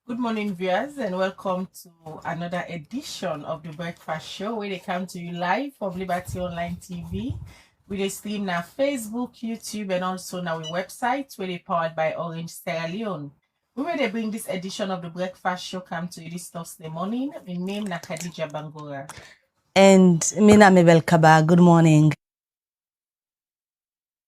Good morning, viewers, and welcome to another edition of the Breakfast Show where they come to you live from Liberty Online TV. We dey stream now Facebook, YouTube, and also now we website where they powered by Orange Sierra Leone. We will they bring this edition of the Breakfast Show come to you this Thursday morning. My name na Khadija Bangura. And Mina Mabel Kaba, good morning.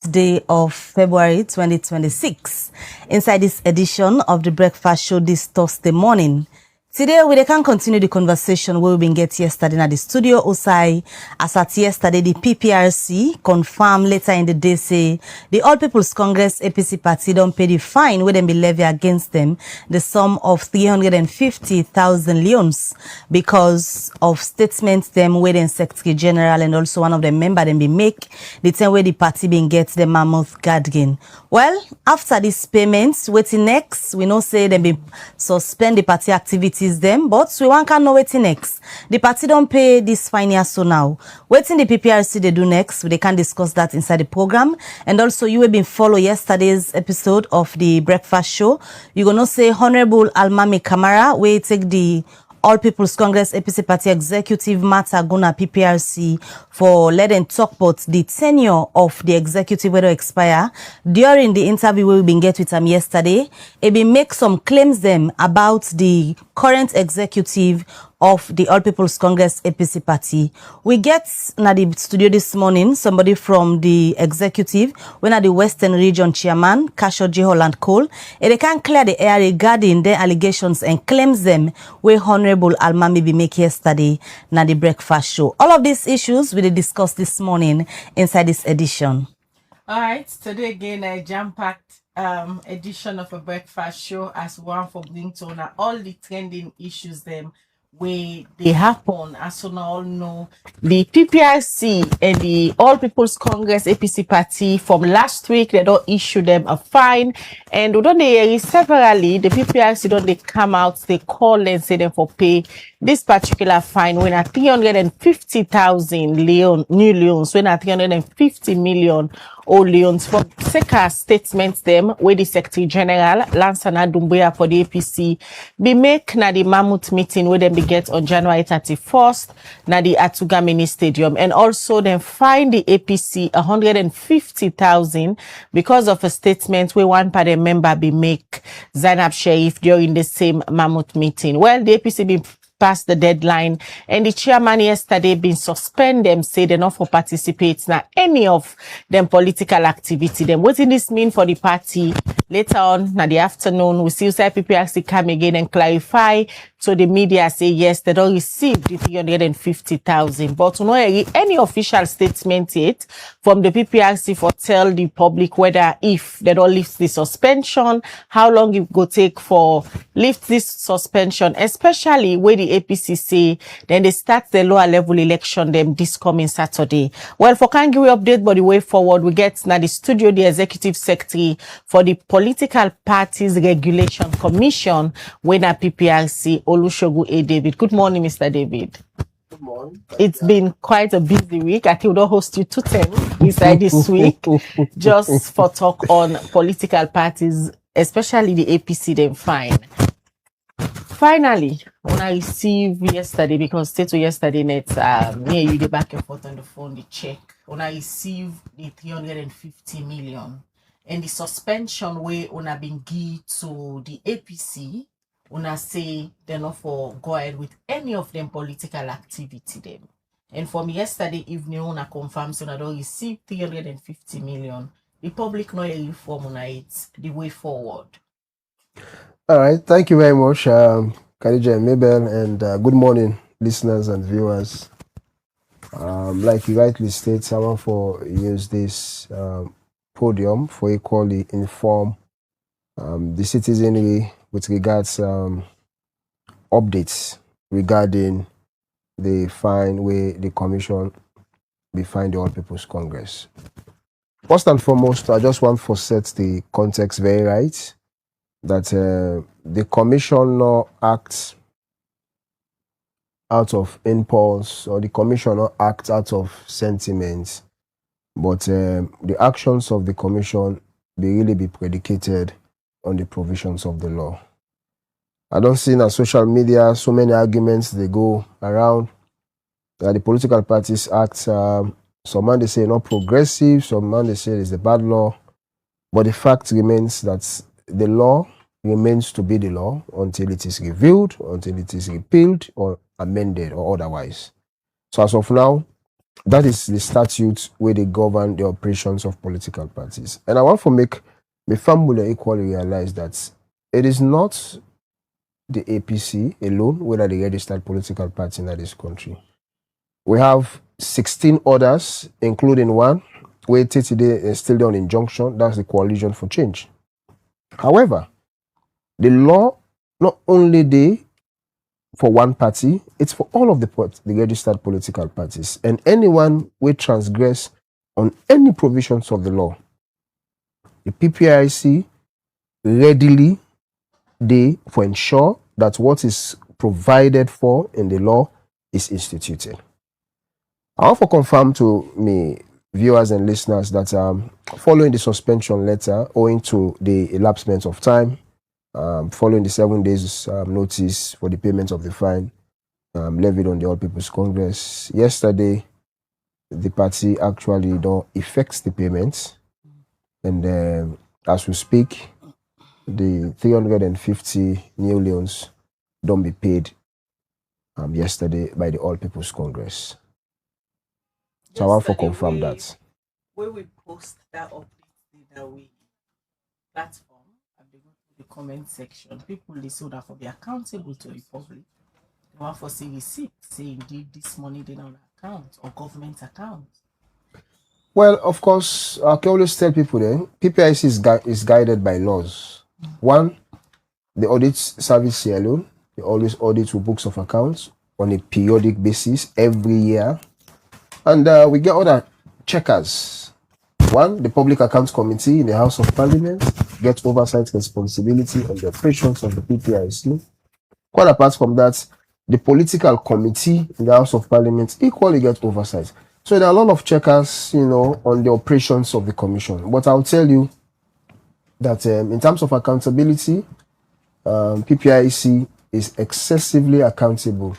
Day of February 2026. Inside this edition of the Breakfast Show this Thursday morning, today we can continue the conversation where we been get yesterday at the studio. Osai, as at yesterday, the PPRC confirmed later in the day say the All People's Congress APC party don't pay the fine where them be levy against them the sum of 350,000 leons because of statements them where the Secretary General and also one of the member them be make the time where the party been get the mammoth gain. Well, after these payments, waiting next, we know say them be suspend the party activities them, but we want to know waiting next. The party don't pay this fine here so now. Waiting the PPRC they do next, they can discuss that inside the program. And also you have been follow yesterday's episode of the Breakfast Show. You gonna say Honorable Alimammy Kamara, we take the All People's Congress APC Party Executive Matter Guna PPRC for letting talk about the tenure of the executive whether expire. During the interview we've been get with him yesterday, he been make some claims them about the current executive of the All People's Congress APC Party. We get na the studio this morning somebody from the executive, when at the Western Region Chairman, Kasho Holland Cole, and they can clear the air regarding their allegations and claims them where Honorable Alimammy be make yesterday na the Breakfast Show. All of these issues we discuss this morning inside this edition. All right, today again a jam-packed edition of a Breakfast Show as one for bring to honor all the trending issues them where they happen. As you all know, the PPRC and the All People's Congress APC party from last week, they don't issue them a fine. And don't they severally, the PPRC don't they come out, they call and say them for pay this particular fine when at 350,000 new loans, when at 350 million old loans for SECA statements them where the Secretary General Lansana Dumbuya for the APC be make na the mammoth meeting where them be get on January 31st na the Atuga Mini Stadium, and also then fine the APC 150,000 because of a statement where one party member be make Zainab Sheriff during the same mammoth meeting. Well, the APC be past the deadline, and the chairman yesterday been suspend them, say they not for participate na any of them political activity. Then what does this mean for the party? Later on na the afternoon, we see PPRC come again and clarify. So the media say yes, they don't receive the 350,000, but no any official statement yet from the PPRC for tell the public whether if they don't lift the suspension, how long it go take for lift this suspension, especially where the APC say then they start the lower level election them this coming Saturday. Well, for Kangiri update but the way forward, we get now the studio the executive secretary for the Political Parties Regulation Commission when a PPRC Olusegun A. David. Good morning, Mr. David. Good morning. It's been quite a busy week. I think we'll host you 210 inside this week just for talk on political parties, especially the APC them fine. Finally, when I received yesterday, because stay to yesterday net, me and you the back and forth on the phone, the check. When I received the 350 million and the suspension way una been give to the APC, una say they're not for go ahead with any of them political activity them. And from yesterday evening, una confirm so I don't receive 350 million. The public know a reform on it the way forward. All right. Thank you very much, Khadija and Mabel, and good morning, listeners and viewers. Like you rightly state, someone for use this podium for equally inform the citizenry with regards updates regarding the fine where the commission be fined the All People's Congress. First and foremost, I just want to set the context very right that the commission no acts out of impulse, or the commission no acts out of sentiments, but the actions of the commission be really be predicated on the provisions of the law. I don't see on social media so many arguments they go around that the political parties act. Some man they say not progressive, some man they say it's a bad law. But the fact remains that the law remains to be the law until it is reviewed, until it is repealed or amended or otherwise. So as of now, that is the statute where they govern the operations of political parties. And I want to make the family equally realize that it is not the APC alone, whether the registered political party in this country. We have 16 others, including one where today is still on injunction. That's the Coalition for Change. However, the law not only they for one party, it's for all of the registered political parties. And anyone will transgress on any provisions of the law, the PPIC readily they for ensure that what is provided for in the law is instituted. I want to confirm to me, viewers and listeners, that following the suspension letter, owing to the elapsement of time, following the 7 days notice for the payment of the fine levied on the All People's Congress, yesterday the party actually don't effect the payments, and as we speak, the 350 new loans don't be paid yesterday by the All People's Congress. So I want to confirm that. Where we post that update that we platform and they go to the comment section, people listen that for be accountable to the public. They want for see receipt, say indeed this money they on account or government account. Well, of course, I can always tell people then PPIC is guided by laws. One, the audit service here alone, they always audit with books of accounts on a periodic basis every year. And we get other checkers. One, the Public Accounts Committee in the House of Parliament gets oversight responsibility on the operations of the PPIC. Quite apart from that, the Political Committee in the House of Parliament equally gets oversight. So there are a lot of checkers, on the operations of the Commission. But I'll tell you that in terms of accountability, PPIC is excessively accountable,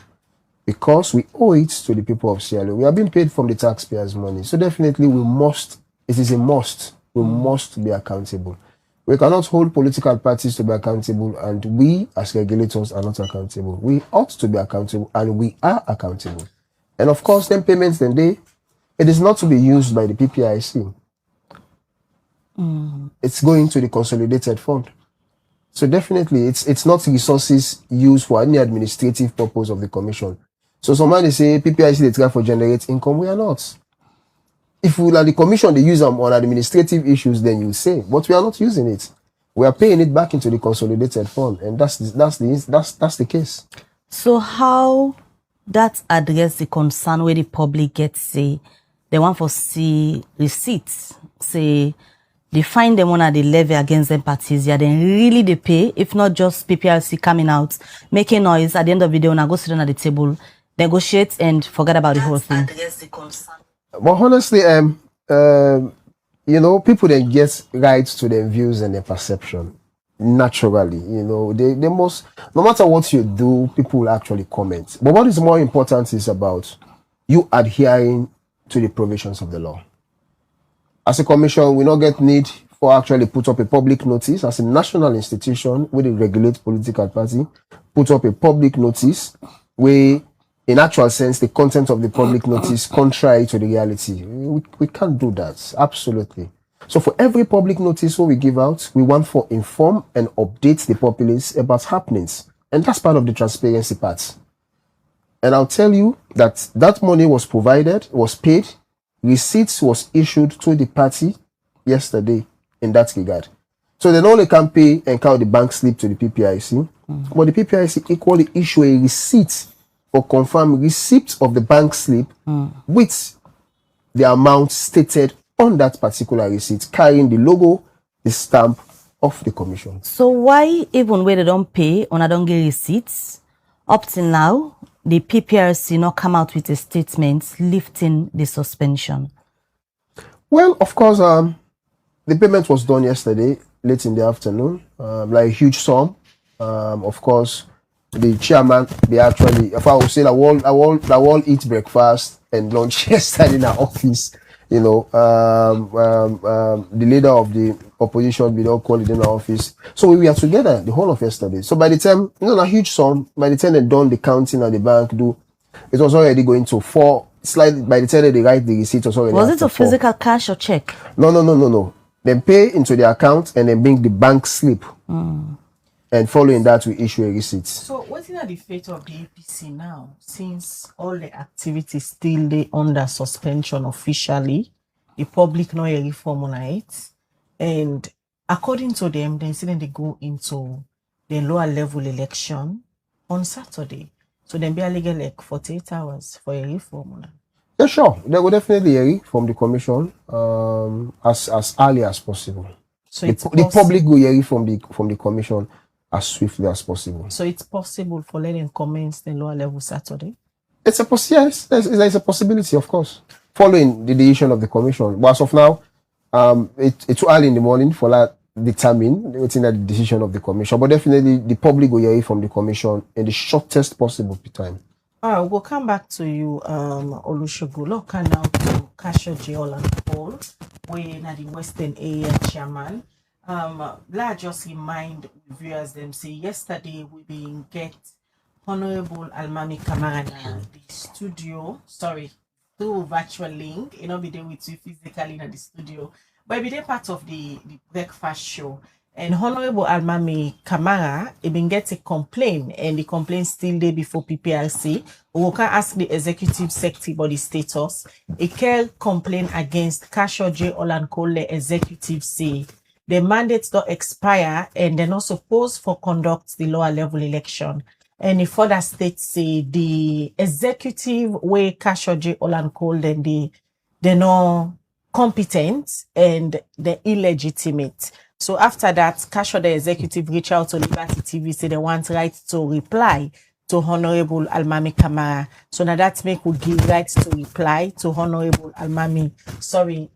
because we owe it to the people of Sierra Leone. We are being paid from the taxpayers' money. So definitely it is a must, we must be accountable. We cannot hold political parties to be accountable, and we as regulators are not accountable. We ought to be accountable, and we are accountable. And of course, then payments, it is not to be used by the PPIC. It's going to the consolidated fund. So definitely, it's not resources used for any administrative purpose of the commission. So somebody say PPIC they try for generate income. We are not. If we like the commission they use them on administrative issues, then you say, but we are not using it. We are paying it back into the consolidated fund, and that's the case. So how that address the concern where the public gets say they want for see receipts, say they find them on the levy against them parties, yeah, then really they pay, if not just PPRC coming out, making noise at the end of the day when I go sit down at the table, negotiate and forget about the whole thing. But honestly, people then get rights to their views and their perception naturally. They must, no matter what you do, people will actually comment. But what is more important is about you adhering to the provisions of the law. As a commission, we not get need for actually put up a public notice. As a national institution, where they regulate political party, put up a public notice where, in actual sense, the content of the public notice contrary to the reality. We can't do that. Absolutely. So for every public notice we give out, we want to inform and update the populace about happenings. And that's part of the transparency part. And I'll tell you that money was provided, was paid, receipts was issued to the party yesterday in that regard. So they not only can pay and count the bank slip to the PPIC, but the PPIC equally issue a receipt or confirm receipt of the bank slip with the amount stated on that particular receipt, carrying the logo, the stamp of the commission. So why, even when they don't pay or don't get receipts, up till now, the PPRC not come out with a statement lifting the suspension? Well, of course, the payment was done yesterday, late in the afternoon, like a huge sum. Of course, the chairman, they actually, if I would say, I won't eat breakfast and lunch yesterday in our office. You know, the leader of the opposition, we don't call it in our office. So we were together the whole of yesterday. So by the time, a huge sum, by the time they done the counting at the bank, it was already going to 4. Slightly by the time they write the receipt, it was already. Was it a 4. physical cash or check? No. Then pay into the account and then bring the bank slip. And following that, we issue a receipt. So what's the fate of the APC now, since all the activities still they under suspension officially, the public no reform on it, and according to them, they say they go into the lower level election on Saturday. So then barely get like 48 hours for a reform. Yeah, sure. They will definitely hear from the commission as early as possible. So the public will hear from the commission as swiftly as possible. So it's possible for letting commence the lower level Saturday? It's yes, there's a possibility, of course, following the decision of the commission. But as of now, it's too early in the morning for that determine within the decision of the commission. But definitely, the public will hear from the commission in the shortest possible time. All right, we'll come back to you, Olusegun. Look now to Kasho and Paul, we are the Western Area Chairman. Let's just remind viewers them say yesterday we been get Honorable Alimammy Kamara the studio, through virtual link, be there with you physically in the studio, but be there part of the breakfast show. And Honorable Alimammy Kamara, been get a complaint, and the complaint still there before PPRC. We can ask the executive secretary body status. A care complaint against Kasho Olankole executive say the mandates don't expire and they're not supposed for conduct the lower level election. And the further states say the executive way Kasho Olankole then they're not competent and they're illegitimate. So after that, Kasho the executive reached out to Liberty TV, say they want right to reply to Honorable Alimammy Kamara. So now that make we give right to reply to Honorable to Kasho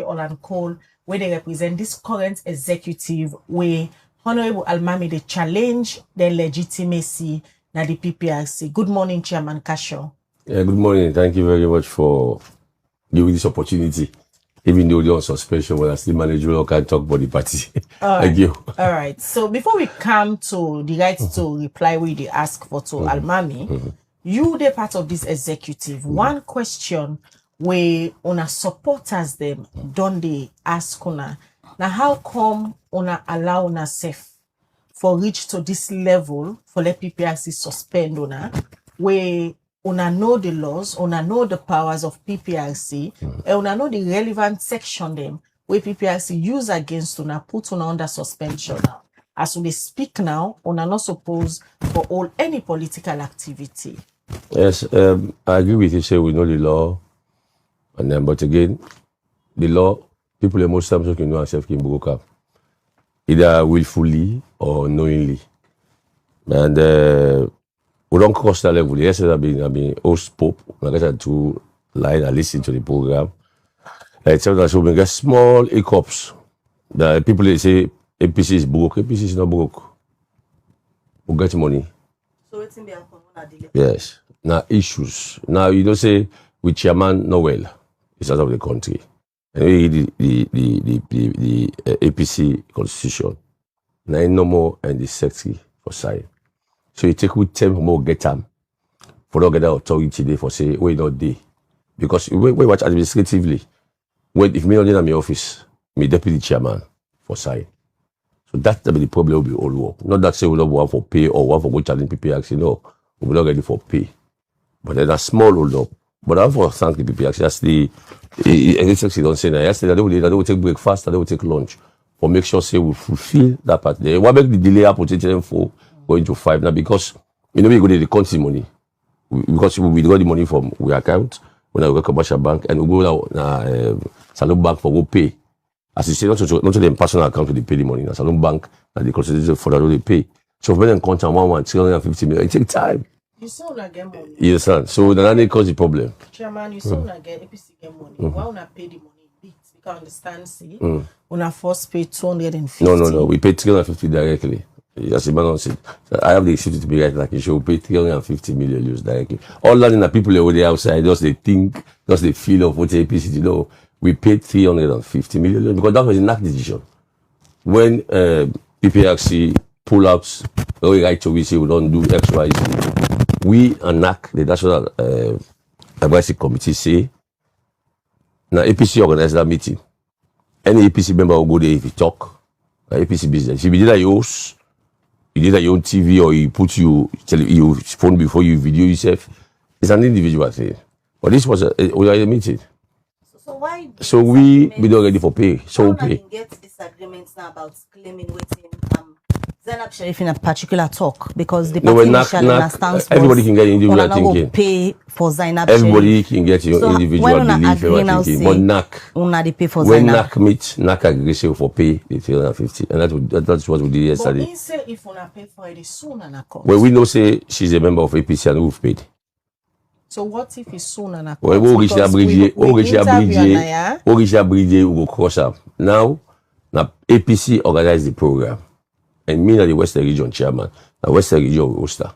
Olankole, where they represent this current executive, where Honorable Alimammy they challenge their legitimacy na the PPRC. Good morning, Chairman Kasho. Yeah, good morning. Thank you very much for giving this opportunity. Even though they're on suspension, when I still managerial can talk about the party. Thank you. All right. So before we come to the right to reply, we they ask for to Alimammy, you the part of this executive. One question where una supporters them don't they ask una now how come una allow una safe for reach to this level for let PPRC suspend una where una know the laws, una know the powers of PPRC, and una know the relevant section them where PPRC use against una put una under suspension now. As we speak now, una not supposed for all any political activity. Yes, I agree with you. Say we know the law, and then but again, the law people in most times can know themselves can broke up, either willfully or knowingly, and we don't cross that level. Yesterday I've been host Pope. I got to line and listen to the program. I tell that so we get small hiccups. The people they say APC is broke. APC is not broke. We get money. So it's in the delay. Yes. Now issues. Now you don't say with chairman no well. It's out of the country. And we read the APC constitution. Now no more and the secretary for sign. So you take with them more get them for not get that authority there for say we not there. Because we watch administratively. When if me not in my office, me deputy chairman for sign. So that's the problem will be all work. Not that say we don't want for pay or want for go challenge PPRC. No, we not ready for pay. But then a small hold up. But I want to thank the PPRC. That's the executive don't say that. Yesterday they will take breakfast, they will take lunch. For make sure say we fulfill that part there. What make the delay happen to for going to 5 now because we go to the country money. Because we got the money from we account when I go commercial bank and we go now Salon Bank for go pay. As you say, not to the personal account to pay the money. Now Salon Bank that they consider for that they pay. So when they count 350 million, it takes time. You saw una get money. Yes, sir. So that cause the problem. Chairman, you saw una get APC get money. Why una pay the money bit? Because understand, see, una first pay 250. No. We pay 350 directly. As a man on said, I have the issue to be right like she will pay 350 million euros directly. All learning that people over there outside, just they think, just they feel of what APC, you know, we paid 350 million euros because that was a NAC decision. When PPRC pull ups, we right to we say we don't do X, Y, Z. We and NAC, the National Advisory Committee, say, now APC organize that meeting. Any APC member will go there if you talk. APC business. If you did that yours, you did that your own TV or you put your phone before you video yourself, it's an individual thing. But this was we are in a meeting. So why? So we don't ready for pay. So we pay. Get disagreements now about claiming waiting. Zainab Sharif in a particular talk because the party initially stands everybody can get individual thinking. Pay for Zainab everybody can get your so individual belief or thinking. But NAC, they pay for when Zainab. NAC meet, NAC agrees for pay the 350, and that's what we did yesterday. But say if we pay for it soon and well, we know say she's a member of APC and we've paid. So what if it's soon and a well, we will cross up. Now APC organize the program. And me and the Western Region chairman, the Western Region hoster.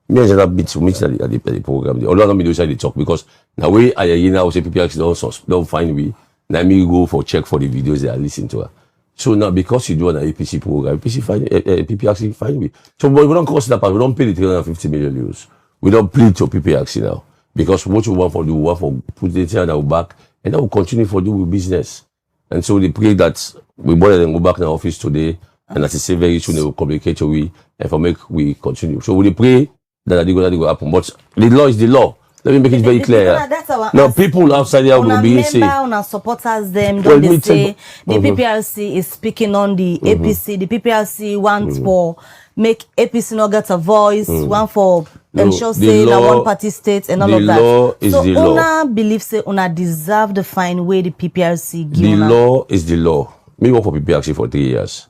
Me and that meet at the program. Although not me do the talk because now we are now say people actually don't find me. Now me go for check for the videos they are listening to her. So now because you do an APC program, APC find people actually find me. So but we don't cost that part. We don't pay the 350 million euros. We don't plead to PPRC now because what we want for do, we want for put the thing on our back, and then we'll continue for do with business. And so they pray that we better than go back in our office today. And as I say, very soon they will communicate to we and for make we continue. So we pray that that will happen. But the law is the law. Let me make it very clear. Now people outside there will be saying, on supporters them don't they say the PPRC is speaking on the APC. The PPRC wants for make APC not get a voice, one for ensure say that one party state and all of that. Law is so the law. Una believes say Una deserve the fine way the PPRC give. The law is the law. Me work for PPRC for 3 years.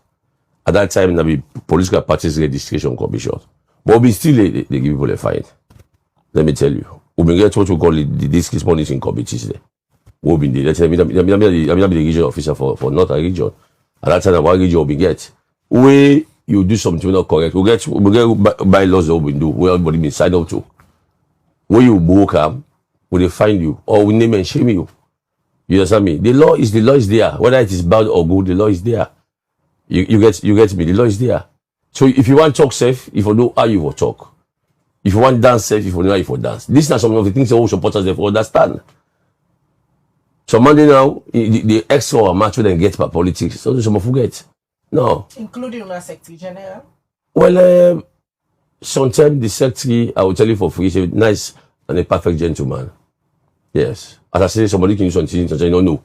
At that time, there be political parties registration commission. But we still they give people a fine. Let me tell you. We've been getting what we call the district monitoring committees there. We've been there. Let's say I'm the region officer for Northern region. At that time, one region will be get. Where you do something not correct, we get bylaws that we do, where everybody been signed up to. Where you broke them, will they find you, or we name and shame you. You understand me? The law is there. Whether it is bad or good, the law is there. You get me. The law is there. So if you want talk safe, if you know how you will talk. If you want dance safe, if you know how you will dance. These are some of the things that all supporters therefore understand. So Monday now, the extra match when they get by politics, so some forget. No. Including our Secretary General? Well, sometimes the secretary, I will tell you for free, he's a nice and a perfect gentleman. Yes. As I say, somebody can do something, you don't know.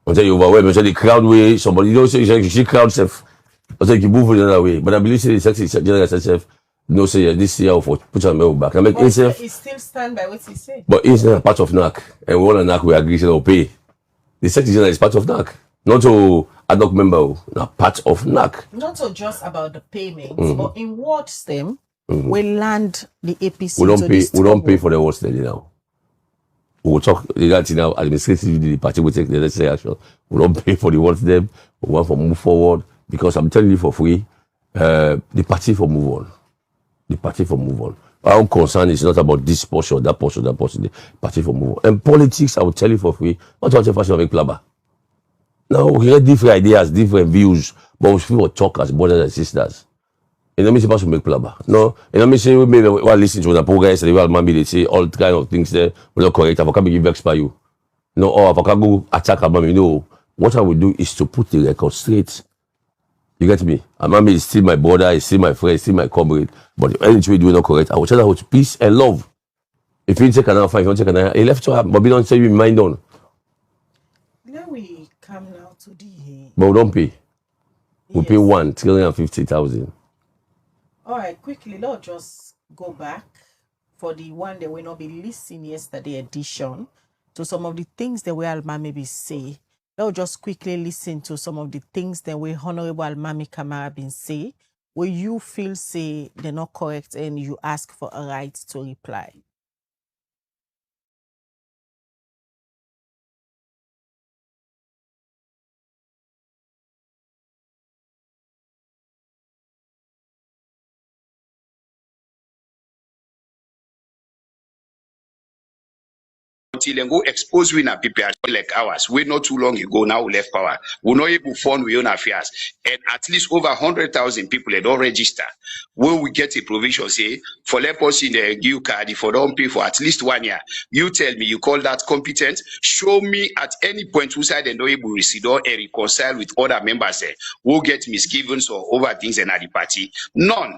Until you overwhelm, until the crowd way, somebody, you know, so you see crowd self, until you move the other way. But I believe the Secretary General self, no say this year for put your mail back. I make himself. He still stand by what he said. But he's not part of NAC. And we all NAC we agree to pay. The Secretary General is part of NAC. Not to ad hoc member, not part of NAC. Not so just about the payments, but in what stem we land the APC. We don't pay for the work study now. We will talk that now. Administratively, the party will take the necessary action. We don't pay for the work them. We want to move forward because I'm telling you for free. The party for move on. The party for move on. Our concern is not about this portion, that portion, that portion. The party for move on. And politics, I will tell you for free. Not what fashion of a clubber. Now we get different ideas, different views, but we people talk as brothers and sisters. You know me say to make plumber. No, you know me say maybe while listening to the program yesterday, while Alimammy they say all kind of things there were not correct. If I can't give vex by you. No, or if I can go attack Alimammy, no. What I will do is to put the record straight. You get me? Alimammy is still my brother, is still my friend, is still my comrade. But if anything we do not correct, I will tell her with peace and love. If you take another fight, if you don't take another, he left to her, but we don't say you mind on. Now we come now to the. But we don't pay. We pay 1,350,000. All right, quickly, let's just go back for the one that we not be listening yesterday edition to some of the things that we Alimammy be say. Let's just quickly listen to some of the things that we Honorable Alimammy Kamara been say, where you feel say they're not correct and you ask for a right to reply. until they go expose we na people like ours. We not too long ago now we left power. We not able to fund we own affairs. And at least over 100,000 people had all register. When we get a provision, say, for let us in the give card, if you don't pay for at least 1 year, you tell me you call that competent. Show me at any point who side and not able to receive or reconcile with other members there who get misgivings or over things and at the party. None.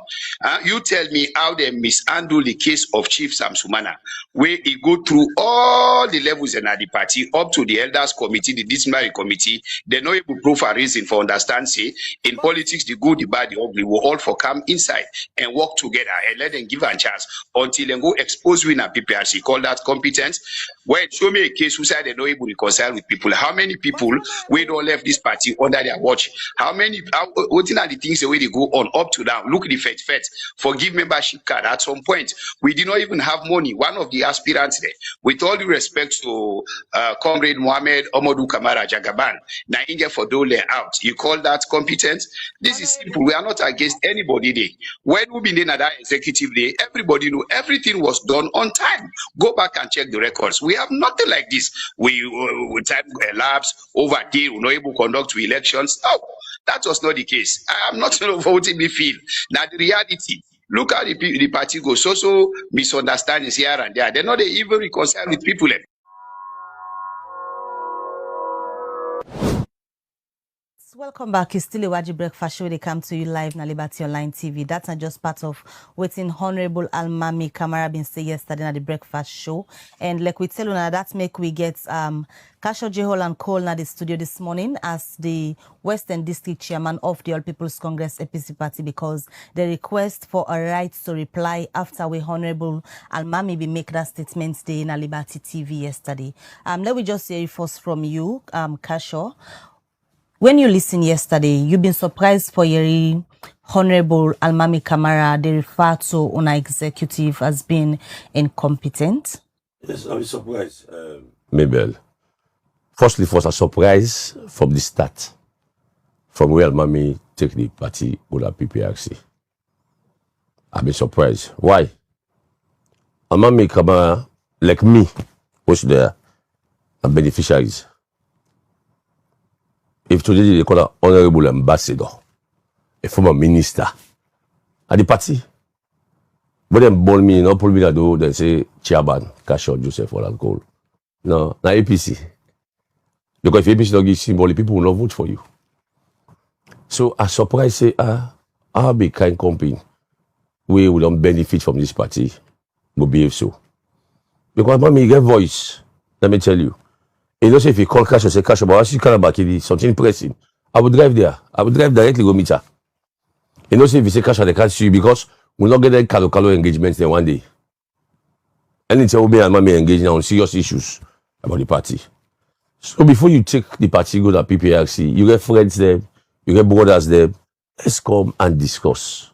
You tell me how they mishandle the case of Chief Samsumana, where he go through all the levels and at the party up to the elders committee, the disciplinary committee. They know able proof a reason for understand. Say in politics, the good, the bad, the ugly will all for come inside and work together and let them give a chance until they go expose we na PPRC. Call that competence. Well, show me a case who said they know able to reconcile with people. How many people we don't left this party under their watch? How many? What are the things the way they go on up to down? Look at the fet forgive membership card. At some point, we did not even have money. One of the aspirants there, with all due respect to Comrade Mohammed Omodu Kamara Jagaban, now India for dole out. You call that competence? This is simple. We are not against anybody there. When we been in that executive day, everybody knew everything was done on time. Go back and check the records. We have nothing like this. We time elapsed over day. We not able to conduct elections. No, that was not the case. I am not voting me feel. Now the reality. Look how the party goes. So misunderstandings here and there. They're not even reconciled with people. Welcome back. It's still a Waji Breakfast Show. They come to you live na Liberty Online TV. That's not just part of waiting Honorable Alimammy Kamara been say yesterday at the Breakfast Show. And like we tell you now, that make we get Kasho Jehol and Cole na the studio this morning as the Western District Chairman of the All People's Congress APC party, because the request for a right to reply after we Honorable Alimammy be make that statement day in Liberty TV yesterday. Let me just hear it first from you, Kasho. When you listened yesterday, you've been surprised for your Honorable Alimammy Kamara. They refer to our executive as being incompetent. Yes, I was surprised. Mabel, firstly, I'm surprised from the start, from where Alimammy take the party with the PPRC. I've been surprised. Why? Alimammy Kamara, like me, was there, are beneficiaries. If today they call an honorable ambassador, a former minister, at the party, but then ball me, not pull me that door, then say chairman, Kasho, Joseph, or alcohol. No, na APC. Because if APC don't give symbol, people will not vote for you. So I surprised say, I'll be kind company. We will not benefit from this party, will behave so. Because Alimammy get voice, let me tell you. You know, say if you call Kasho, say Kasho, but once you come back, something pressing, I would drive there. I would drive directly go meet her. You know, say if you say Kasho, they can't see you because we'll not get that kalo engagements there one day. Anything will be Alimammy engaging on serious issues about the party. So before you take the party, go to PPRC, you get friends there, you get brothers there. Let's come and discuss.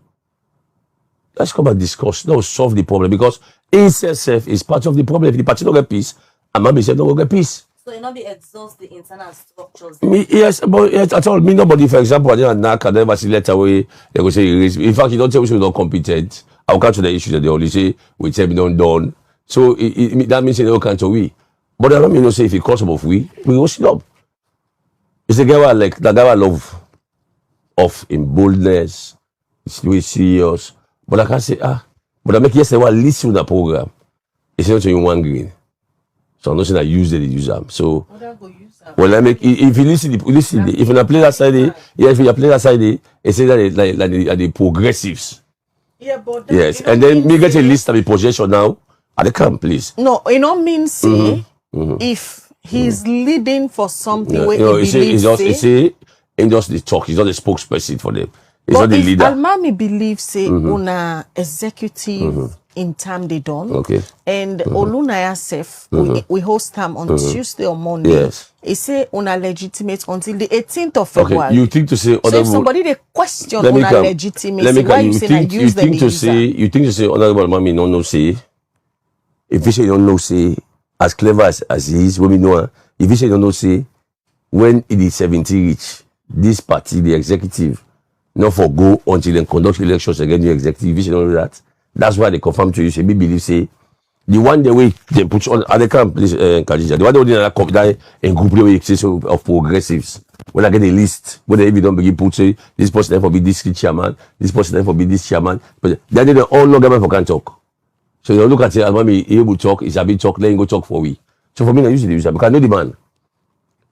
Let's come and discuss. Don't solve the problem because itself is part of the problem. If the party don't get peace, Alimammy said don't get peace. So it not be exhaust the internal structures. Yes, but yes, at all. Me nobody, for example, I didn't knock and never see letter away. They go say, in fact, you don't tell me we're not competent. I'll come to the issue that they only say we tell me don't done. So that means they don't come to we. But I don't mean to say if it costs of we go sit up. It's the guy I like, the guy I love of in boldness. It's really serious. But I can't say but I make yesterday one listen to the program. It's not in one green. So I'm not saying I use them. So well, I make if you listen, if you play that side, if you play that side, it says that like the progressives. Yeah, but yes, and then me get a list of the possession now at the camp, please. No, it don't mean say if he's leading for something where he believes it's just the talk. He's not the spokesperson for them. He's not the leader. Alimammy believes say una executive in time they done. Okay. And Olunaya Sef, we host them on Tuesday or Monday. Yes. He say una legitimate until the 18th of February. Okay. You think to say so if somebody they question una legitimacy, why you say I use them? You think to say honorable Alimammy no say. If you say you don't know say as clever as he is, when we know, if you say you don't know say when it is 70 reach, this party, the executive, not for go until they conduct elections against the executive. If you don't know that. That's why they confirm to you, say, we believe, say, The one the way they put on other camp, please, Khadija. The one they that in group the way of progressives. When I get a list, when they even don't begin put say this person for be this chairman, this person for be this chairman, but then they all no government for can talk. So you look at it, Alimammy able to talk, is a bit talk, then go talk for we. So for me, I usually use that because I know the man.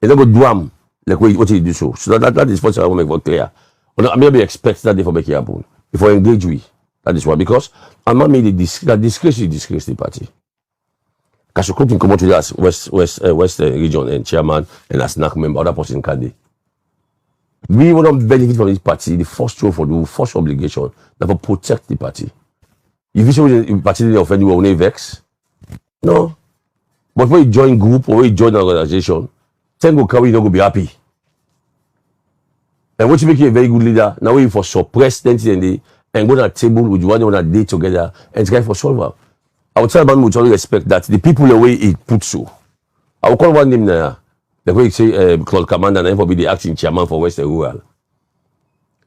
They don't go do am like what he do so. So that is what I want to make very clear. I maybe expect that they for make it happen. If I engage with. That is why, because Alimammy disgrace the party. Kasho couldn't come out to us West region and chairman and a snack member, other person can they. We will not benefit from this party. The first role for the first obligation that for protect the party. If you say the party they offend you, will not vex. No. But when you join group or when you join an organization, then go carry, you don't go be happy. And what you make you a very good leader, now you for suppress them and go to a table with one on a day together and try for solve. I would tell man with all respect that the people the way it puts so. I will call one name now. The way you say Claude Kamara and for be the acting chairman for Western Rural.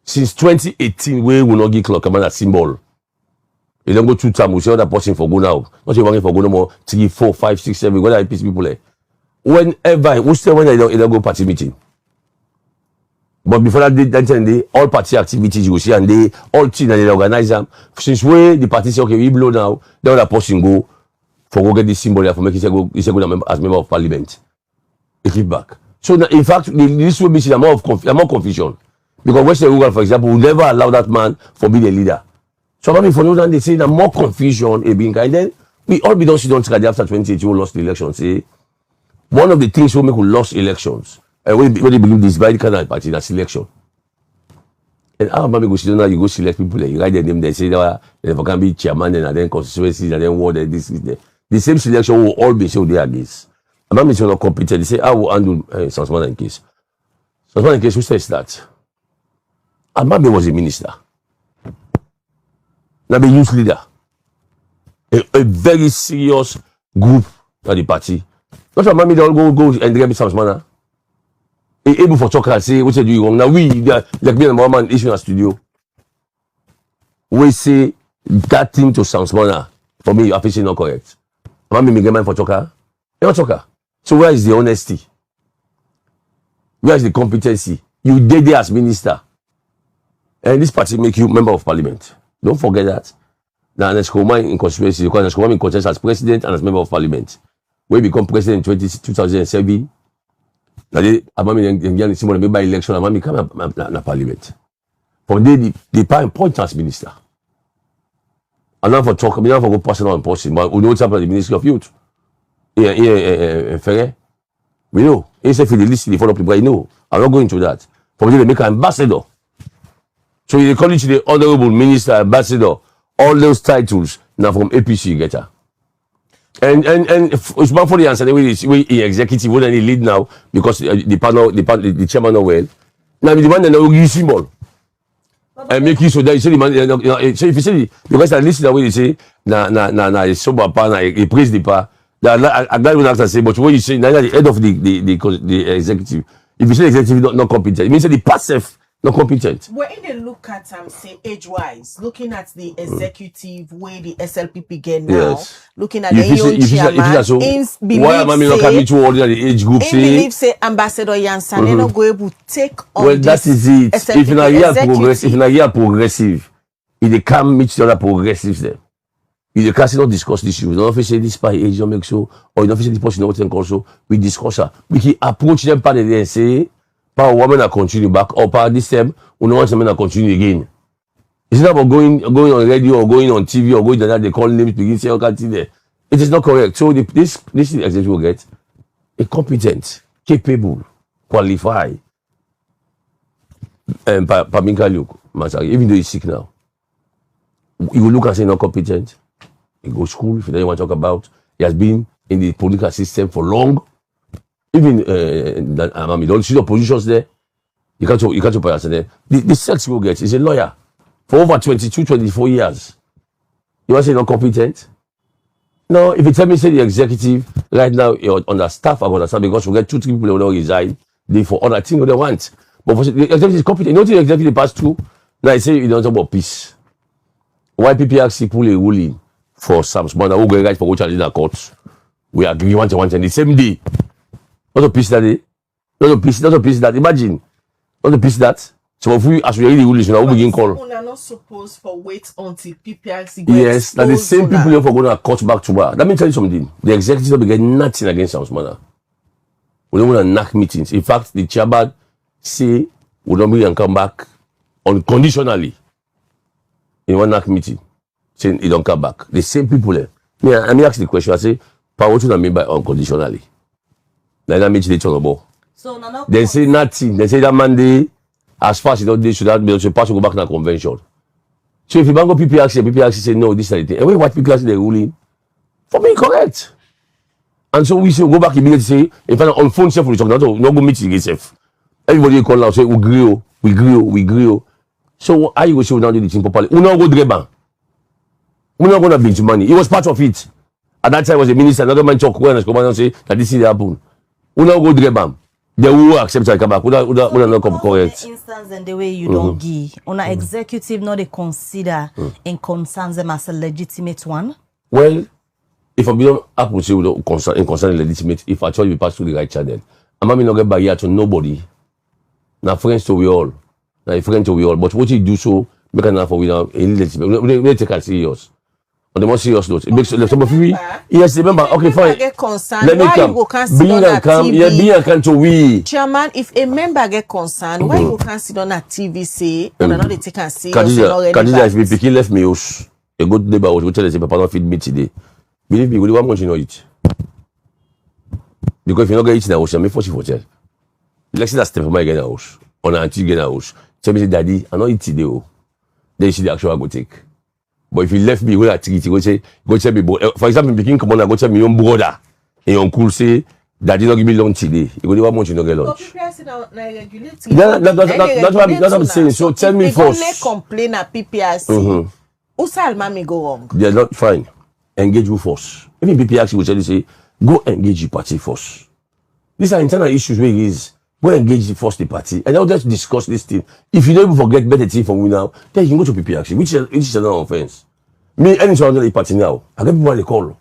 Since 2018, we will not give Claude Kamara a symbol. You don't go 2 times, we see other person for go now. Not you working for go no more 3, 4, 5, 6, 7. What are APC people there? Whenever, we still when they don't go party meeting. But before that day, all party activities you will see and they all team and they organize them. Since the party say okay, we blow now, the other person go for go get this symbol there for make it go as member of parliament. They keep back. So now, in fact, this will be seen more confusion. Because Western Rural, for example, will never allow that man for being a leader. So maybe for no reason they say that more confusion being kind. Then we all be done sit down together after 2018 we lost the election. Say one of the things we make we lost elections. When they believe this by the kind of party, that's election. And Alimammy go sit down now, you go select people, you write their name, they say they can be chairman and then constituencies and then ward and this. The same selection will all be shown there against. Alimammy is not competent. They say, I will handle Sansman and case. Sansman and case, who says that? Alimammy was a minister. Now be youth leader. A very serious group of the party. Not Alimammy they all go and get me Sansman. Able for talk and say what you do wrong. Now we like me and my man issue in a studio. We say that thing to Sansman for me, APC not correct. Alimammy me get man for talker. You're not talker. So where is the honesty? Where is the competency? You did there as minister. And this party make you member of parliament. Don't forget that. Now Neshkoma in conspiracy, because Neshkoma in contest as president and as member of parliament. We become president in 2007. Now Alimammy they by election, Alimammy come na parliament. From there the point as minister. And now for talk, now for go personal and person, but we know what's happening at the Ministry of Youth. Ferre. We know. Instead of the list, they follow up the boy. No, I'm not going to that. From there they make an ambassador. So they call it the honorable minister, ambassador, all those titles now from APC you get her. And it's not for the answer. We executive when they lead now because the chairman not well. Now the man now use symbol and make you so that you say the man. So if you say because I listen the way they say na sober pa na he praise the pa. That I don't have to say, but what you say now the head of the executive. If you say the executive not competent, it means that the passive not competent. When they look at say age-wise, looking at the executive way the SLPP get now, Yes. looking at the young chairman, so, why am I not coming to all the age group? believe say Ambassador Yansane not go able to take on Well, this that is it. SLPP If you are here executive. progressive, if you are here progressive, if they can't meet the other progressives there, if they can't not discuss this issue, don't say this by age don't make so, or you don't say this person not think also, we discuss her. We can approach them part of and say, power woman are continue back, or part this time, we don't want them to continue again. It's not about going on radio or going on TV or going to that they call names begin say okay there. It is not correct. So this executive will get a competent, capable, qualified, and Paminka look, even though he's sick now. You will look and say not competent. He go to school, if you don't want to talk about. He has been in the political system for long. Even Alimammy, don't see the positions there. You can't person there. The sex will get is a lawyer for over 22, 24 years. You want to say not competent? No, if you tell me say the executive right now you're on the staff, I understand because we get 2, 3 people who don't resign, they for other things they want. But for the executive is competent. You know what the executive pass through? Now I say you don't talk about peace. Why people actually pull a ruling for some small who go right for go challenge in the court. We agree one the same day. Not to piece that day. Not to piece that. Imagine. Not to piece that. So if we as we really rule, we begin call. We are not supposed to wait until PPRC. Yes, that the same people here for going to court back to bar. Let me tell you something. The executive will be getting nothing against some small. We don't want to knock meetings. In fact, the chairman say we don't bring and come back unconditionally in one knock meeting, saying he don't come back. The same people there. I mean, ask the question. I say, "Pa, what do you mean by unconditionally?" Like that means they turn about. So no, they say nothing. They say that Monday, as far as they should have been supposed to go back to the convention. So if you go PPRC say no, this is the thing. And when what PPRC they ruling, for me correct. And so we say go back immediately say, if I'm on phone self, we talk not go meeting itself. Everybody call now say we agree. So how you go say we don't do the thing properly? We not go Dreban. We not gonna binge money. It was part of it. At that time, I was a minister. Another man talk when I come and say that this is happen. We not go Dreban. They will accept I come back. We not come correct. The instance and the way you don't give on an executive, not they consider and concerns them as a legitimate one. Well, if I don't happen to say we don't concern legitimate, if actually we pass through the right channel, I'm not get barrier to nobody. Now friends to we all. Now friends to we all. But what you do so, make enough for we now illegitimate. We take it serious. On the more serious note, it makes some of you. Yes, remember. Okay, fine. Get concerned. Let me why come. You go can't sit Being on and come. TV? Yeah, being and come to we. Chairman, if a member get concerned, why you go can't sit on a TV say and another they take and serious already? Kadija, if me picking left me house, a good neighbor was go tell us if Papa don't feed me today. Believe me, we don't want you know it. Because if you not get it in the house, I'm forced to tell. Let's say that step my get in the house, or an auntie get in the house. Tell me say, Daddy, I not eat today. Oh, then you see the action I go take. But if you left me, go take it. Go tell me. For example, picking come on, go tell me your brother and your uncle say, Daddy not give me lunch today. You go, want you not get lunch. That's what I'm saying. So tell me first. If they complain at PPRC, who's Alimammy go wrong? They're not fine. Engage with force. Even PPRC will tell you say, go engage the party first. These are internal issues where it is. Go engage first the party. And I'll just discuss this thing. If you don't even forget better thing from me now, then you can go to PPRC, which is another offense. Me, any sort of the party now, I get people on the call.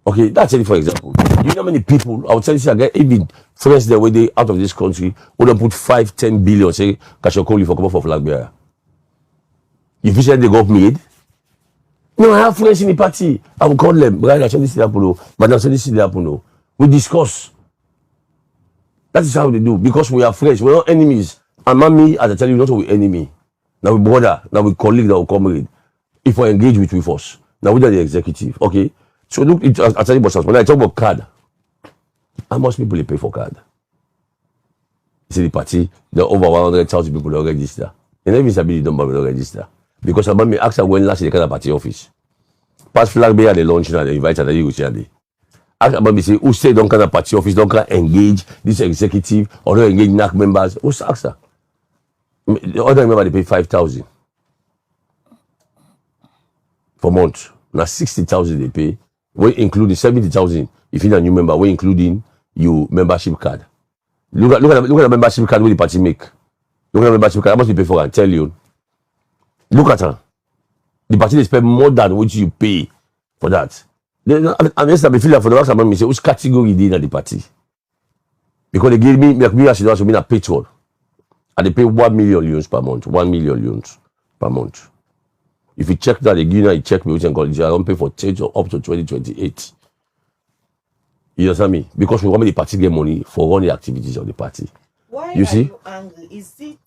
Okay, that's it for example. You know how many people, I will tell you, I get even friends that way they out of this country, would have put 5-10 billion, say, Kasho call you for come for flag bearer. If you say they got made, no, I have friends in the party. I will call them. Brother, send this to happen. Madam, send this to happen. We discuss. That is how they do. Because we are friends. We're not enemies. And mommy, as I tell you, not we enemy. Now we brother. Now we colleague. Now we comrade. If we engage with us. Now we are the executive. Okay. So look, I tell you about something. When I talk about card, how much people they pay for card? You see the party, there are over 100,000 people that register. And even Sabi the number will register. Because about me, ask her when last they come to party office. Pass flag bear, they launch and they invite her, you go see her. Ask about me, say, who say don't come to party office, don't come engage this executive or don't engage NAC members. Who's ask her? The other member, they pay 5,000 for month. Now 60,000 they pay. We including 70,000 if you're a new member, we including your membership card. Look at the membership card what the party make. Look at the membership card, how much you pay for her? Tell you. Look at her. The party they spend more than what you pay for that. I'm just feel like for the last time me say which category they in the party. Because they give me as you know, a patron. And they pay 1 million euros per month. 1 million euros per month. If you check that, they give you a check me which I don't pay for change up to 2028. You understand me? Because we want the party get money for running the activities of the party. Why you see? You angry? Is it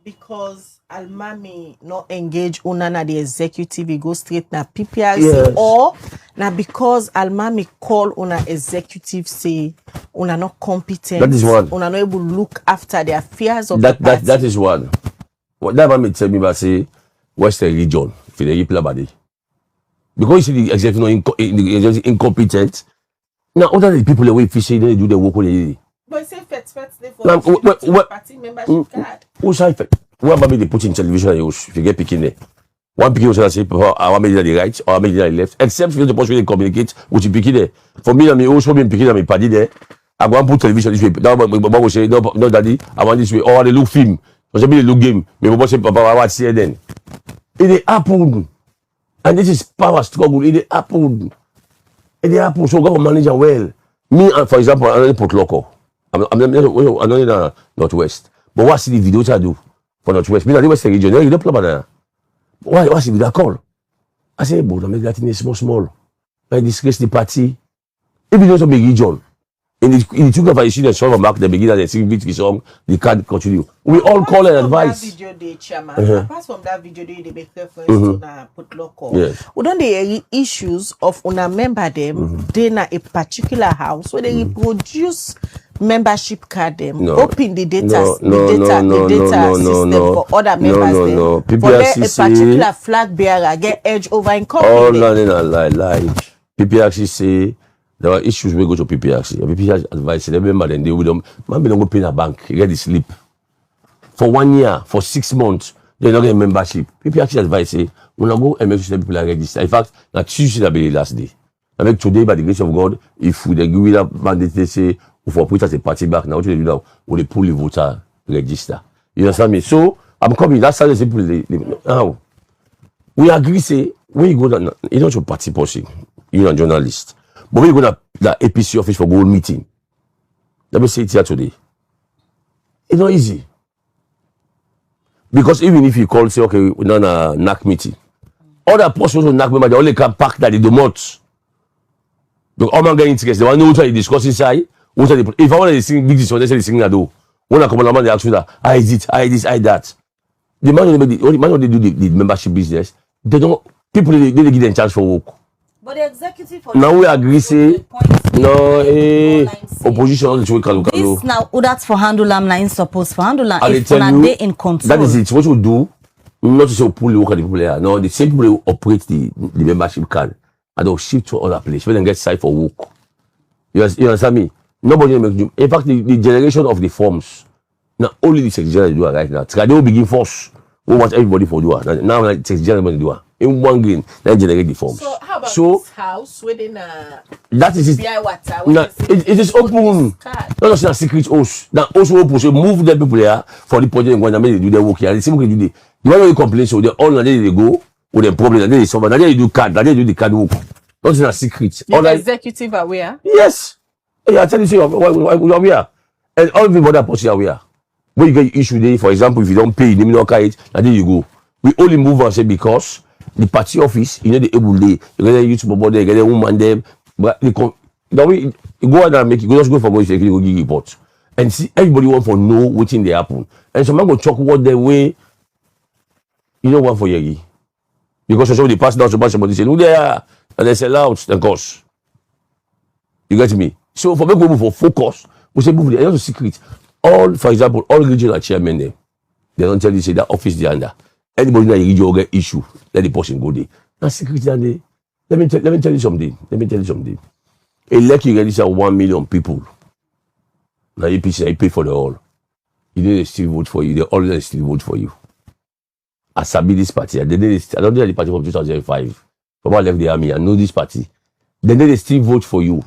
because Alimammy not engage Unana the executive, he go straight na PPRC, yes. Or na because Alimammy call Una executive say Una not competent, that is one. Una not able to look after the affairs of the party. That is one. What that man tell me about say Western region for the people body. Because you see the executive incompetent. Now other people the way fishing they do the work they. But say for party membership card. Who say what about me they put in television if you get picking there? One picking will say I want me to the right or I want me to the left. Except if you're supposed to communicate with you picking there. For me, I'm also being picking my party there. I go and put television this way. Now my mom will say, no daddy, I want this way. Or they look film. Or they look game. My mom say, Papa, I want to see then. It happen. And this is power struggle. It happened. It happened. So go manage well. Me, and for example, I'm not put local. I'm not in the Northwest. But what's the video I do for Northwest? Me, the Western region. You don't play about. What's the video call? I say, but I make that in a small. I disgrace the party. If you don't make region, in the two of our students, from back the beginning, they sing beat song, they can't continue. We all call and advice. That video they chairman. Apart from that video, they make reference to put local. Yes. We don't the issues of una member them. They na a particular house where they reproduce membership card them, open the data, system for other members. For there, a particular flag bearer get edge over in company. Oh no, lie. PPRC say there are issues we go to PPRC. PPRC advice they remember then they will man be don't go pay in a bank, you get the slip. For 1 year, for 6 months, they don't get membership. PPRC advice say when I go and make sure people are registered. In fact, na Tuesday that be the last day. I make today by the grace of God, if we give it up mandate they say for put as a party back now, what do they do now? Will they pull the voter register? You understand me? So I'm coming. That's how they people now. We agree say when you go down, you not your party person, you're a journalist. But when you go to the APC office for gold meeting, let me say it here today. It's not easy. Because even if you call, say, okay, we're not a NAC meeting, other persons who NAC member, they only can pack that they do not. Because all man get interest, they want to know what they discuss inside. If I want to sing big this one, they say they sing that though. When I come on, they ask you that, I is it, I this, I that. The man they do the membership business, they don't, people they give them chance for work. But the executive now we agree say no opposition is we can look at. This now that's for handle am na suppose for handle am if they in control. That is it. What you do, not to say pull the work at the people here. No, the same people who operate the membership card and they'll shift to other place when they get site for work. You understand me? Nobody make you. In fact, the generation of the forms, now only the secretary do it right now. They will begin force. We want everybody for do it. Now the secretary do it. In one green, they generate the forms. So how about this house within that is it. Water? No, it is open. Not just a secret house. Now also open. So move the people there for the project and when they do their work here. The same way do the one you complain so they all they go with the problem and then they solve. And then they do card. And then they do the card work. Not in a secret. The executive aware? Yes. I tell you, say we are aware. And all the other person are aware. When you get issue there, for example, if you don't pay, you don't carry it, and then you go. We only move and say because the party office, you know, the able day, you get a YouTube board there, you get a woman there, but the way you go out and make it, you just go for going to go give report. And see, everybody want to know what thing they happen. And some man go talk what the way, you don't want for Yegi. Because somebody pass down somebody say, no, they are, and they sell out, then cost. You get me? So for me go for focus, we say move there, not a secret. All, for example, all regional chairmen there, they don't tell you say that office they under. Anybody in the region will get issue, let the person go there. That's security and they, let me tell you something. Elect you register 1 million people. Now APC, I pay for the all. You know they still vote for you, they always still vote for you. I sabi this party, I don't know the party from 2005. Papa left the army, I know this party. They still vote for you.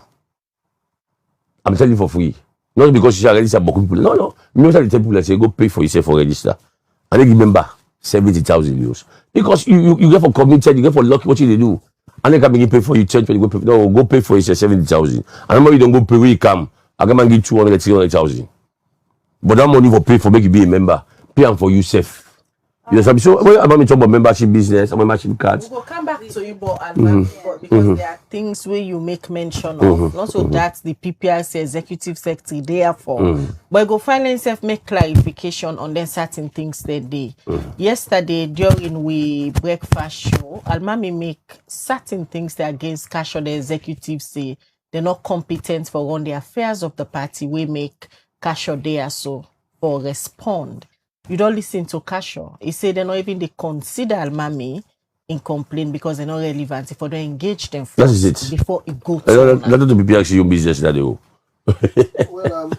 I'm telling you for free. Not because you shall register people. No. Most of the people that say go pay for yourself for register. And they remember 70,000 euros. Because you get for committed, you get for lucky what you do. And they can begin pay for you 10, 20, go pay for yourself 70,000. And when you don't go pay where you come, I can give 200, 300,000. But that money for pay for make you be a member. Pay them for yourself. You know, so when I'm talking about membership business, membership cards. We'll come back to you, but because there are things where you make mention of. Also, that's the PPRC executive secretary therefore. But go find yourself make clarification on then certain things that day. Yesterday during we breakfast show, Alimammy make certain things that against Kasho, the executive say they're not competent for run the affairs of the party. We make Kasho there so for respond. You don't listen to Kasho. He said they're not even they consider Alimammy in complaint because they're not relevant. If they don't engage them first, that is it. Before it goes to let them be actually your business that they will. Well,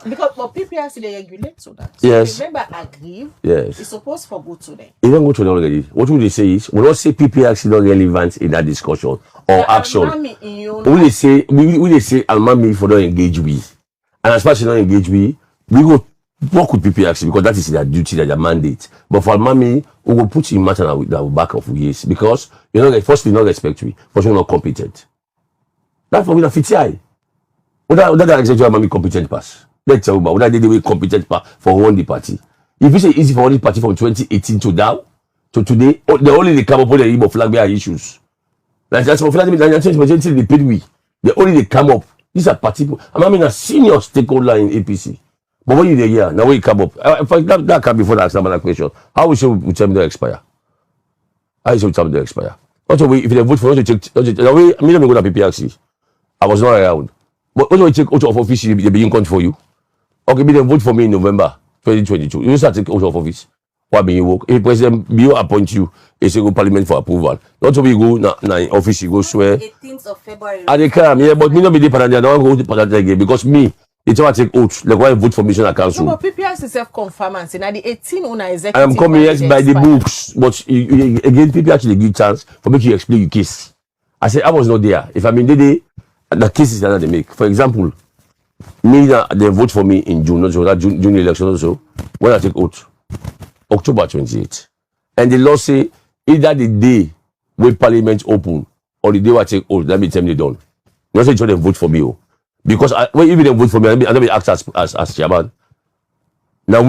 because but PPRC they regulate to that. So yes. Remember agree. Yes. It's supposed to go to them. It don't go to them already. What would they say is we don't say PPRC not relevant in that discussion or the action. We they say Alimammy for don't engage with. And as far as you don't engage with, we go work with PPRC because that is their duty, their mandate. But for Alimammy, we will put in matter that will back of years because you know, firstly, not respect we, firstly, not competent. That's for me, the FTI. What that executive Alimammy competent pass? Let's tell you about what they do competent pass for one the party. If it's easy for one the party from 2018 to now, to today, they only come up with the Igbo flag bearer issues. Like that's what flag they paid we. They only come up. These are party. Alimammy a senior stakeholder in APC. But when you there, yeah, now when you come up, that can before that another question. How we should tell them to expire? How should tell them to expire? Also, if they vote for us to check, the way I mean, I'm going to PPRC. I was not around. But when you check out of office, they begin count for you. Okay, maybe they vote for me in November 2022. You start take out of office. What being you work? If President Bio appoint you, it's a go parliament for approval. Not so we go na office, you go swear. 18th of February. And they come, yeah, but me not be the parliament. I don't go to parliament again because me. It's why I take oath. Like why I vote for mission at council. No, but PPRC self-confirmance. Now the 18 una executive. I am coming yes by the books, but again, people actually give chance for me to explain your case. I said I was not there. If I'm in the cases that they make. For example, me they vote for me in June, not so that June election also. When I take oath, October 28th, and the law say either the day when Parliament open or the day I take oath, that be time they done. Not say they vote for me. Oh. Because when even they vote for me, I don't be act as chairman. Now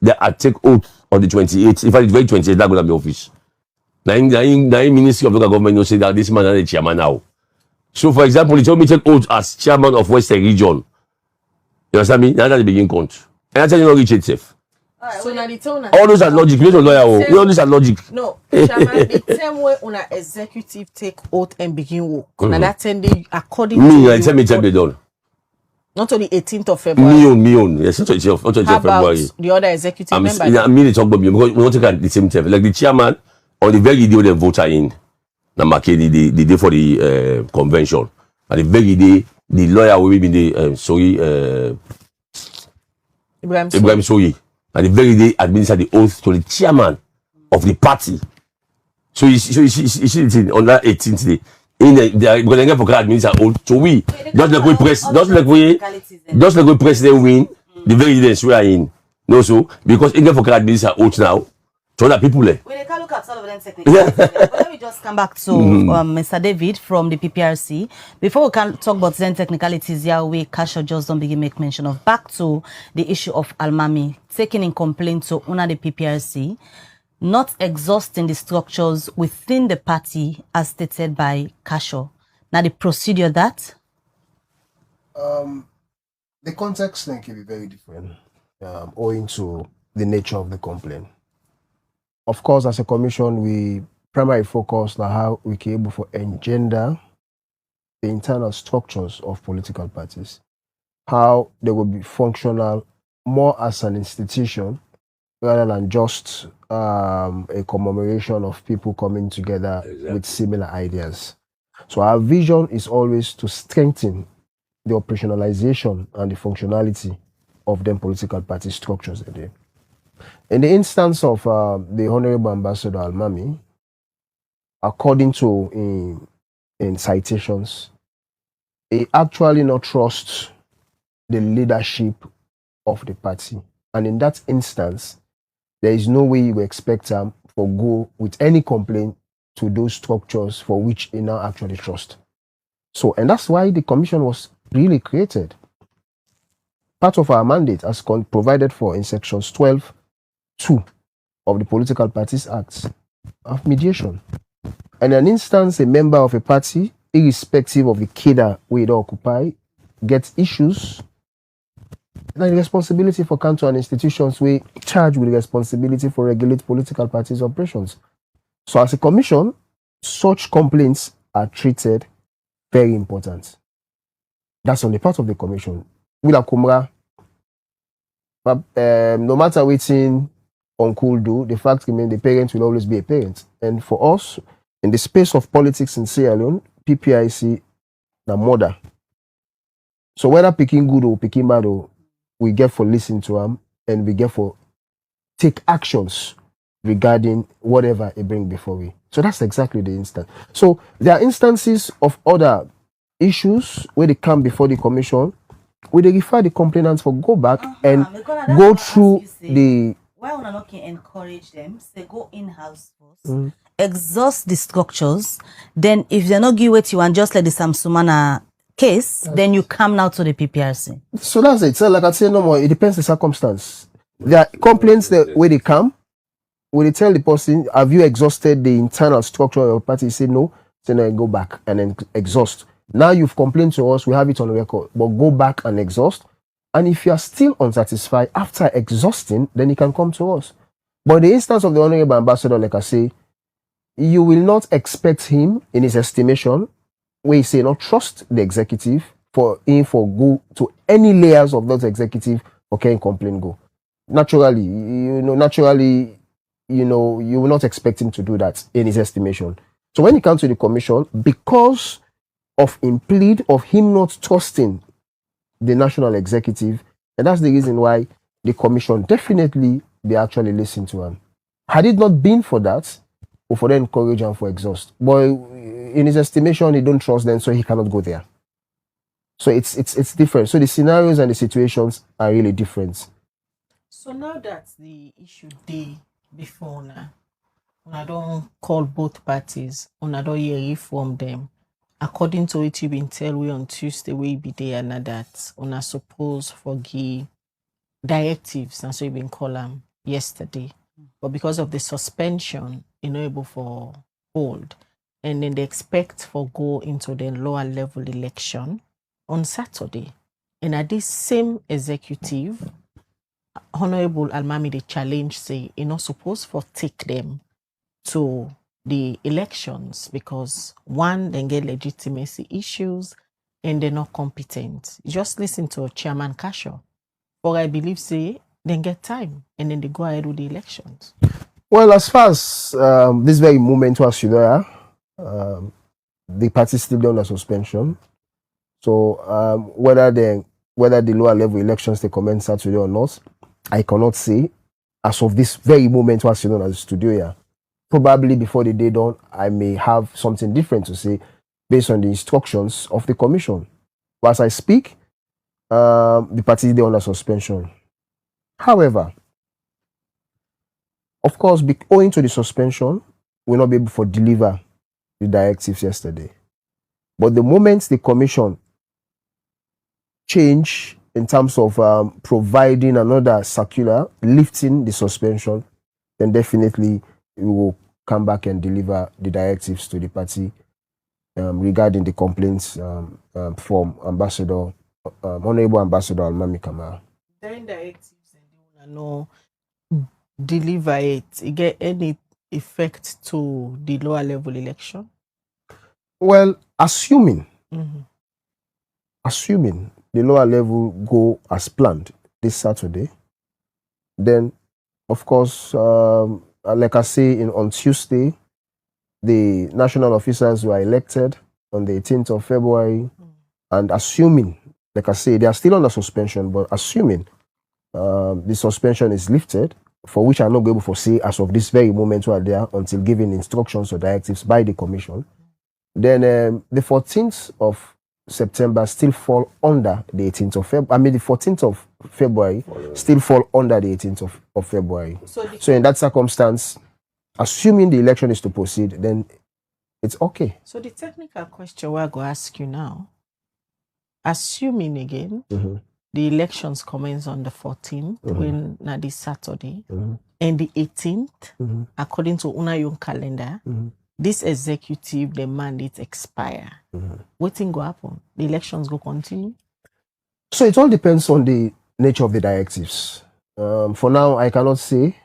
they take oath on the 28th. In fact, it's very 28th, that's going to be office. Now Ministry of Local Government will say that this man is the chairman now. So, for example, he told me take oath as chairman of Western Region. You understand me? Now that they begin count. And I tell you not reach itself. So now the tone. All those are logic. You don't lawyer. We all those are logic. No, chairman, the same way una executive take oath and begin work. Now that 10 day according to me, I tell me done. Not on the 18th of February. Me own. Yes, not 20th of February. The other executive member. I mean, talk about me because we don't take at the same time. Like the chairman, on the very day they vote in, na mark the day for the convention, and the very day the lawyer will be the Ibrahim Soyi, and the very day administer the oath to the chairman of the party. So you see it on that 18th day. In the because they get for administer oath. So we just like we president win the very day we are in. No, so because they get for administer oath now. So that people there. When they can look at all of them technicalities, but let me just come back to Mr. David from the PPRC. Before we can talk about then technicalities here, we Kasho just don't begin make mention of. Back to the issue of Alimammy taking in complaint to una the PPRC, not exhausting the structures within the party as stated by Kasho. Now the procedure that the context then can be very different, owing to the nature of the complaint. Of course, as a commission, we primarily focus on how we can able to engender the internal structures of political parties, how they will be functional more as an institution rather than just a commemoration of people coming together with similar ideas. So our vision is always to strengthen the operationalization and the functionality of them political party structures today. In the instance of the Honorable Ambassador Alimammy, according to in citations, he actually not trusts the leadership of the party. And in that instance, there is no way you expect him to go with any complaint to those structures for which he now actually trusts. So, and that's why the commission was really created. Part of our mandate as provided for in sections 12(2) of the Political Parties Act of mediation. And in an instance, a member of a party, irrespective of the cadre where it occupy, gets issues, and the responsibility for council and institutions we charged with the responsibility for regulate political parties' operations. So as a commission, such complaints are treated very important. That's on the part of the commission. With a Kamara, no matter waiting uncle do, the fact remains the parent will always be a parent. And for us, in the space of politics in Sierra Leone, PPIC the mother. So whether picking good or picking bad, we get for listen to them and we get for take actions regarding whatever it bring before we. So that's exactly the instance. So there are instances of other issues where they come before the commission we dey refer the complainants for go back and go through the. Why would I not encourage them? Say go in-house first, exhaust the structures. Then, if they're not give what you want, just like the Samsumana case, then you come now to the PPRC. So that's it. So like I said, no more. It depends the circumstance. There are complaints that where they come, when they tell the person, have you exhausted the internal structure of your party? Say no. Then I go back and then exhaust. Now you've complained to us, we have it on record, but go back and exhaust. And if you are still unsatisfied after exhausting, then you can come to us. But in the instance of the Honorable Ambassador, like I say, you will not expect him, in his estimation, where he say not trust the executive for him for go to any layers of those executive for can complain go. Naturally, you will not expect him to do that in his estimation. So when it comes to the commission, because of him plead of him not trusting the national executive, and that's the reason why the commission definitely they actually listen to him. Had it not been for that, we for them encourage him for exhaust. But in his estimation, he don't trust them, so he cannot go there. So it's different. So the scenarios and the situations are really different. So now that the issue day before now, I don't call both parties, I don't hear from them. According to what you've been telling me on Tuesday, we be there and that I suppose for the directives, and so you've been calling them yesterday. But because of the suspension, you're not able for hold. And then they expect for go into the lower level election on Saturday. And at this same executive, Honorable Alimammy, they challenge say you're not supposed for take them to the elections because one, they get legitimacy issues and they're not competent. Just listen to Chairman Kasho. Or I believe say they get time and then they go ahead with the elections. Well, as far as this very moment was, the party is still under suspension. So whether the lower level elections they commence Saturday or not, I cannot say. As of this very moment was, at the studio here. Probably before the day done, I may have something different to say based on the instructions of the commission. But as I speak, the party is under suspension. However, of course, owing to the suspension, we'll not be able to deliver the directives yesterday. But the moment the commission change in terms of providing another circular, lifting the suspension, then definitely we will come back and deliver the directives to the party regarding the complaints from Honorable Ambassador Alimammy Kamara. Then directives and they want to know deliver it get any effect to the lower level election? Well, assuming the lower level go as planned this Saturday, then of course, like I say on Tuesday, the national officers were elected on the 18th of February, and assuming, like I say, they are still under suspension, but assuming the suspension is lifted, for which I'm not able to say as of this very moment we are there until given instructions or directives by the commission, then the 14th of September still fall under the 18th of February. I mean, the 14th of February still fall under the 18th of February. So in that circumstance, assuming the election is to proceed, then it's okay. So the technical question we're going to ask you now, assuming again, the elections commence on the 14th, when na this Saturday, and the 18th, according to Unayun calendar, this executive, the mandate expire. What thing go happen? The elections go continue? So it all depends on the nature of the directives. For now, I cannot say.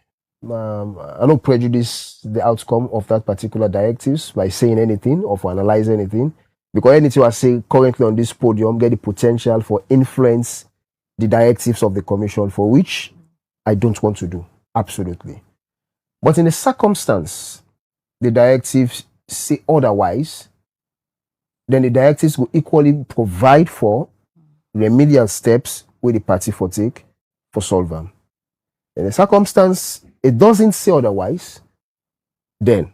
I don't prejudice the outcome of that particular directives by saying anything or for analyzing anything. Because anything I say currently on this podium get the potential for influence the directives of the commission, for which I don't want to do. Absolutely. But in a circumstance, the directives say otherwise, then the directives will equally provide for remedial steps with the party for take for solve them. In a circumstance, it doesn't say otherwise, then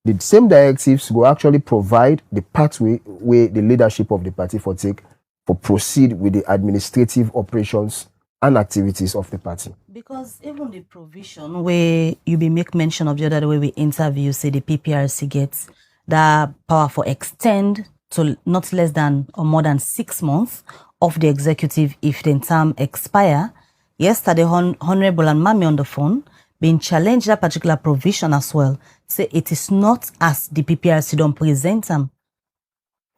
the same directives will actually provide the pathway where the leadership of the party for take for proceed with the administrative operations and activities of the party. Because even the provision where you be make mention of the other way we interview, say the PPRC gets the power for extend to not less than or more than 6 months of the executive if the term expire. Yesterday, Honorable Alimammy on the phone been challenged that particular provision as well. Say it is not as the PPRC don't present them.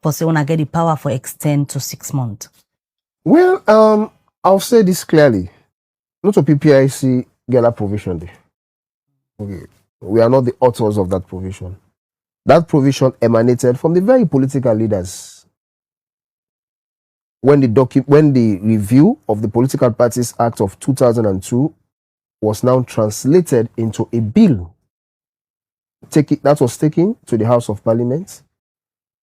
For say when I get the power for extend to 6 months. Well, I'll say this clearly. Not a PPIC get that provision there. Okay. We are not the authors of that provision. That provision emanated from the very political leaders. When the review of the Political Parties Act of 2002 was now translated into a bill, that was taken to the House of Parliament,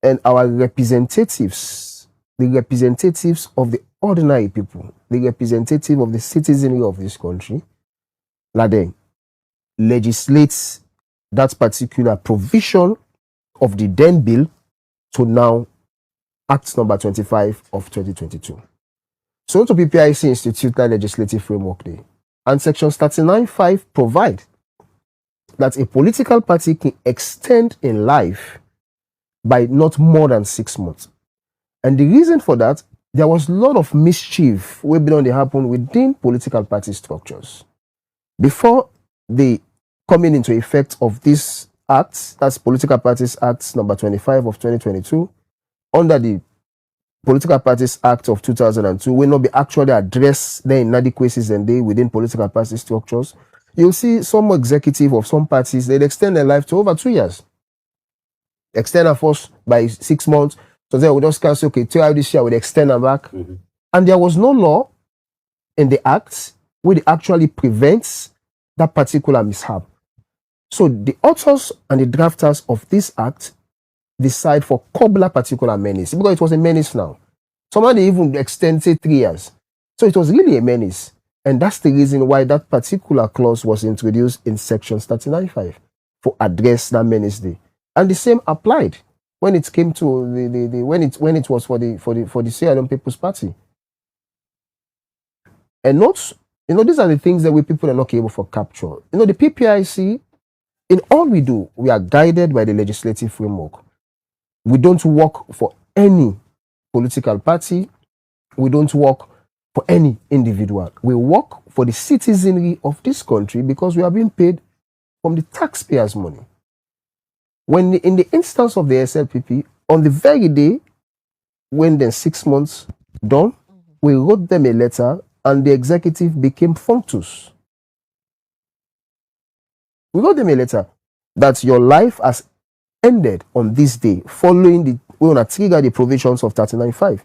and our representatives, the representatives of the ordinary people, the representative of the citizenry of this country, then legislates that particular provision of the then bill to now Act number 25 of 2022. So to PPIC institute that legislative framework there. And Section 39(5) provide that a political party can extend in life by not more than 6 months. And the reason for that, there was a lot of mischief way beyond they happen within political party structures. Before the coming into effect of this act, that's Political Parties Act number 25 of 2022, under the Political Parties Act of 2002, will not be actually addressed the inadequacies and they within political party structures. You'll see some executive of some parties, they'd extend their life to over 2 years. Extend a force by 6 months. So they would just say, okay, 2 years this year, we'd extend them back. Mm-hmm. And there was no law in the act which actually prevents that particular mishap. So the authors and the drafters of this act decide for cobbler particular menace, because it was a menace now. Somebody even extended 3 years. So it was really a menace. And that's the reason why that particular clause was introduced in Section 39(5) for address that menace day. And the same applied when it came to when it was for the Sierra Leone People's Party. And notes, these are the things that we people are not able for capture. The PPIC, in all we do, we are guided by the legislative framework. We don't work for any political party. We don't work for any individual. We work for the citizenry of this country because we are being paid from the taxpayers' money. When in the instance of the SLPP, on the very day when the 6 months done, we wrote them a letter and the executive became functus. We wrote them a letter that your life has ended on this day, following we want to trigger the provisions of 39(5).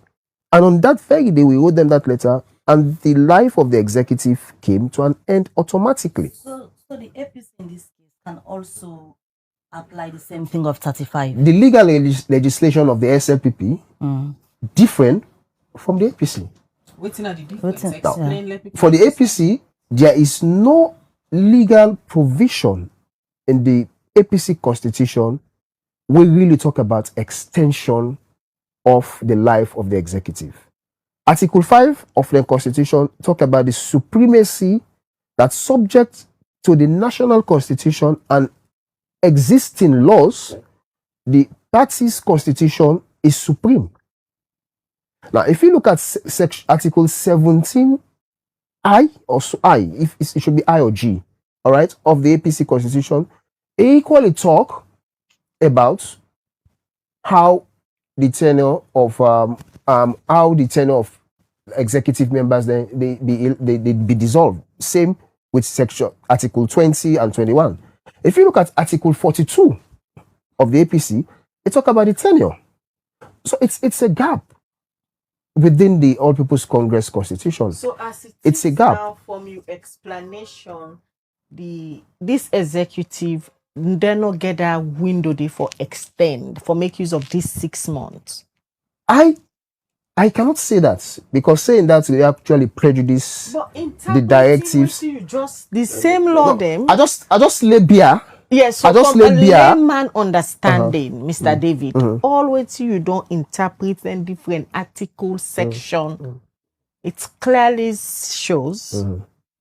And on that very day, we wrote them that letter, and the life of the executive came to an end automatically. So the APC in this case can also apply the same thing of 35. The legal legislation of the SLPP different from the APC. What's the difference? Explain. For the APC, there is no legal provision in the APC constitution. We really talk about extension of the life of the executive. Article 5 of the Constitution talk about the supremacy that's subject to the national constitution and existing laws. The party's constitution is supreme. Now, if you look at Article 17I or I, if it should be I or G, all right, of the APC constitution, it equally talk about how the tenure of executive members they be dissolved. Same with section Article 20 and 21. If you look at Article 42 of the APC, it talk about the tenure. So it's a gap within the All People's Congress Constitution. So as it's a gap. Now from your explanation, this executive they not get a window there for extend, for make use of this 6 months. I cannot say that, because saying that will actually prejudice the directives. You just the same law them. I just lay bare Yes, so I just from a laid bare. layman understanding, Mr. David, always you don't interpret in different article section. It clearly shows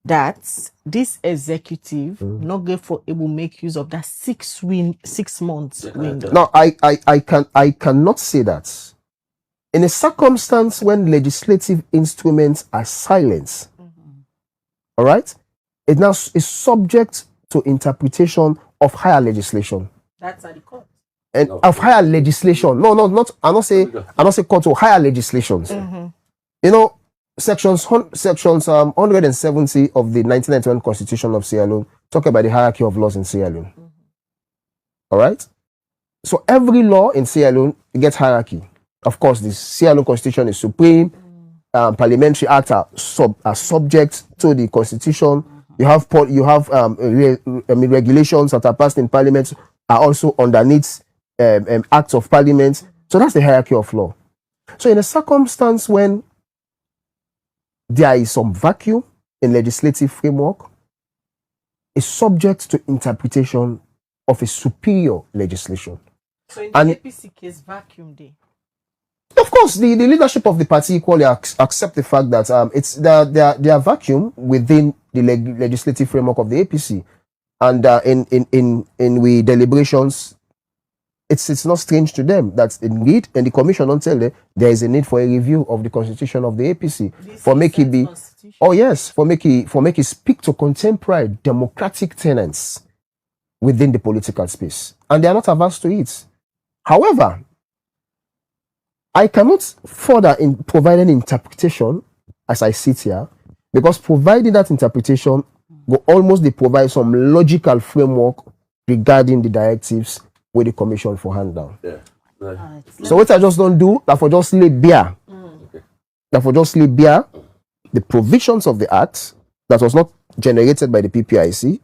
that this executive not going for able make use of that 6 months window. Now, I cannot say that. In a circumstance when legislative instruments are silent, all right, it now is subject to interpretation of higher legislation. That's at the court. And of higher legislation. No, not. I not say court or higher legislations. You know, sections 170 of the 1991 Constitution of Sierra Leone talk about the hierarchy of laws in Sierra Leone. All right. So every law in Sierra Leone gets hierarchy. Of course, the Sierra Leone Constitution is supreme. Parliamentary acts are subject to the Constitution. You have regulations that are passed in Parliament are also underneath acts of Parliament. So that's the hierarchy of law. So in a circumstance when there is some vacuum in legislative framework, is subject to interpretation of a superior legislation. So in the APC case, vacuum day. Of course, the leadership of the party equally accept the fact that it's their vacuum within the legislative framework of the APC, and in we deliberations, it's not strange to them that indeed, and the commission don't tell them there is a need for a review of the constitution of the APC for make it be, oh yes, for make it speak to contemporary democratic tenets within the political space, and they are not averse to it. However, I cannot further provide an interpretation as I sit here, because providing that interpretation will almost provide some logical framework regarding the directives with the commission for hand down. Yeah. Right. So what I just don't do, that for just lay bare. That for just lay bare the provisions of the act that was not generated by the PPIC,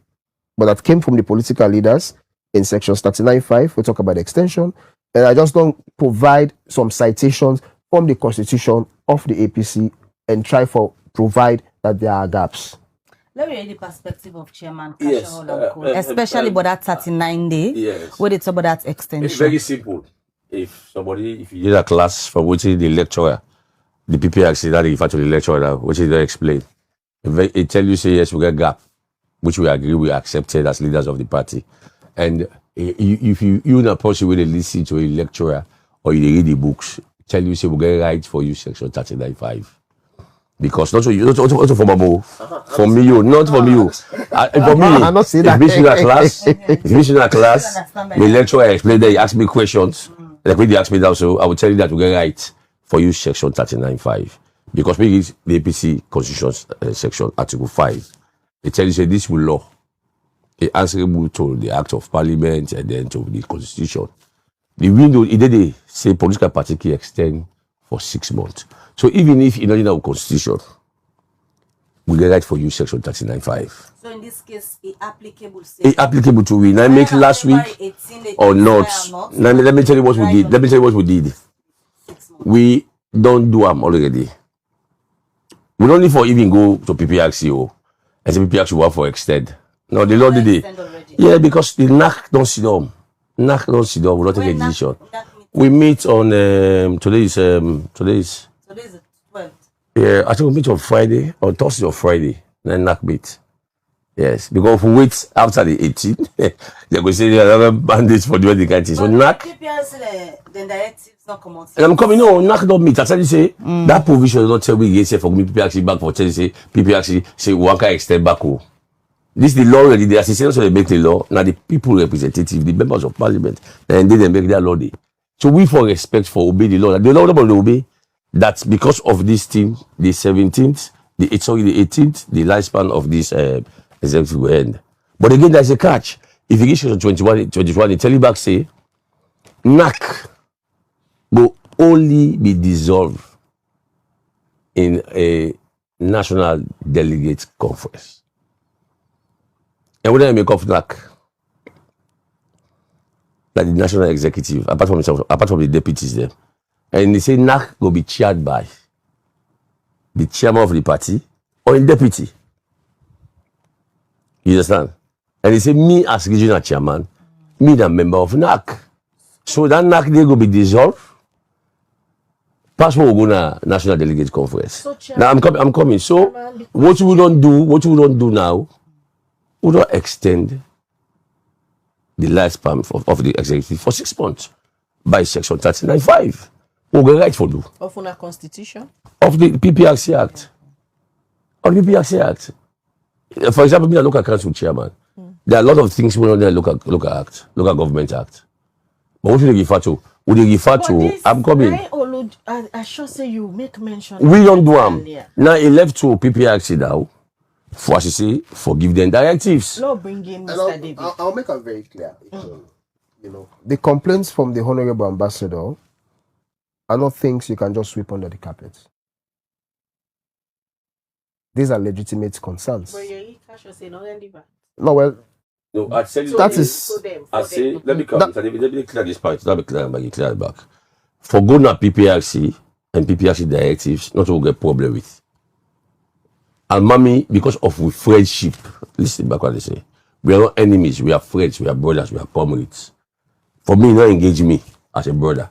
but that came from the political leaders in sections 39.5. We talk about the extension. And I just don't provide some citations from the constitution of the APC and try for provide that there are gaps. Let me read the perspective of Chairman Kasho, Yes, especially about that 39 day. Yes. Where it's about that extension. It's very simple. If you did a class for which the lecturer, the PPIC that refer to the lecturer, which is they explain, it tell you say yes, we get gap, which we agree we accepted as leaders of the party, and if you in a person where they listen to a lecturer or you read the books, tell you say we get right for you section 39.5. Because not for you, not for Mamo, for me, you, not for you. For me, I'm not saying that. if you in a class, the lecturer explained that he asked me questions, like when they asked me that, so I will tell you that we get right for you section 39.5. Because we use the APC Constitution section Article 5. It tells you say this will law. It answerable to the Act of Parliament and then to the Constitution. The window, it did say political party can extend for 6 months. So even if you know in our Constitution, we get right for you section 39.5. So in this case, it applicable. It applicable to we. Now make last week or not. Now let me tell you what we did. Let me tell you what we did. We don't do them already. We don't need for even go to PPIC and say PPIC work for extend. No, the law did it. Yeah, because the NAC don't sit down. NAC don't sit down. We don't take a decision. We meet on today is 12th. Yeah, I think we meet on Friday, on Thursday or Friday. Then NAC meet. Yes, because if we wait after the 18th, they go say there are other bandits for the country. So NAC. The directives not come out. And I'm coming. No, NAC don't meet. I tell you say that provision does not tell me yes for me. People actually back for tell you say people actually say one can extend back. This is the law already. The assistants they make the law. Now the people representative, the members of parliament, then they make their law. So we for respect for obey the law. The law about to obey that because of this thing, the 17th, the 18th, the lifespan of this executive will end. But again, there's a catch. If you get 21, the tell you back say NAC will only be dissolved in a national delegate conference. And what do I make of NAC? Like the national executive, apart from the deputies there. And they say NAC will be chaired by the chairman of the party or a deputy. You understand? And they say, me as regional chairman, me the member of NAC. So that NAC, they go be dissolved. Passport will go na National Delegate Conference. So, Now I'm coming. So what we don't do now, we don't extend the lifespan of the executive for 6 months by section 39.5. We'll get right for do. Of our constitution? Of the PPRC Act. Of the PPRC Act. For example, me a local council chairman. There are a lot of things we don't know in local government act. But what do they refer to? Would they refer to? I'm coming. I sure say you make mention. We don't do them. Now it left to PPRC now. For as you say, for give them directives. No, bring in Mr. David. I'll make it very clear. You know, the complaints from the Honorable Ambassador are not things you can just sweep under the carpet. These are legitimate concerns. No, well, no, I said that is. I say, let me come. Let me clear this part. Let me clear it back. For going at PPRC and PPRC directives, not to get problem with. Alimammy, because of we friendship, listen back what they say. We are not enemies, we are friends, we are brothers, we are comrades. For me, not engage me as a brother.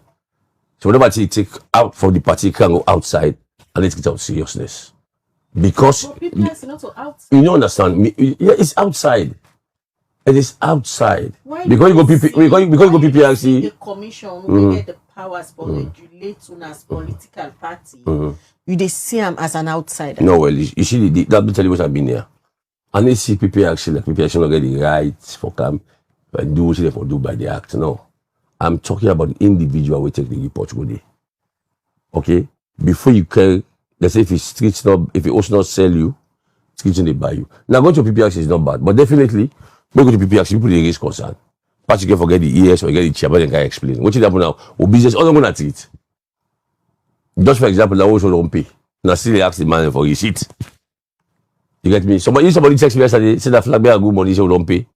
So whenever I take out from the party, can go outside and let's get out seriousness. Because PPRC not so outside. You don't understand me. Yeah, it's outside. It is outside. Why because you go PPRC. The commission will get the powers for regulate as political party. You they see him as an outsider. No, well, you see, that will tell you what I've been here. And they see PPRC, like PPRC not get the rights for come and do what they for do by the act. No. I'm talking about the individual we take the report go there. Okay? Before you can, let's say if it also not sell you, streets they buy you. Now going to PPRC is not bad, but definitely when you go to PPRC, people they raise concern. But you can forget the ES or you get the chairman and can explain. What is happen now? Or business, all I'm gonna treat. Just for example, I also don't pay. Now still they ask the man for receipt. You get me? Somebody text me yesterday, say that flag bear good money, so don't pay.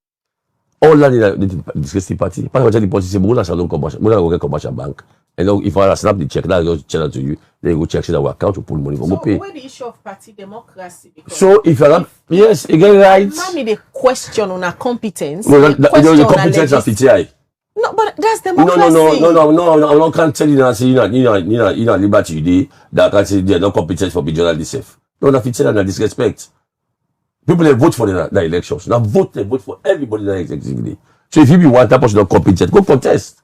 All that in the discussing party. Part of the party say, "Mona salon commercial, Mona go get commercial bank." And now if I snap the check, that goes channel to you. Then you go check our account to pull money for go pay. Where the issue of party democracy? So if you're not, yes, you get right. Mommy, the question on our competence. No, the competence of PTI. No, but that's democracy. No. I can't tell you now. Say you know, liberty you dey that can say they're not competent for being journalist safe. No, that PTI and disrespect. People they vote for the elections. Now they vote for everybody that executive. So if you be one type of not competent, go contest.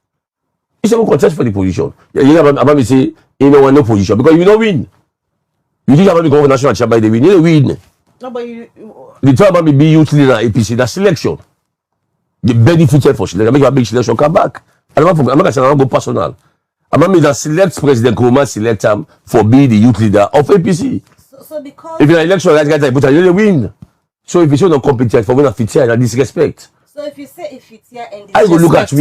You say go contest for the position. You about me say you know want no position because you don't win. You think about me go for national chamber they win. You don't win. No, but the time about me be youth leader APC that selection. The benefited for selection. Make a big selection come back. I'm not gonna go personal. I'm that select President Kamara select him for being the youth leader of APC. So because if you're an election, guys put you don't win. So if you show not competent for winning FITIA and disrespect. So if you say FITIA and I will look at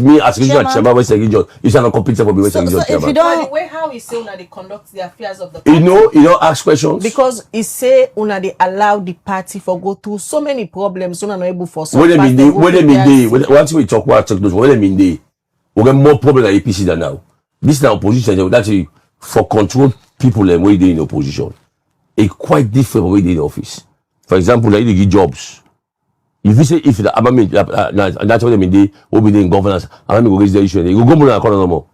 me as regional chairman Western region. You shall not competent for being Western region chairman. If you don't, by the way, how is say una they conduct the affairs of the party? You know, ask questions. Because he say una they allow the party for go through so many problems. Una not able for. When they once we talk about those, when they mean they, we get more problem than APC than now. This now opposition. That's for control people and way they in opposition. It's quite different way they in office. For example, like they give jobs. If you say if the Alimammy, that's what they mean they will be in governance, Alimammy will raise the issue. They will go more than no more.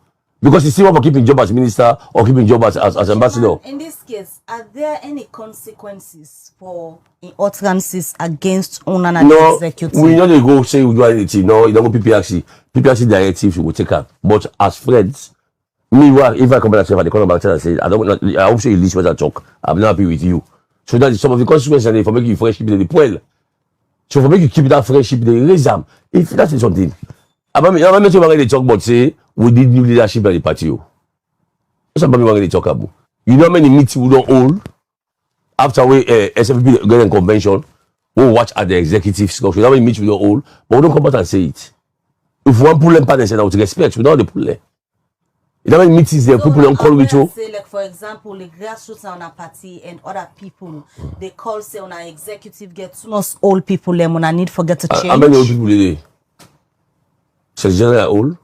Because you see what for keeping job as minister or keeping job as ambassador. In this case, are there any consequences for utterances against owner and executive? We know they go say we do anything. No, you don't go PPRC. PPRC directives we will take up. But as friends, me if I come back to the corner and say I hope you listen when I talk. I'm not happy with you. So that is some of the consequences for making you friendship in the poil. So for make you keep that friendship, they raise them. If that is something. Alimammy they talk about say we need new leadership at the party. What's Alimammy they talk about? You know how many meetings we don't hold after we SFP get in convention, we watch at the executive scope. You know how many meetings we don't hold, but we don't come out and say it. If one pull them partners and with respect, we don't the pull them. You know how many meetings there people don't call with you? Say like for example, the grassroots on a party and other people, they call say on our executive get too much old people them on a need forget to change. How many old people are there? Secretary General old,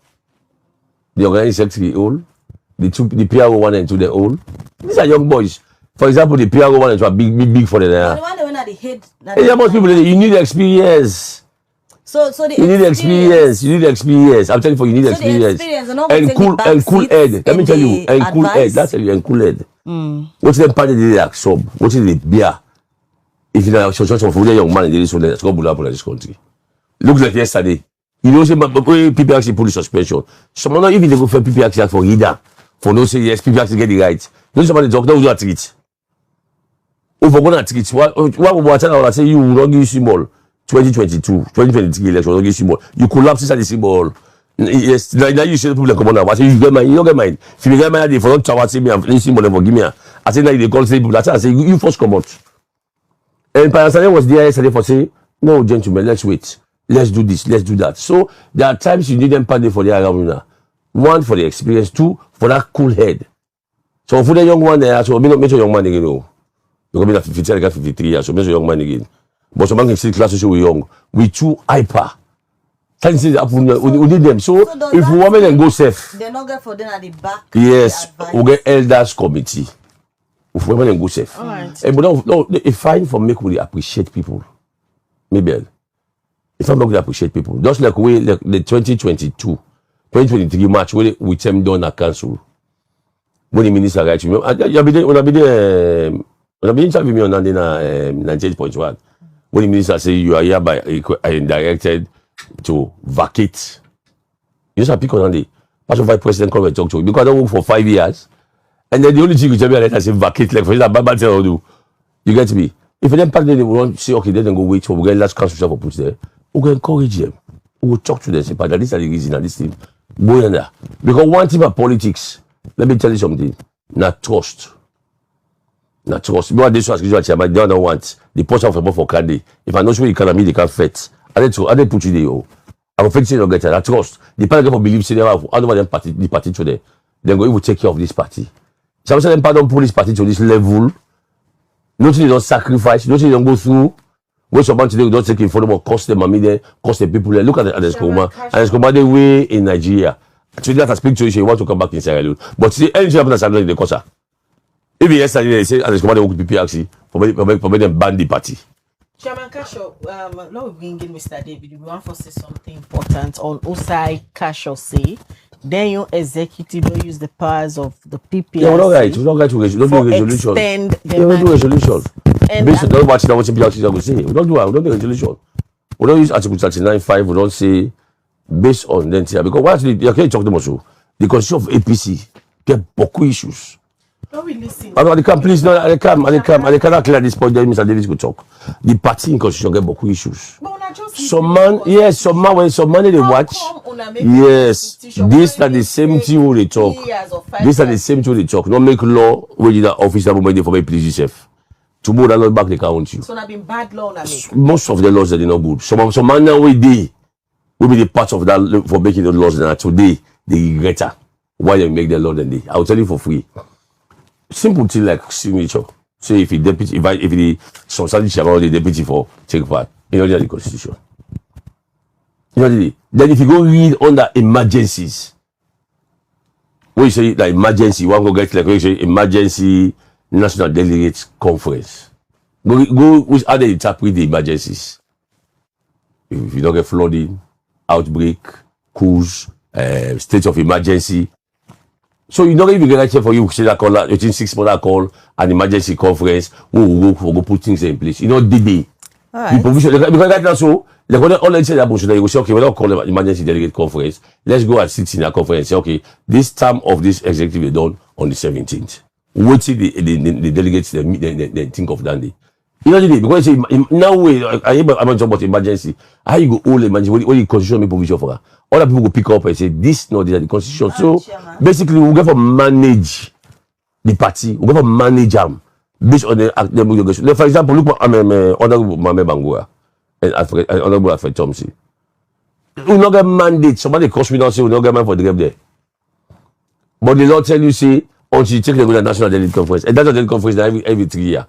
the organizing secretary old, the PRO 1 and 2 they're old. These are young boys. For example, the PRO 1 and 2 are big for them. The one that the head. Most people you need experience. So the You need experience. You need experience. I'm telling you, you need So the experience. experience, and not And take cool the back and cool seats head. Let me in tell you, the and cool head. advice. That's you and cool head. What's the party they like sub? What's the beer? If you know some for young man in this one, let's go bullet in this country. Looks like yesterday. You know, say people actually put the suspension. Someone even they go for people actually for either for no say yes, people actually get the right. You know somebody talk, don't do a treat. Oh, for going to treat. What I say you will not give symbol 2022, 2023 election, will not give symbol. You collapse inside the symbol. Yes, now you say people come on now. I say you get mine, you don't get mine. If you get mine, they for not tower see me and this symbol for give me. I say now they call say people. I say you first come out. And Pastor was there yesterday for say, no, gentlemen, let's wait. Let's do this, let's do that. So there are times you need them party for their around. One, for the experience. Two, for that cool head. So for the young one there, so me not mention young man again. No. Because me na 50, I got 53 years, so mention young man again. But some man can see classes so we young. We too hyper. Things happen, we need them. So if we want them go safe. They're not good for them at the back. Yes, we get elders committee. If we want them go safe. Alright. But no, it's fine for me to appreciate people. Maybe. If I'm not going to appreciate people, just like we like the 2023 match where we them done a cancel. When the minister writes me, I'll be there interview me on 98.1. When the minister say you are hereby directed to vacate. You just have pick on the Pastor Vice President come and talk to you because I don't work for 5 years. And then the only thing you tell me I say vacate like for that bad tell do. You get me? If them party they want say okay, then go wait for we get last council for put there. We go encourage them. We will talk to them. Say, but this is the reason and this thing. Go in there. Because one thing about politics, let me tell you something. Not trust. Not trust. Me want this one as chairman, they don't want the person for candy. If I know where economy they can fit. I they put you there. I will fix it or get that trust. The party for believe say they have other than party the party today. Then go even take care of this party. Some say them don't pull this party to this level. Nothing they don't sacrifice, nothing they don't go through. When someone today don't take it for them or cost them money there, cost the people there. Look at the Skoma. And Skoma the way in Nigeria. Today that I speak to you, she want to come back in Sierra Leone. But see, anything happens in the Kosa. Even yesterday they say and Skoma they work with PPRC for me them ban the party. Chairman Kasho, now we bring in Mr. David. We want to say something important on Osai Kasho say. Then your executive will use the powers of the PPRC. Yeah, we're not right. We're not right to don't do resolution. Extend the we don't do resolution. Based on what PPRC are going to say. We don't do resolution. We don't use Article 39.5. We don't say based on then because what you can't talk about so the constitution of APC get beaucoup issues. Don't we listen? I can please no, I cannot clear this point. Then Mr. Davis could talk. The party in constitution get beaucoup issues. Some man when some man they watch. Yes, these are the same thing we they talk. These are the same thing they talk. Don't make law where you that officer moment for me please yourself. Tomorrow that not back they count you. So na been bad law na make. Most of the laws that are not good. Some man now we dey will be the part of that for making the laws that today they regret why they make the law then they. I will tell you for free. Simple thing like signature. Say if the deputy, if the substantive chairman the deputy for take part, you know the constitution. You know then if you go read under emergencies, when you say that emergency, one go get like when you say emergency national delegates conference. Go which how they interpret the emergencies. If you don't get flooding, outbreak, coups, state of emergency. So you don't even get a check for you say that call within 6 months that call an emergency conference who will go put things in place. You know, the provision because right now so they're going to all say that bullshit. You will say, okay, we don't call it emergency delegate conference. Let's go and sit in a conference. Say, okay, this term of this executive is done on the 17th. Wait till the delegates they think of that day. You know the day because you say now I'm talking about emergency. How you go all emergency when the constitution make provision for her. Other people go pick up and say this no, these are the constitution. So basically we go for manage the party, we go for manage them based on the negotiation. For example, look at Honorable Mame Bangura and Honorable Alfred Thompson. We not get mandate. Somebody cost me now say we not get man for the game there. But the law tell you say until you take the national delegate conference, and that's a delegate conference every 3 years.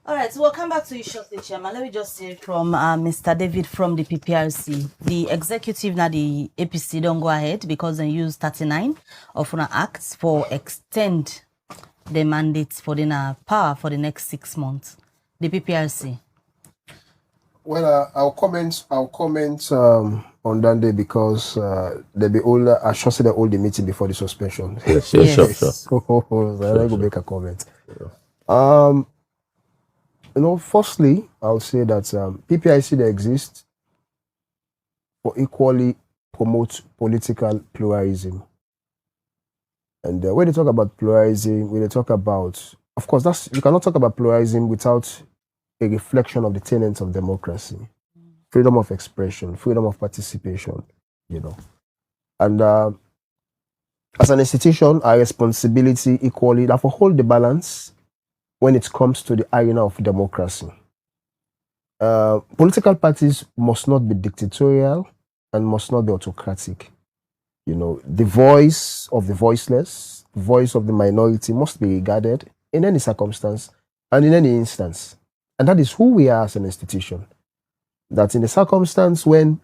All right, so we'll come back to you shortly, Chairman. Let me just hear from Mr. David from the PPRC. The executive now, the APC don't go ahead because they use 39 of an act for extend the mandates for the power for the next 6 months. The PPRC. Well, I'll comment. On that day because they'll be all. I trusted the all the meeting before the suspension. Yes, yes, sure, sure. So I go make a comment. Firstly, I'll say that PPIC they exist for equally promote political pluralism. And when they talk about pluralism, when they talk about, of course, you cannot talk about pluralism without a reflection of the tenets of democracy, freedom of expression, freedom of participation, And as an institution, our responsibility equally that for hold the balance when it comes to the arena of democracy. Political parties must not be dictatorial and must not be autocratic. The voice of the voiceless, voice of the minority must be regarded in any circumstance and in any instance. And that is who we are as an institution. That in the circumstance when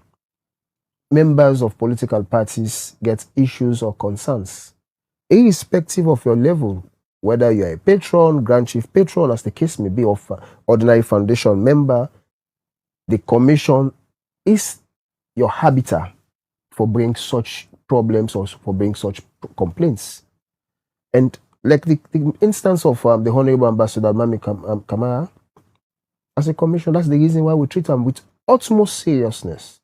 members of political parties get issues or concerns, irrespective of your level, whether you're a patron, grand chief patron, as the case may be, of ordinary foundation member, the commission is your habitat for bringing such problems or for bringing such complaints. And like the instance of the Honorable Ambassador Alimammy Kamara, as a commission, that's the reason why we treat them with utmost seriousness.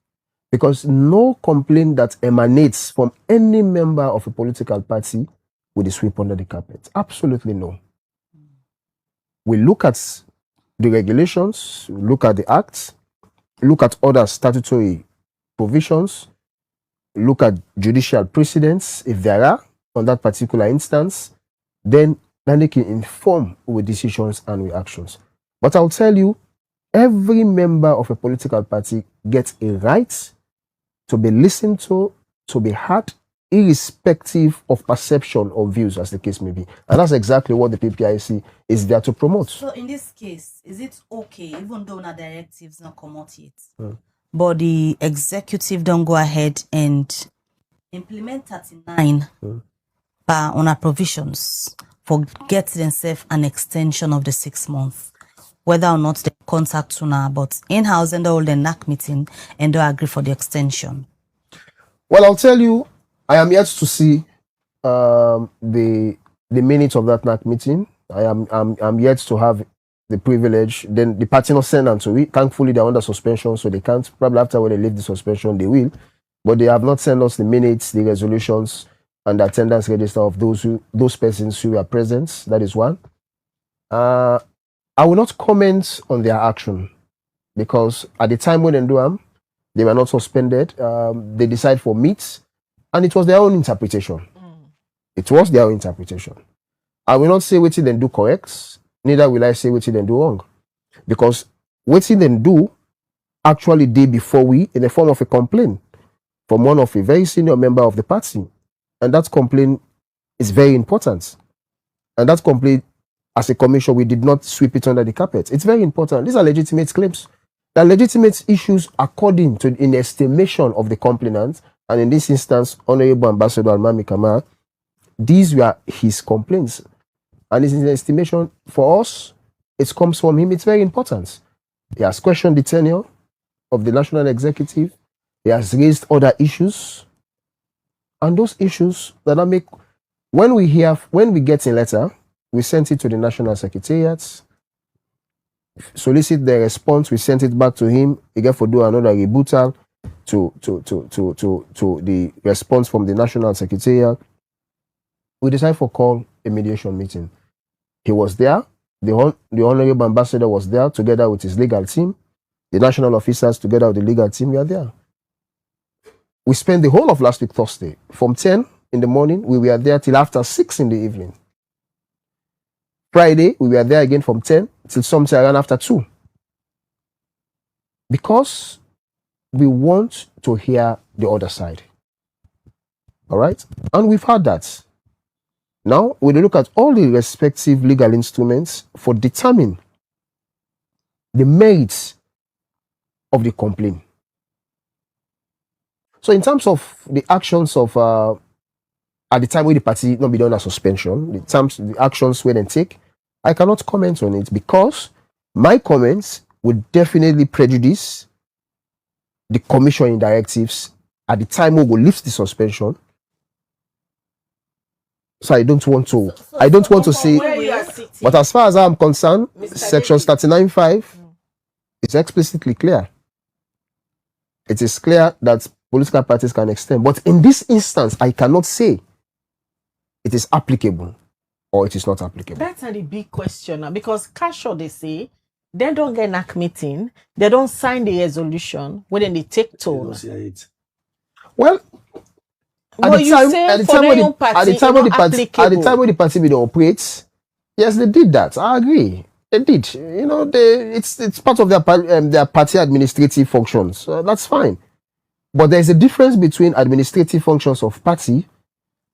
Because no complaint that emanates from any member of a political party will be swept under the carpet. Absolutely no. We look at the regulations, look at the acts, look at other statutory provisions, look at judicial precedents, if there are, on that particular instance, then they can inform with decisions and with actions. But I'll tell you, every member of a political party gets a right to be listened to be heard, irrespective of perception or views, as the case may be. And that's exactly what the PPIC is there to promote. So in this case, is it okay, even though the directives not come out yet, but the executive don't go ahead and implement 39 on our provisions for get themselves an extension of the 6 months, whether or not they contact sooner, but in-house and all the NAC meeting and don't agree for the extension? Well, I'll tell you, I am yet to see the minutes of that NAC meeting. I'm yet to have the privilege. Then the party not send them to it. Thankfully, they're under suspension, so they can't. Probably after when they leave the suspension, they will. But they have not sent us the minutes, the resolutions, and the attendance register of those persons who are present. That is one. I will not comment on their action because at the time when they do them, they were not suspended. They decide for meets, and it was their own interpretation. It was their own interpretation. I will not say what they do correct, neither will I say what they do wrong. Because what they do actually did before we in the form of a complaint from one of a very senior member of the party. And that complaint is very important. And that complaint, as a commission, we did not sweep it under the carpet. It's very important. These are legitimate claims. They are legitimate issues according to in the estimation of the complainant. And in this instance, Honorable Ambassador Alimammy Kamara, these were his complaints. And it's in the estimation for us, it comes from him. It's very important. He has questioned the tenure of the national executive. He has raised other issues. And those issues that I make, when we get a letter, we sent it to the National Secretariat, solicit the response, we sent it back to him. He got to do another rebuttal to the response from the National Secretariat. We decided to call a mediation meeting. He was there. The Honorable Ambassador was there together with his legal team. The national officers together with the legal team were there. We spent the whole of last week, Thursday, from 10 in the morning. We were there till after 6 in the evening. Friday, we were there again from 10 till sometime around after 2. Because we want to hear the other side. All right? And we've had that. Now, we look at all the respective legal instruments for determining the merits of the complaint. So in terms of the actions of, at the time when the party not be done a suspension, the actions we then take, I cannot comment on it because my comments would definitely prejudice the commission in directives at the time we will lift the suspension. So I don't want to. I don't want to say. Where you are sitting, But as far as I'm concerned, Mr. Section David. 39.5 is explicitly clear. It is clear that political parties can extend. But in this instance, I cannot say it is applicable or it is not applicable. That's a big question now, because Kasho, they say they don't get NAC meeting, they don't sign the resolution, when then they take toll. Well, at the time when the party bid operates, yes, they did that. I agree. They did. You know, it's part of their party administrative functions. So that's fine. But there's a difference between administrative functions of party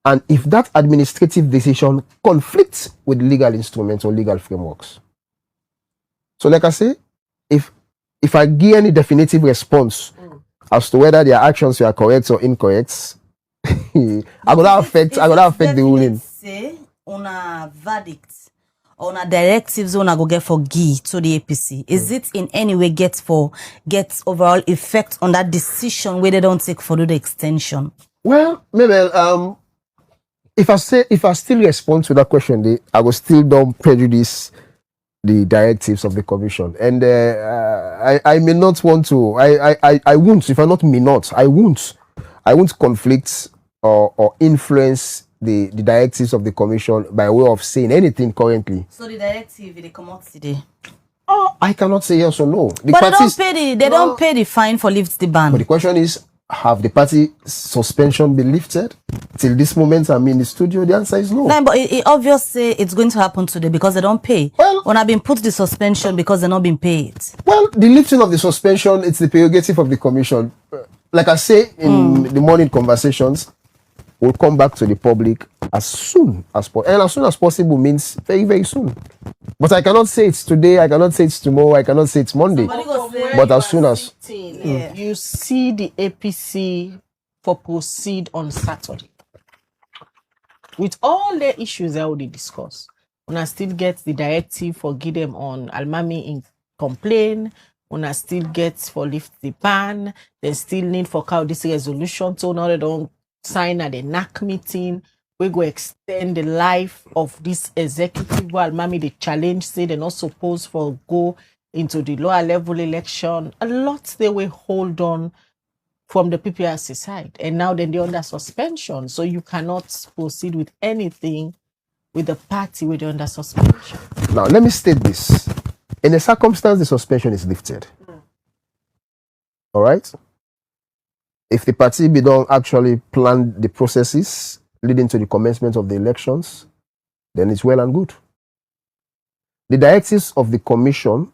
and if that administrative decision conflicts with legal instruments or legal frameworks. So like I say, if I give any definitive response as to whether their actions were correct or incorrect, I gonna affect the ruling. Say on a verdict, on a directives on a go get for Guy to the APC. Is it in any way get overall effect on that decision where they don't take for the extension? Well, maybe if I still respond to that question, I will still don't prejudice the directives of the commission, and I may not want to. I won't. If I not may not, I won't conflict or influence the directives of the commission by way of saying anything currently. So the directive they come out today. Oh, I cannot say yes or no. But they don't pay the fine for lift the ban. But the question is, have the party suspension been lifted? Till this moment, I'm in the studio. The answer is no. No, but it obviously it's going to happen today because they don't pay. Well, when I've been put the suspension because they're not being paid. Well, the lifting of the suspension, it's the prerogative of the commission. Like I say in the morning conversations, we'll come back to the public as soon as possible. And as soon as possible means very, very soon. But I cannot say it's today, I cannot say it's tomorrow, I cannot say it's Monday. But as soon as you see the APC for proceed on Saturday, with all the issues that we discuss, when I still get the directive for give them on Alimammy in complaint, when I still get for lift the ban, they still need for cow this resolution, so now they don't sign at the NAC meeting. We go extend the life of this executive while Alimammy the challenge say they're not supposed for go into the lower level election. A lot they will hold on from the PPRC side, and now then they're under suspension, so you cannot proceed with anything with the party with under suspension. Now let me state this: in a circumstance the suspension is lifted, all right, if the party don't actually plan the processes leading to the commencement of the elections, then it's well and good. The directives of the commission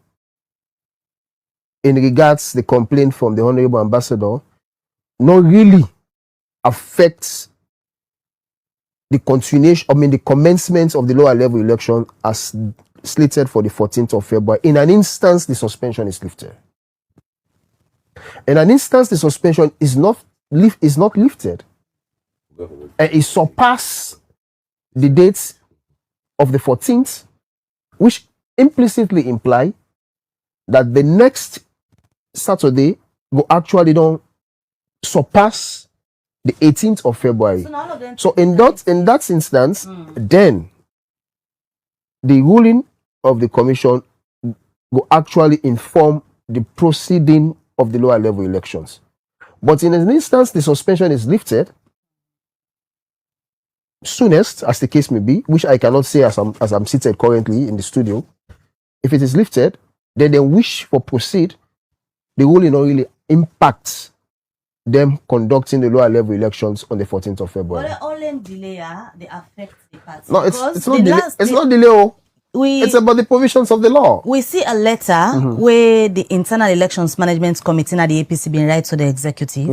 in regards the complaint from the Honorable Ambassador not really affects the continuation, the commencement of the lower level election as slated for the 14th of February. In an instance, the suspension is lifted. In an instance, the suspension is not lifted. And it surpasses the dates of the 14th, which implicitly imply that the next Saturday will actually don't surpass the 18th of February. So in that instance, then the ruling of the commission will actually inform the proceeding of the lower level elections. But in an instance, the suspension is lifted soonest, as the case may be, which I cannot say as I'm seated currently in the studio. If it is lifted, then they wish for proceed, the ruling not really impacts them conducting the lower level elections on the 14th of February. But all them delay, they affect the party. No, it's not delay. It's not delay. It's about the provisions of the law. We see a letter where the Internal Elections Management Committee and the APC been write to the executive.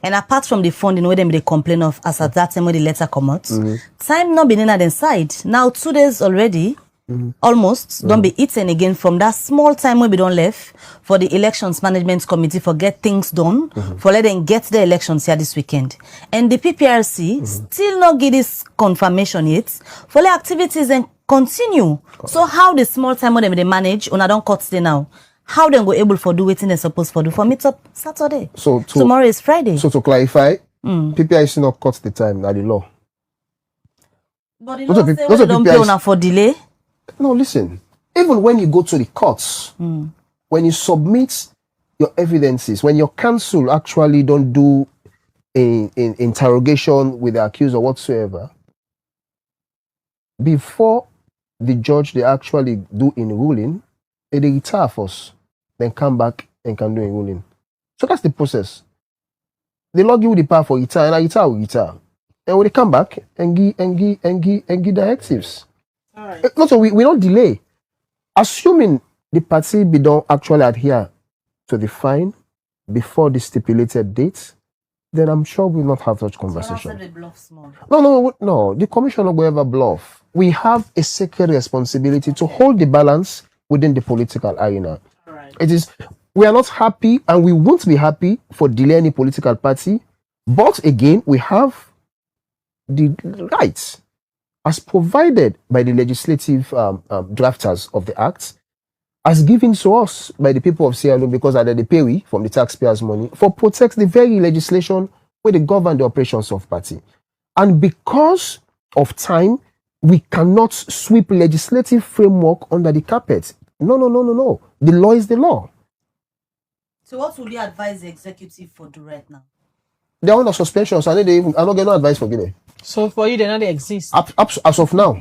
And apart from the funding where they complain of as at that time when the letter come out, time not been in at the side. Now 2 days already, almost, don't be eaten again from that small time where we don't left for the Elections Management Committee for get things done, for let them get the elections here this weekend. And the PPRC still not get this confirmation yet for the activities and continue. So how the small time when they manage, when I don't cut today now, how they go able for do wetin they supposed for do for meet up Saturday. So Tomorrow is Friday. So to clarify, PPIC not cut the time, not the law. But the Those law are say peop- when those they are don't PPIs. pay una for delay. No, listen. Even when you go to the courts, when you submit your evidences, when your counsel actually don't do in interrogation with the accused or whatsoever, before the judge they actually do in ruling, they retire first, then come back and can do in ruling. So that's the process. They log you with the power for retire, and I retire will retire. And when they come back and give directives. All right. No, so we don't delay. Assuming the party be don't actually adhere to the fine before the stipulated date, then I'm sure we'll not have such conversation. No. The commission will ever bluff. We have a sacred responsibility to hold the balance within the political arena. All right. It is, we are not happy and we won't be happy for delay any political party. But again, we have the rights as provided by the legislative drafters of the act, as given to us by the people of Sierra Leone, because they pay we from the taxpayers' money, for protect the very legislation where they govern the operations of party. And because of time, we cannot sweep legislative framework under the carpet. No. The law is the law. So what would you advise the executive for do right now? They're under suspension, so I'm not getting no advice for Guinea. So for you, they not exist. As of now,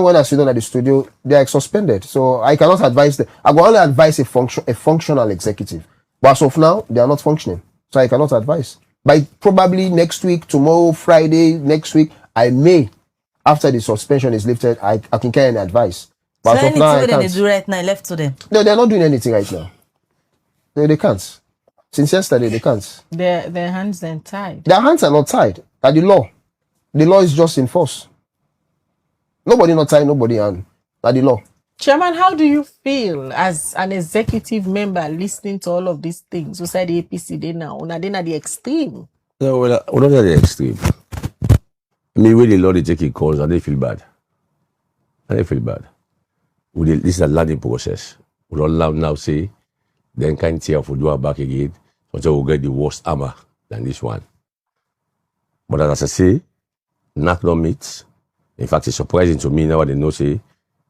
when I sit down at the studio, they are suspended. So I cannot advise them. I will only advise a functional executive. But as of now, they are not functioning. So I cannot advise. By probably next week, tomorrow, Friday, next week, I may, after the suspension is lifted, I can carry an advice. But so as of now, I anything they can't. do right now, left to them. No, they're not doing anything right now. No, they can't. Since yesterday, they can't. Their hands are tied. Their hands are not tied. That's the law. The law is just in force. Nobody not tied, nobody hand. That's the law. Chairman, how do you feel as an executive member listening to all of these things? So say the APC they now, they're at the extreme. No, we're not at the extreme. I mean, when the law they take it calls, and they feel bad. This is a learning process. We don't now say, then can't tear for do our back again until we get the worst armor than this one. But as I say, NAC not meet. In fact, it's surprising to me now they know say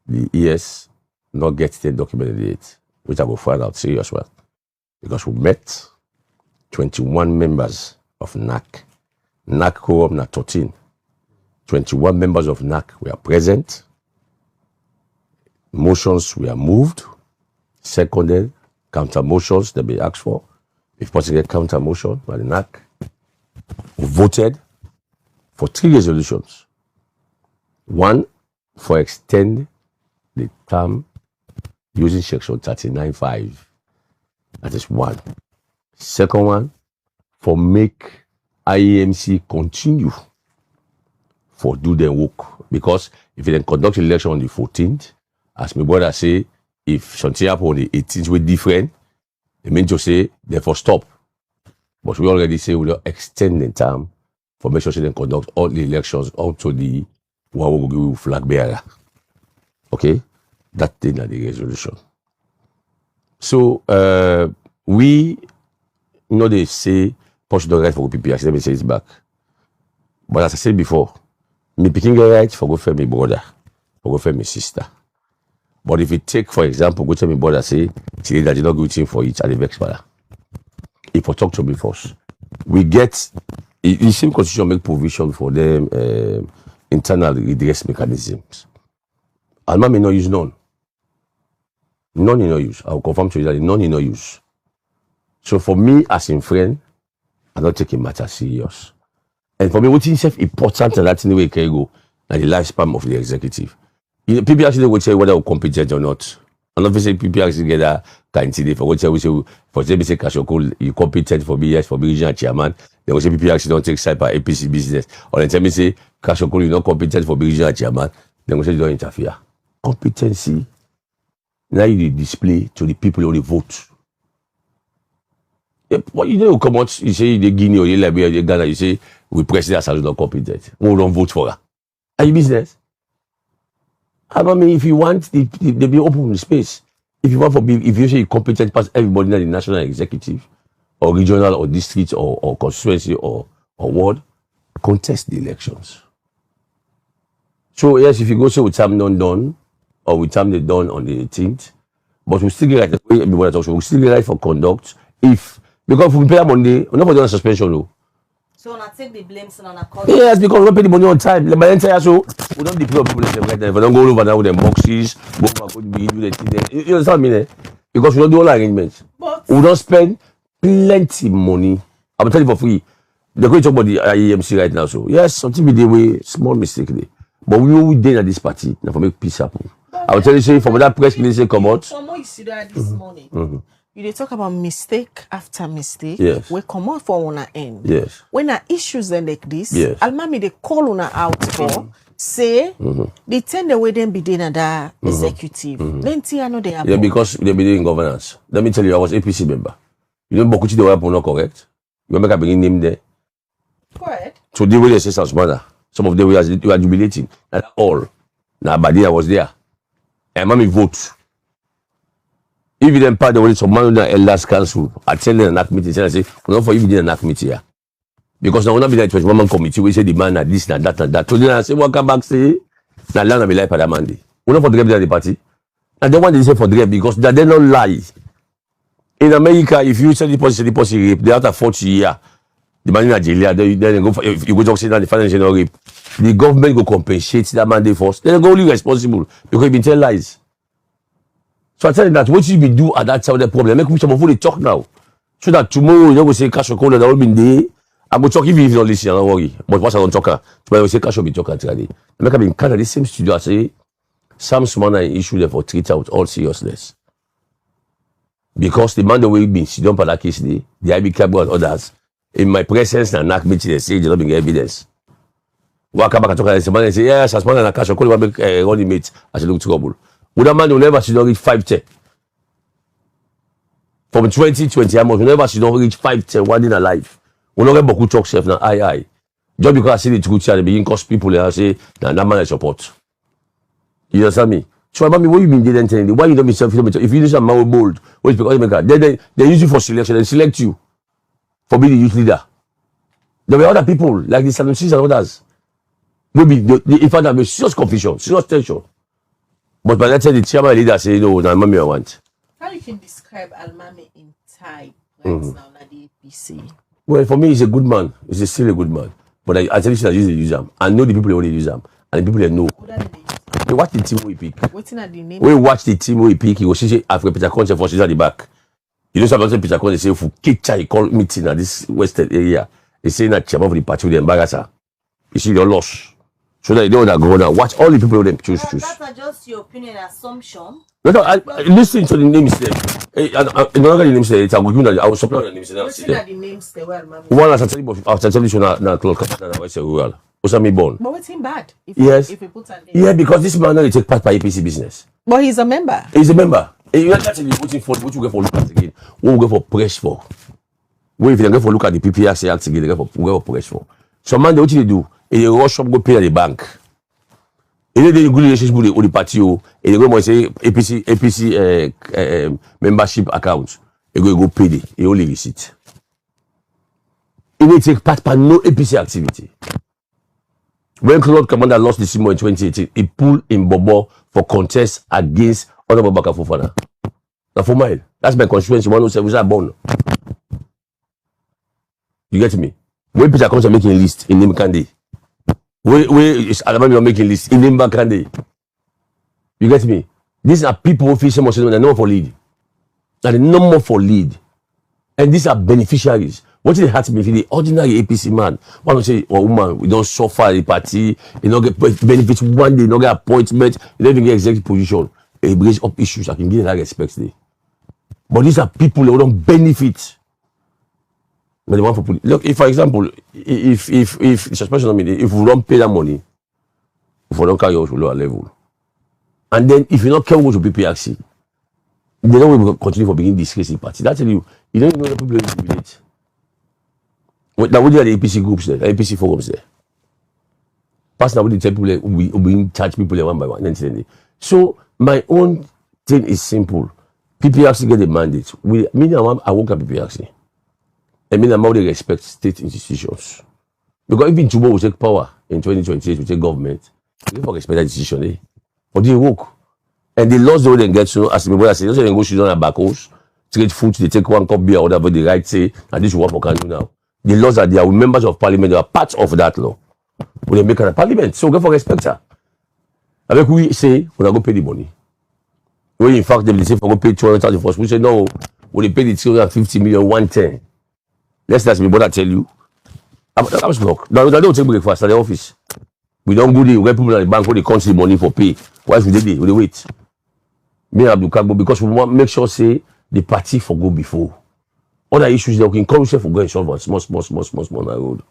the ES not get the documented date, which I will find out serious well. Because we met 21 members of NAC. NAC quorum na 13. 21 members of NAC were present. Motions were moved, seconded, counter motions that be asked for. If possible, counter motion by the NAC. We voted for 3 resolutions. One, for extend the term using section 39.5. That is one. Second one, for make IEMC continue for do their work. Because if they conduct election on the 14th, as my brother say, if something happen on the 18th we different, it means to say therefore stop. But we already say we will extend the term for make sure they conduct all the elections up to the one we will give flag bearer. Okay? That thing at the resolution. So we they say push the right for PPS, let me say it back. But as I said before, me picking the right for go for my brother, for go for my sister. But if you take, for example, go tell me brother say, today that you not good thing for each and the vex father. If I talk to me first, we get the same constitution make provision for them internal redress mechanisms. Alimammy no use none. None in no use. I will confirm to you that none in no use. So for me as a friend, I don't take a matter serious. And for me, what is important and that's the way it can go, and the lifespan of the executive. People actually will tell you whether we're competent or not. And obviously, people actually get a kind of for what we say, for example, say Kasho, you competent for me, yes, for me, regional chairman. They will say people actually don't take side by APC business. Or then tell me say Kasho, you're not competent for me, regional chairman. They will say you don't interfere. Competency, now you display to the people who vote. What you know, come out, you say the Guinea or the Liberia, the Ghana, you say we president as not competent. We don't vote for her. Are you business? I mean, if you want, they be open the space. If you want for if you say you competent past everybody in the national executive, or regional, or district, or constituency, or ward, contest the elections. So yes, if you go say with time not done, or with time they done on the 18th, but we still get right the way everybody talks. We still get right for conduct if because if we pay that Monday, we're not going to do a suspension though. So I take the blame on a call. Yes, because we don't pay the money on time. By the entire so we don't deploy people right there. If we don't go over now with them boxes, go over, go do the thing. You understand me? Eh? Because we don't do all arrangements. But We don't spend plenty money. I'm telling you for free. They're going to talk about the IEMC right now. So yes, something we did way small mistake there. But we did at this party now for make peace happen. I will tell you say from that press release come out. from what you see there this morning, you dey talk about mistake after mistake. Yes. We come out for una end. Yes. When are issues then like this, Yes. Alimammy they call una out for say they tend the way them be doing that executive. Plenty I know they are. Yeah, because they be in governance. Let me tell you, I was APC member. You know, Bokuchi the way not correct. You make a bring name there. Go ahead. So they were say manner. Some of them were jubilating. Not all. Now, but I was there. And Alimammy vote. If you then part the way some man in the elders council, I tell them an act meeting, I say, we're not for you an act meeting here. Because now we're not be like 21 committee, we say the man at this and that and that. So then I say, what come back say? Now land be like for that Monday. We're not for the rep the party. And they want to say for the rep because they don't lie. In America, if you say the policy rape, they after 40 years, the man in Nigeria, then they go for, if you go to say that the financial rape, the government go compensate that man they first. Then they go only responsible because he been tell lies. So I tell you that what you be do at that time of the problem, make some of they talk now. So that tomorrow you know we say Kasho call that all been there. I go talk if you don't listen, don't worry. But once I don't talk, tomorrow we say Kasho be talking today. Make have been kind of the same studio I say Sam Smana issue there for treat out all seriousness. Because the man the way been sit down for that case the IB Cabo and others, in my presence and knock meeting they say they don't bring evidence. Waka back talk and say, yes, as man and Kasho call make running mate as look trouble. Would a man will never see don't reach 510. From 2020, we never see don't reach 510 one in a life. We don't get beaucoup talk self now. Aye. Just because I see the truth here, they begin cause people they say, nah, that man I support. You understand me? So about me, what you been doing then? Why you don't be self? If you do some man bold, what is because they use you for selection, they select you for being the youth leader. There were other people like the Sanusis and others. Maybe in fact there was serious confusion, serious tension. But by that time, the chairman leader say, no, Alimammy I want. How you can describe Alimammy in type right now at the APC? Well, for me, he's a good man. He's still a good man. But I tell you, I use them. I know the people that use them. And the people that know. Who that they use? They watch the team we pick. Waiting at the name. We watch the team we pick. He was say, I've got Peter Concha for she's at the back. You know, sometimes Peter Concha say, if we kick he call meeting at this western area, he's saying that chairman of the party with the embarrasser. You see, they're lost. So that you don't go now. Watch all the people them choose. That's not just your opinion assumption. No, listen to the names there. No, the names there. I will supply the names there. Waiting at the names they were Alimammy. One after television na clock na West Rural. Osami born. But what's him bad? Yes. If he puts an name. Yeah, because this man now take part by APC business. But he's a member. He's a member. You know that's waiting for what you go for look at again. What we go for press for. What if you go for look at the PPRC act again, we go for press for. Some man what they do? They rush up go pay at the bank. And then they go relationship with the party. And they go say APC membership account. They go pay the only receipt. And they take part by no APC activity. When Claude Commander lost the Simo in 2018, he pulled in Bobo for contest against Honorable Baka Fofana. Now for mine, that's my constituency 107, which I born. You get me? When Peter comes and making a list in Nimkandi, where is Alimammy making list in Nimkandi? You get me? These are people who feel so much, they're not for lead. And they're not more for lead. And these are beneficiaries. What did they have to be the ordinary APC man? One will say, oh woman, we don't suffer the party, you don't get benefits one day, you don't get appointment, you don't even get executive position. It brings up issues. I can give that respect there. But these are people who don't benefit. But they want for look, if for example, if suspension of me, if we don't pay that money, if we don't carry out to lower level, and then if you don't care what to PPRC, they don't will continue for being disgracing party. That's you don't even know the people who jubilate. Now we are the APC groups there, the APC forums there. Pass now we tell people we charge people one by one. So my own thing is simple. PPRC get the mandate. I work at PPRC. And me and they respect state institutions. Because even Chubo will take power in 2028, we take government. We don't respect that decision, eh? But they work. And the laws they wouldn't get to, as my brother said, they go shoot on a back house, trade food, they take one cup beer or whatever the right say, and this is what we can do now. The laws are there, members of parliament, they are part of that law. When they make a parliament, so go for respect her. Avec we say, we're not going to pay the money. When in fact, they say, we're going to pay 200,000 first. We say, no, when they pay the 350 million, 110. Let's me brother tell you. I'm blocked. Now, they don't take breakfast at the office. We don't go there, we get people at the bank where they count the money for pay. Why should they wait? Me and Abdul Kagbo, because we want to make sure, say, the party for go before. Other issues that we can encourage for going solve on small on the road.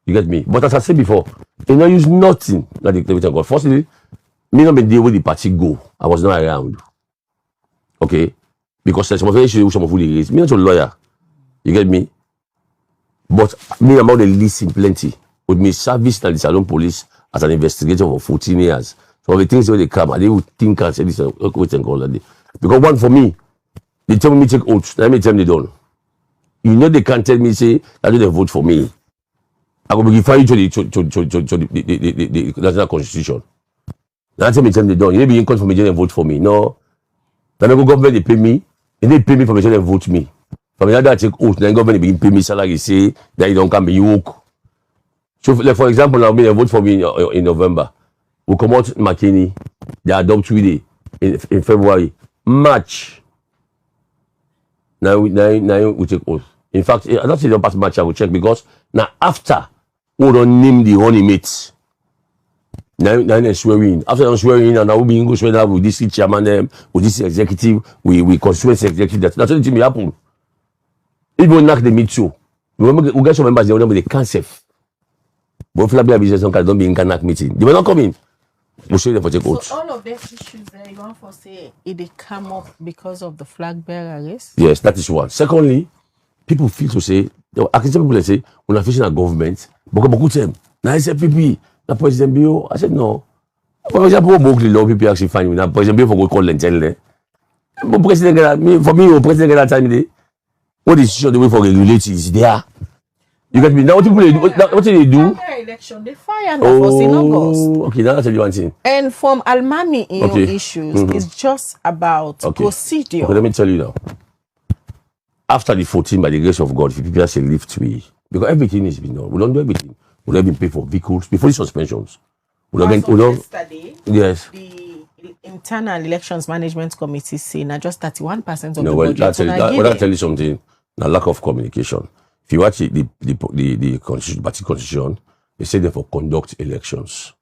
You get me? But as I said before, they don't use nothing like the activity of God. Firstly, me not been there where the party go. I was not around. Okay? Because there's some of the issues some of who they raise. Me not a lawyer. You get me? But me about the least in plenty. With me service and the Salon police as an investigator for 14 years. So of the things where they come and they would think and say this wait and call that day. Because one for me, they tell me take oath. Let me tell them they don't. You know they can't tell me say that they vote for me. I will refer you to the national constitution. Now tell me they don't. You need to be in court for me and vote for me. No. The government they pay me, and they pay me for me and vote me. From the other take oath, then government begin pay me salary, say that you don't come, you work. So, like for example, now they vote for me in November. We come out McKinney, they adopt 2 days in February, March. Now we take oath. In fact, I don't say don't pass March, I will check because now after we don't name the running mates. Now they swearing. After they swearing, and now we go swear with this chairman, with this executive, we constituent executive. That's what the thing happen. If we knock the meet too, we get some members they don't cancel. But Flabia business don't be in Kanak meeting. They will not come in. We'll show them for take out. So all of these issues there, you want to say it come up because of the flag bearer race? Yes, that is one. Secondly, people feel to say, I can tell people say, when I'm facing a government, but them. Now I said, PP, the president Bio. I said, no. For example, the law people actually find me. Now president Bio for go call and tell them. But president, for me, president get that time, what is the way for regulate is there. You get me? Now what people do? What do they do? Election, they fired us in August. Okay, now I'll tell you one thing. And from Alimammy issues, it's just about procedure. Okay, let me tell you now. After the 14, by the grace of God, if people say lift me, because everything is been done. We don't do everything. We don't even pay for vehicles before the suspensions. We don't. Yesterday, yes. The internal elections management committee say now just 31% of no, the well, budget. I'll tell you something. Now lack of communication. If you watch the party constitution, they say they for conduct elections.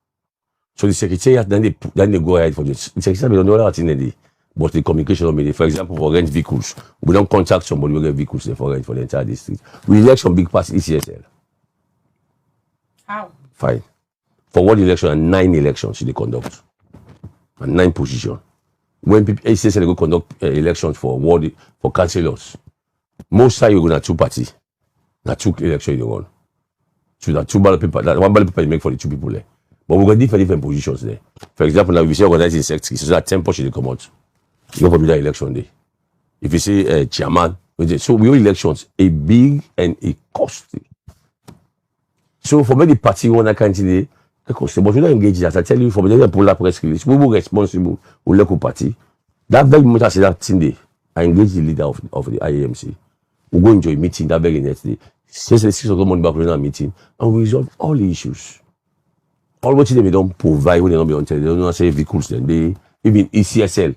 So the secretariat then they go ahead for this. The secretariat don't know what in but the communication of me. For example, for rent vehicles, we don't contact somebody who get vehicles for rent for the entire district. We election big party ECSL. How? Fine. For one election and 9 elections they conduct. And 9 positions. When people ECSL go conduct elections for ward for councillors, most time you go to 2 parties. Now 2 elections you run. So that 2 ballot paper, that 1 ballot paper you make for the 2 people there. But we got different positions there. For example, now if you say organizing secretary, so that 10 positions they come out. You go for that election day. If you say chairman, so we have elections a big and a costly. So for many party one that kind of thing, but we don't engage that. I tell you, for the popular press release, we will responsible with local party. That very much as that thing day, I engage the leader of the IAMC. We go into a meeting that very next day. Since the 6 o'clock morning back, we're in a meeting and we resolve all the issues. All what they don't provide when they don't be on television, they don't say vehicles then. They even ECSL.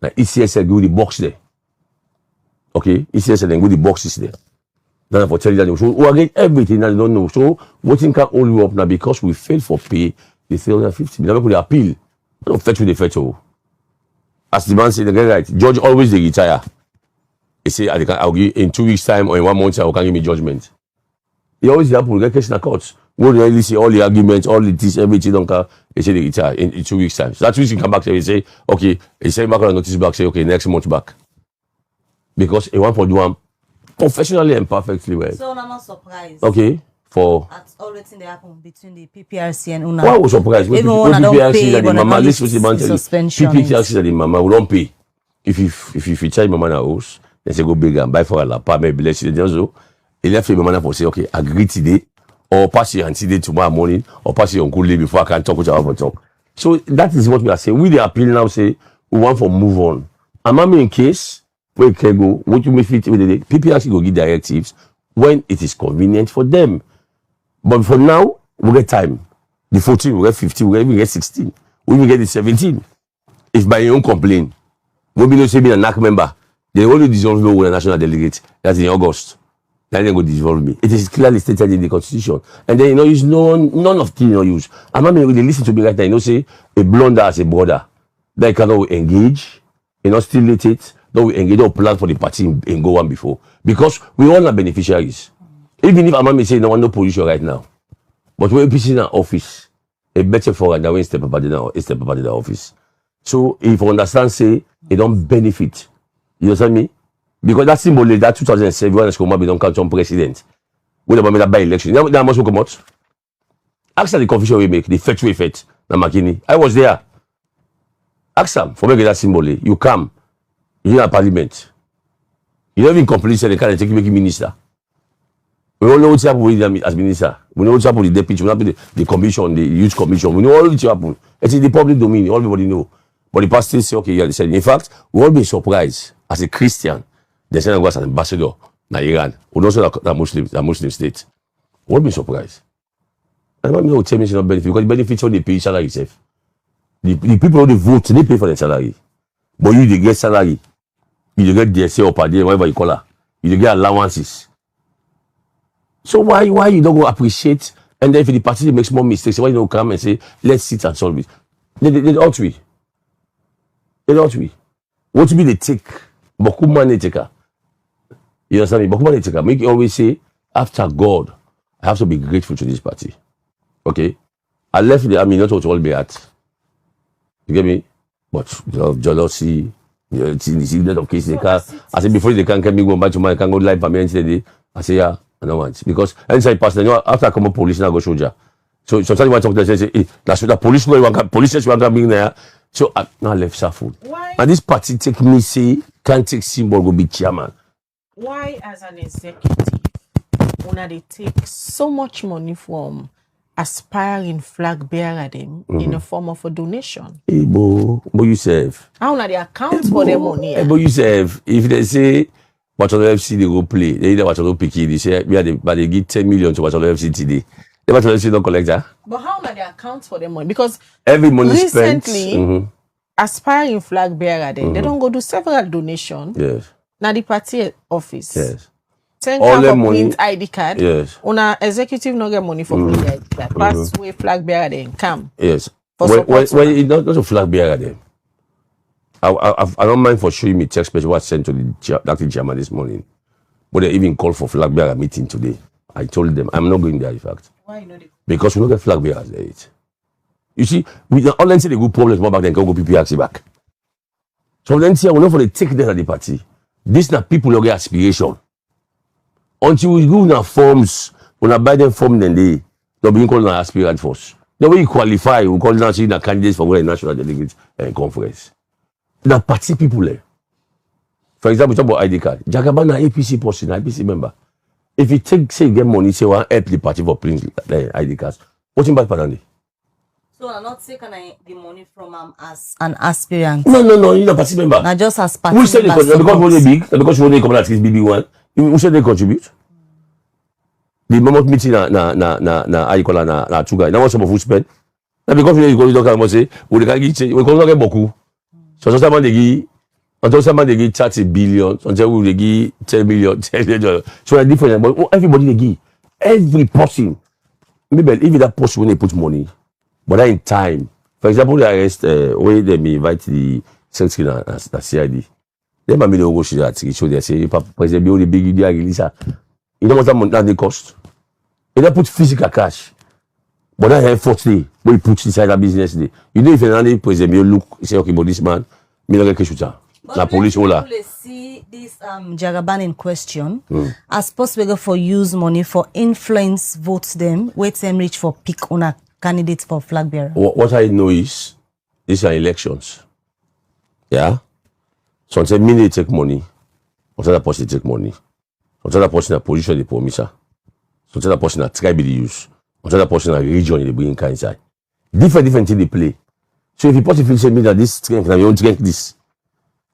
Like ECSL go the box there. Okay? ECSL then go the boxes there. Then for tell you that so we again everything that they don't know. So what thing can hold you up now because we failed for pay the 350 million. Now we appeal. I don't fetch with the fetch. As the man said, the guy right, judge always they retire. He say I'll give in 2 weeks' time or in 1 month I can give me judgment. He always happen, get case in the courts. We really see all the arguments, all the this, everything don't care. He say they retire in 2 weeks' time. So that 2 weeks he come back and he say, okay, he say back on notice back, say okay, next month back. Because he want for do one professionally and perfectly well. So I'm not surprised. Okay. For At all waiting they happen between the PPRC and Una. why was surprised? When Even when I don't PPRC pay, that the but I mama don't list was the man tell you, suspension. PPRC that the mama we don't pay. if you charge my man a house, they say go big and buy for a lapa, maybe let's say so. He left my man for say, okay, agree today, or pass it until day tomorrow morning, or pass it on good day before I can talk with you talk. So that is what we are saying. We the appeal now say we want to move on. Alimammy in case where you can go, what you may fit with the people actually go give directives when it is convenient for them. But for now, we get time. The 14, we get 15, we even get 16, we even get the 17. If by your own complaint, we be no say be a NAC member, they only dissolve me with a national delegate. That's in August. Then they go dissolve me. It is clearly stated in the constitution. And then use none of the use. Alimammy, they listen to me right now, say a blunder as a brother. They cannot engage, stimulate it, don't we engage or plan for the party in go on before. Because we all are beneficiaries. Even if Alimammy say no one no position right now. But when APC in office, a better for that when step up at the office. So if you understand, say it don't benefit. You understand me? Because that symbol that 2007 when Kamara don't count on president. When the that by election, that must come out. Ask the confusion we make, the factual effect. Na Makini. I was there. Ask them for making that symbol. You come, you're in parliament. You don't even complain, say they can't take you make minister. We all know what's happened with them as minister. We know what's happened with the deputy, we know the commission, the youth commission. We know all what's happened. It's in the public domain, everybody know. But the pastor say, okay, yeah, they said. In fact, we all been surprised as a Christian. They send us as ambassador in Iran. We don't say that Muslim state. We all been surprised. And what will tell me it's not benefit because the benefits only pay salary itself. The people who vote, they pay for the salary. But you they get salary. You get DSA or per day, whatever you call it. You get allowances. So why you don't go appreciate? And then if the party makes more mistakes, why you don't come and say, let's sit and solve it? They ought to be. They ought to be. What to be the take? Bokuma ne taker. You understand me? Bokuma ne taker. Make you always say, after God, I have to be grateful to this party. Okay? I left the army not to all be at. You get me? But jealousy, the secret of case they can. I said before they can me go back to my can go live permanent. I say yeah, I don't want because inside pastor, you know, after I come up police now go soldier. So sometimes when I talk to them, say, hey, that's what the police know police says you want to bring there. So I now left Saffold. Why? And this party take me say can't take symbol go be chairman. Why as an executive, when they take so much money from aspiring flag bearer them in the form of a donation? Hey, but you save. How now they account for their money? But you save. If they say Bachelor FC they go play, they either Bachelor Picky, they say but they give 10 million to Bachelor FC today. The Bachelor FC don't collect that. But how now they account for their money? Because every money recently, spent, aspiring flag bearer them, they don't go do several donations. Yes. Now the party office. Yes. 10 all for money, print ID card. Yes. On a executive no get money for print ID card. Pass way flag bearer then come. Yes. When it's not a flag bearer then. I don't mind for showing me text message what sent to the acting chairman this morning. But they even called for flag bearer meeting today. I told them I'm not going there in fact. Why not? Because we don't get flag bearers there. You see, we all say the good problems more back then can go PPRC back. So then here we know for the take them at the party. This na people who get aspiration. Until we go now forms, when I buy them form then they'll be called an aspirant force. Then when you qualify, we call now the candidates for the national delegate conference. The party people there. For example, talk about ID card. Jagabana APC person, APC member. If you say you get money, say one help the party for printing ID cards. What's in bad party? So I'm not taking the money from as an aspirant. No, you're a party member. Not just as party who said they contribute? Because we're big, because we're coming at least BB1. Who said they contribute? The moment meeting na I call na two guys. Now what some of who spend? Now because we go to the say we can get beaucoup. So sometimes they give until somebody they give 30 billion, until they give 10 million, 10 million. So it's different. But everybody they give. Every person. Maybe even that person when they put money. But that in time. For example, they arrest where they invite the secretary and CID. They might be the go to that so they say president be the big idea release. You know what that they cost? You don't put physical cash. But that effort day, where you put inside that business day. You know if you're president, you look, you say, okay, but this man, me not get shooter. But police see this Jagaban in question as possible for use money for influence votes them, wait them reach for pick on a candidate for flag bearer. What I know is these are elections. Yeah. Some say me take money. Some other person take money. Some other person a position the promiser. Some other person a tribe they use. Some other person a region they bring inside. Different things they play. So if you possibly say me that this strength, na me own strength this.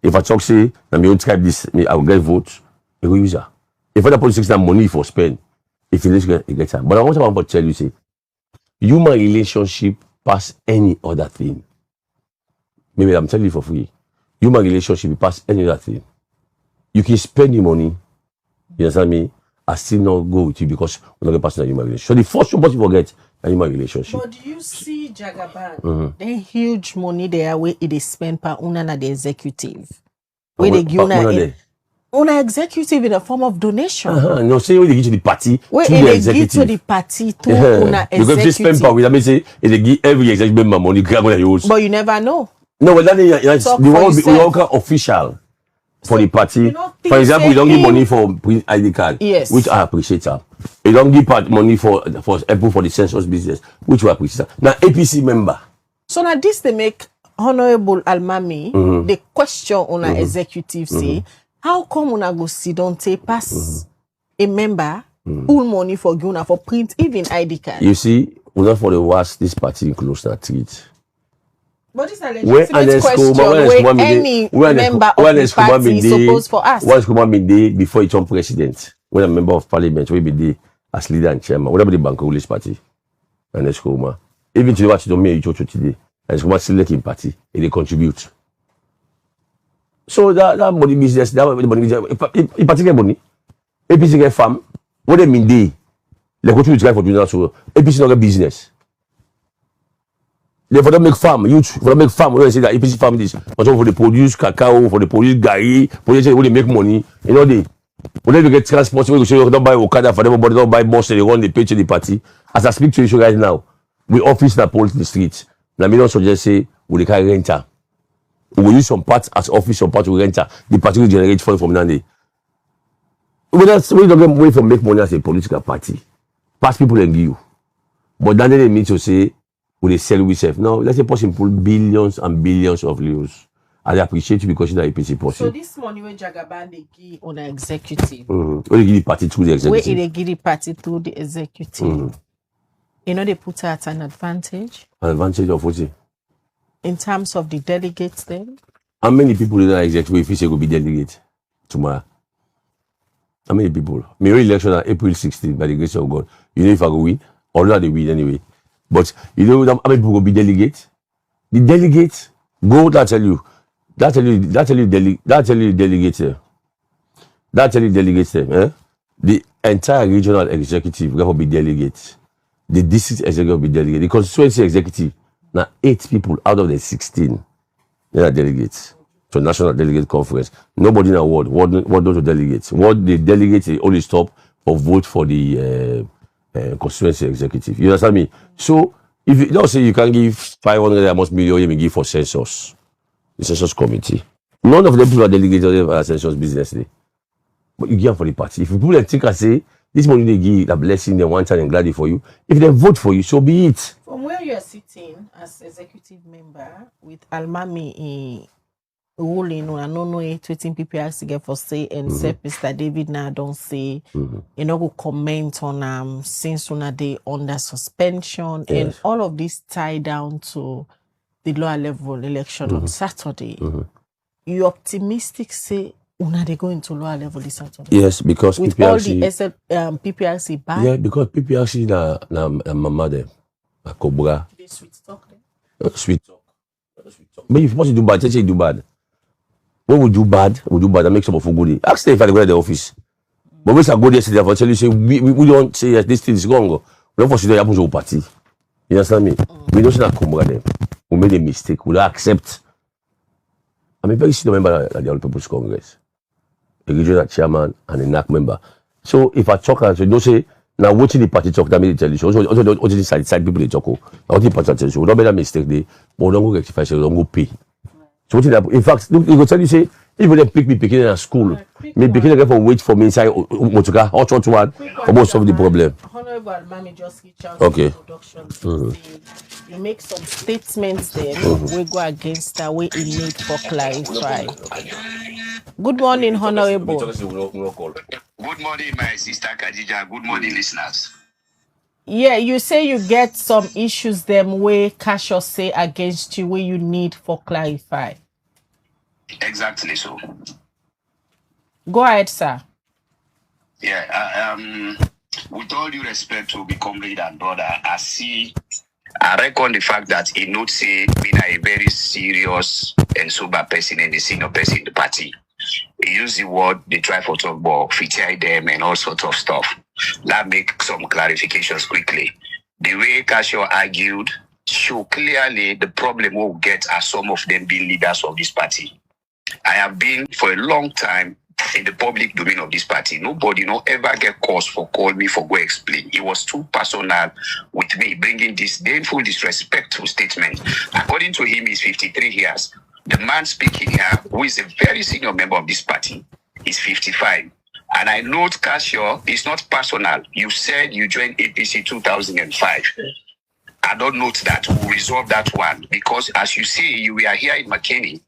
If I talk say na me own tribe this, me I will get votes. You go use her. If other politics na money for spend, if you get her. But I want to tell you say, human relationship pass any other thing. Maybe I'm telling you for free. Human relationship pass any other thing. You can spend your money, you understand me? I still not go with you because we're not going to pass in a human relationship. So the first thing you forget a human relationship. But do you see Jagaban? They huge money there where they spend per una na the executive. Where they give una executive in a form of donation. No, say when they give to the party where to they the executive. give to the party to una executive. Because they spend power, that means say they give every executive member money, grab what they use. But you never know. No, but that is the one official for the party. For example, you don't give money for ID card, yes, which I appreciate. You don't give money for example for the census business, which we appreciate. Now APC member. So now this they make Honorable Alimammy the question on our executive say, how come una go sit down take pass a member full money for Guna for print even ID card? You see, not for the worst this party includes that treat. But this is a legitimate question where any member of the party is supposed for us. Once Kamara day before he turned president, when a member of parliament will be there as leader and chairman, whatever the bank rulers party, and Kamara. Even to what you don't make today, and Kamara selecting party, they contribute. So that money business, that money business, in particular money, APC get farm, what they mean they contribute to for doing so APC not get business. They for them make farm, youth for them make farm. When they say that APC farm this, but for the produce cacao, for the produce gari, for they make money, you know they. When they get transport, we say you don't buy Okada for them, but they don't buy bus, they run the pay to the party. As I speak to you right now, we office na police the street. Now me don't suggest say we can renter. We will use some parts as office, some parts we renter. The party will generate funds from now. We don't get money for make money as a political party. Pass people and give you. But then they mean to say we sell we self. Now let's say person pull billions and billions of euros. I appreciate you because you're the APC person. So this money where Jagaban they give on the executive. Where they give the party through the executive. Where they give the party through the executive. You know they put her at an advantage. An advantage of what? In terms of the delegates then? How many people in that executive if you say go be delegate tomorrow? How many people? My election on April 16th by the grace of God. You know if I go win? Although they win anyway. But you know how many people will be delegate? The delegates go that tell you delegates them. The entire regional executive will be delegates. The district executive will be delegate. The constituency executive now 8 people out of the 16 they are delegates to national delegate conference. Nobody in the world what those delegates. What the delegates they only stop or vote for the constituency executive. You understand me? So if you don't say you can give 500 million, you may give for census, the census committee. None of them people are delegated to census business day. But you give for the party. If people think and say this money they give a blessing, they want and glad for you. If they vote for you, so be it. From where you are sitting as executive member with Alimammy in ruling, I don't know it waiting PPRC get for say and say Mr. David now don't say you know go comment on since una day under suspension and all of this tie down to the lower level election on Saturday. You optimistic say una they go into lower level this Saturday? Yes, because with PPRC, all the PPRC back. Yeah, because PPRC na mama them, a cobra. They sweet talk them. Sweet talk. But if you want to do bad, tell you do bad. When we do bad, and make some of good. Ask them if I go to the office. But when I go there, they will tell you say we don't say yes, this thing is wrong. We don't force it happen to our party. You understand me? We don't say that cobra them. We made a mistake. We don't accept. I'm a very senior member of the All People's Congress, a regional chairman and a NAC member. So if I talk and say, don't say, now watching the party talk, that means tell you. So also the side people they talk. Now what the party tell you, we don't make that mistake there, but we don't go rectify, so we don't go pay. So what in fact, look, he will tell you say, Even they pick me picking at school. Me picking again for wait for me inside motoka. Hot one. Almost solve the problem. Honorable Alimammy just reach out Okay. to production to say you make some statements then we go against that way in need for clarify. Good morning, Honorable. Good morning, my sister Khadija. Good morning, listeners. Yeah, you say you get some issues them way Kasho say against you where you need for clarify. Exactly so. Go ahead, sir. Yeah, with all due respect to be comrade and brother, I reckon the fact that he not say being a very serious and sober person and a senior person in the party. He use the word they try for talk about feature them and all sorts of stuff. That make some clarifications quickly. The way Kasho argued show clearly the problem we'll get are some of them being leaders of this party. I have been for a long time in the public domain of this party. Nobody ever get cause for call me for go explain. It was too personal with me bringing this painful, disrespectful statement. According to him, he's 53 years. The man speaking here, who is a very senior member of this party, is 55. And I note, Kasho, it's not personal. You said you joined APC 2005. I don't note that. We'll resolve that one. Because as you see, you were here in McKinney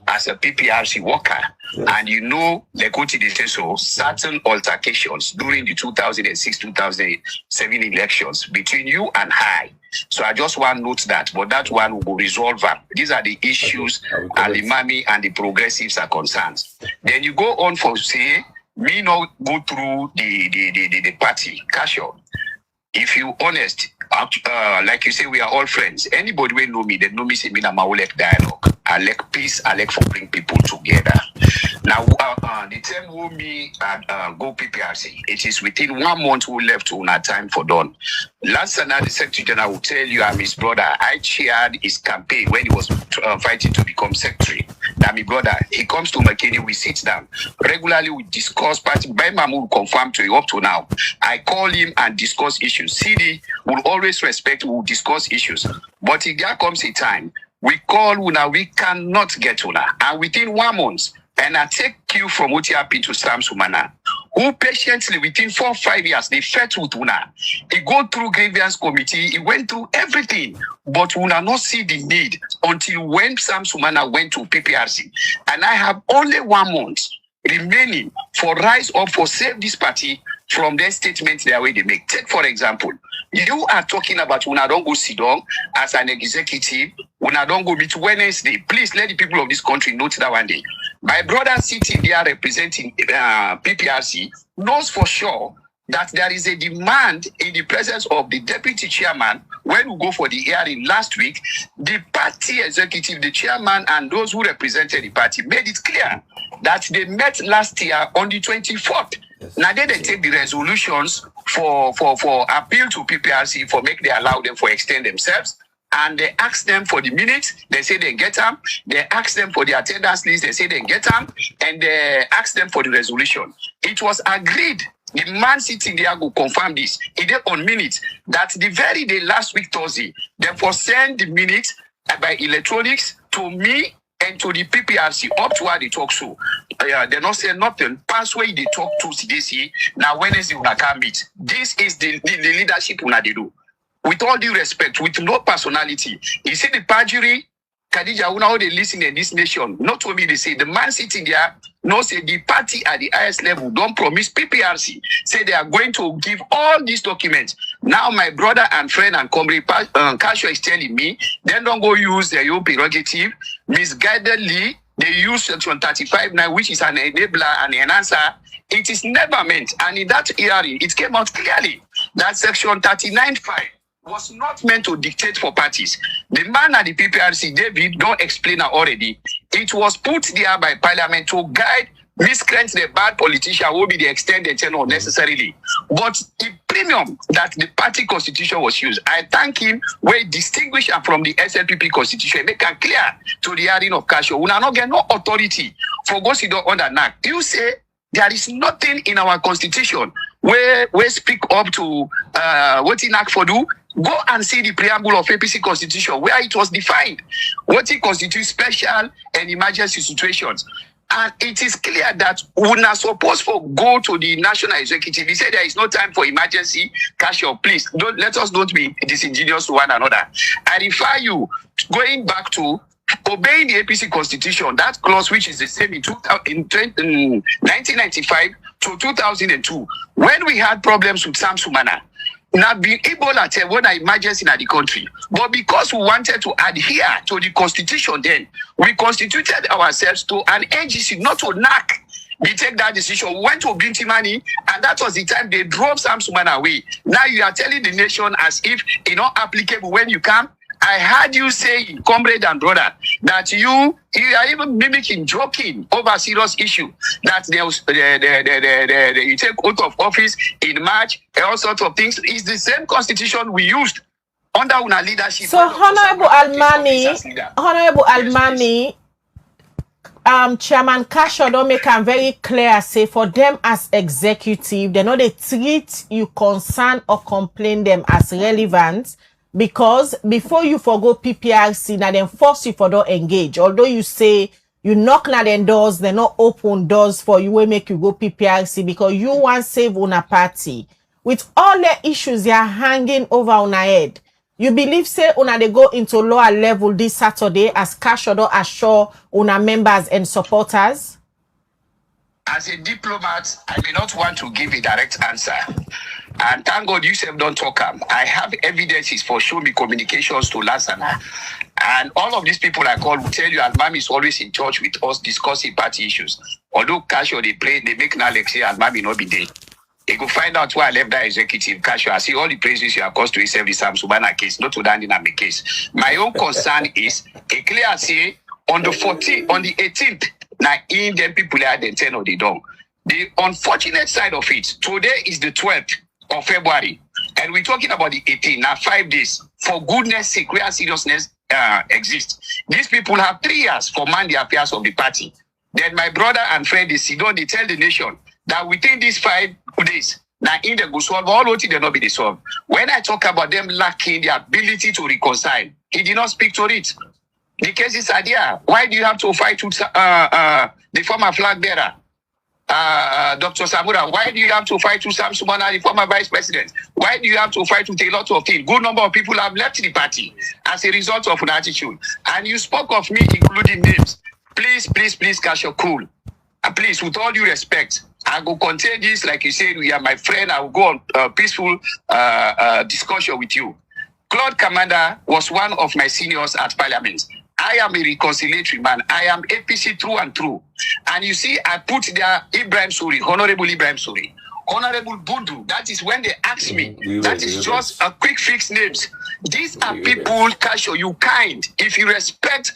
as a PPRC worker. And you know, so certain altercations during the 2006-2007 elections between you and I. So I just want to note that. But that one will resolve them. These are the issues Alimammy and the progressives are concerned. Then you go on for say, me not go through the party. Kasho, if you honest, like you say, we are all friends. Anybody will know me, they know me say me na maulek dialogue. I like peace, I like for bring people together. Now, the term who me go PPRC, it is within 1 month we left to our time for done. Last night, the Secretary General will tell you I'm his brother. I chaired his campaign when he was fighting to become Secretary. Now, my brother, he comes to McKinney, we sit down. Regularly, we discuss party. By Mamu will confirm to you up to now. I call him and discuss issues. CD will always respect, will discuss issues. But if there comes a time, we call Una, we cannot get Una. And within 1 month, and I take cue from what happened to Sam Sumana, who patiently, within 4 or 5 years, they fought with Una. He go through grievance committee, he went through everything, but Una not see the need until when Sam Sumana went to PPRC. And I have only 1 month remaining for rise up for save this party from their statements their way they make. Take, for example, you are talking about Una don't go sit down as an executive, Una don't go meet Wednesday. Please let the people of this country note that one day. My brother sitting there representing PPRC knows for sure that there is a demand in the presence of the deputy chairman. When we go for the hearing last week, the party executive, the chairman, and those who represented the party made it clear that they met last year on the 24th. Yes. Now they take the resolutions for appeal to PPRC for make they allow them for extend themselves. And they ask them for the minutes, they say they get them. They ask them for the attendance list, they say they get them. And they ask them for the resolution. It was agreed. The man sitting there will confirm this. He did on minutes that the very day last week Thursday, they for send the minutes by electronics to me and to the PPRC up to where they talk so. They not say nothing. Pass where they talk to this year. Now Wednesday we can meet. This is the leadership we they do. With all due respect, with no personality. You see the perjury, Khadija, how they listen in this nation. Not to me, they say the man sitting there, no say the party at the highest level don't promise PPRC. Say they are going to give all these documents. Now my brother and friend and comrade Kasho is telling me, then don't go use their own prerogative. Misguidedly, they use section 35 now, which is an enabler and enhancer. It is never meant. And in that hearing, it came out clearly that section 39.5 was not meant to dictate for parties. The man at the PPRC, David, don't explain it already. It was put there by Parliament to guide miscreants, the bad politician will be the extended tenure necessarily. But the premium that the party constitution was used, I thank him where he distinguished from the SLPP constitution, make it clear to the hearing of Kasho. We not get no authority for go sit down under NAC. You say there is nothing in our constitution where we speak up to what in NAC for do. Go and see the preamble of APC constitution where it was defined what it constitutes special and emergency situations. And it is clear that we are supposed to go to the national executive. He said there is no time for emergency. Kasho, please, let us not be disingenuous to one another. I refer you, going back to obeying the APC constitution, that clause which is the same in 1995 to 2002, when we had problems with Sam Sumana. Now, being Ebola when I emergency in the country, but because we wanted to adhere to the constitution, then we constituted ourselves to an agency, not to knack. We take that decision. We went to Binti Money, and that was the time they drove Sam Sumana away. Now you are telling the nation as if it's not applicable when you come. I heard you say, comrade and brother, that you are even mimicking, joking over serious issue. That there was you take oath of office in March, all sorts of things. It's the same constitution we used under our leadership. So, Honorable Alimammy, Chairman Kasho don't make them very clear. Say for them as executive, they know they treat you concern or complain them as relevant. Because before you forgo PPRC, now then force you for don't engage. Although you say you knock na them doors, they not open doors for you, will make you go PPRC because you want save on a party. With all the issues they are hanging over on our head, you believe say una they go into lower level this Saturday as Kasho don't assure una members and supporters? As a diplomat, I may not want to give a direct answer. And thank God you said don't talk. I have evidences for show me communications to Lansana. And all of these people I call will tell you Alimammy is always in touch with us discussing party issues. Although Kasho they pray, they make now like say Alimammy not be there. They go find out why I left that executive Kasho. I see all the praises you have caused to yourself the Sam Sumana case, not to the Dynamic case. My own concern is a clear say on the 14th, on the 18th, now in them people are the 10 of the dog. The unfortunate side of it, today is the 12th of February, and we're talking about the 18th, now 5 days. For goodness sake, where seriousness exists. These people have 3 years for man the affairs of the party. Then my brother and friend, they tell the nation that within these 5 days, now in the go solve, all what they not be solved. When I talk about them lacking the ability to reconcile, he did not speak to it. The cases are there. Why do you have to fight with the former flag bearer? Dr. Samura, why do you have to fight with Sam Sumana, the former vice president? Why do you have to fight with a lot of things? Good number of people have left the party as a result of an attitude. And you spoke of me, including names. Please, Kasho, cool. Please, with all due respect, I will contain this, like you said, you are my friend. I will go on peaceful discussion with you. Claude Kamara was one of my seniors at Parliament. I am a reconciliatory man. I am APC through and through. And you see, I put there Ibrahim Suri, Honorable Ibrahim Suri, Honorable Bundu. That is when they ask me. That is just a quick fix names. These are people, Kasho, you kind. If you respect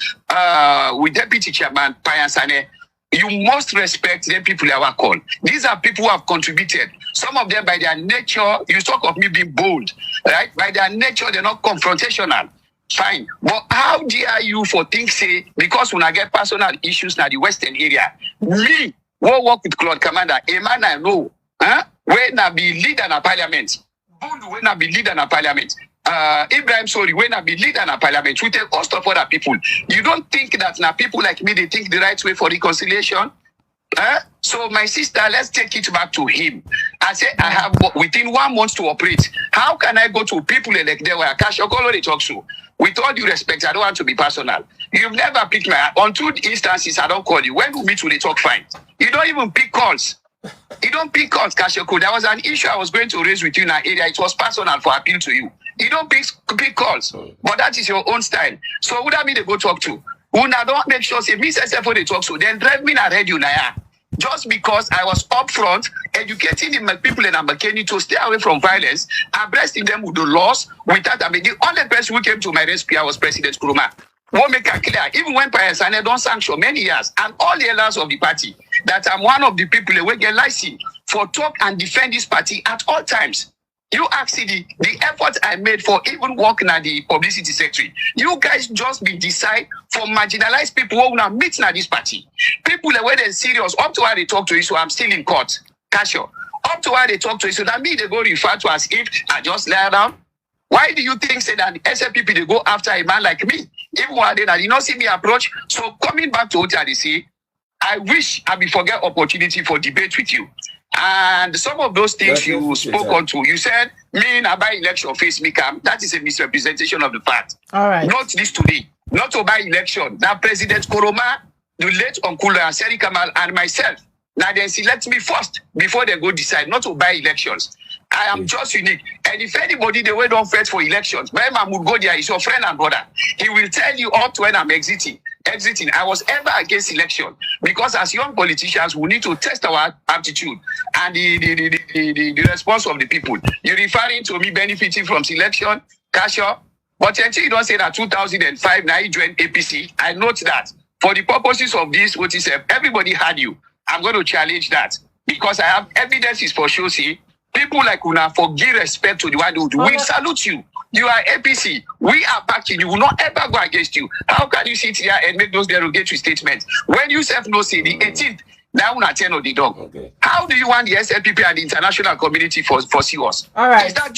with Deputy Chairman Payansane, you must respect the people I work on. These are people who have contributed. Some of them, by their nature, you talk of me being bold, right? By their nature, they're not confrontational. Fine. But how dare you for things say, because when I get personal issues now the Western area, me, who work with Claude Kamara, a man I know, when I be leader in a parliament, Bundu when I be leader in a parliament, Ibrahim Sori when I be leader in a parliament, with a host of other people. You don't think that now people like me, they think the right way for reconciliation? So my sister, let's take it back to him. I say I have within 1 month to operate. How can I go to people like they were Kasho they talk to? With all due respect, I don't want to be personal. You've never picked my on 2 instances. I don't call you. When we meet, we talk fine. You don't even pick calls. You don't pick calls, Kasho. There was an issue I was going to raise with you in that area. It was personal for appeal to you. You don't pick calls, but that is your own style. So would that mean they go talk to? Una don't make sure say me say for they talk to. Then drive me na radio na ya. Just because I was upfront educating the people in Ambakeni to stay away from violence, abreasting them with the laws. With that, I mean, the only person who came to my rescue was President Kuruma. Won't make it clear, even when Payasane don't sanction many years, and all the elders of the party, that I'm one of the people who get license for talk and defend this party at all times. You actually, the effort I made for even working at the publicity secretary, you guys just be decide for marginalized people who will meet at this party. People that were serious, up to where they talk to you, so I'm still in court. Kasho. Up to where they talk to you, so that me they go refer to as if I just lay down. Why do you think say that the SFPP they go after a man like me? Even while they did not see me approach. So coming back to what they say, I wish I will forget opportunity for debate with you. And some of those things you spoke onto, you said, me na buy election face me come. That is a misrepresentation of the fact. All right. Not this today. Not to buy election. Now President Koroma, the late Uncle Seri Kamal and myself, now they select me first before they go decide not to buy elections. I am just unique. And if anybody they way don't fight for elections, when Mahmoud go there is your friend and brother. He will tell you up to when I'm exiting. I was ever against election because as young politicians, we need to test our aptitude and the response of the people. You're referring to me benefiting from selection, Kasho, but until you don't say that 2005 now you joined APC, I note that for the purposes of this, what is everybody had you. I'm going to challenge that because I have evidences for sure. See, people like Una for give respect to the one who do. We salute you. You are APC. We are backing you. We will not ever go against you. How can you sit here and make those derogatory statements when you self know say the 18th now una 10 of the dog? Okay. How do you want the SLPP and the international community for see us? All right. Is that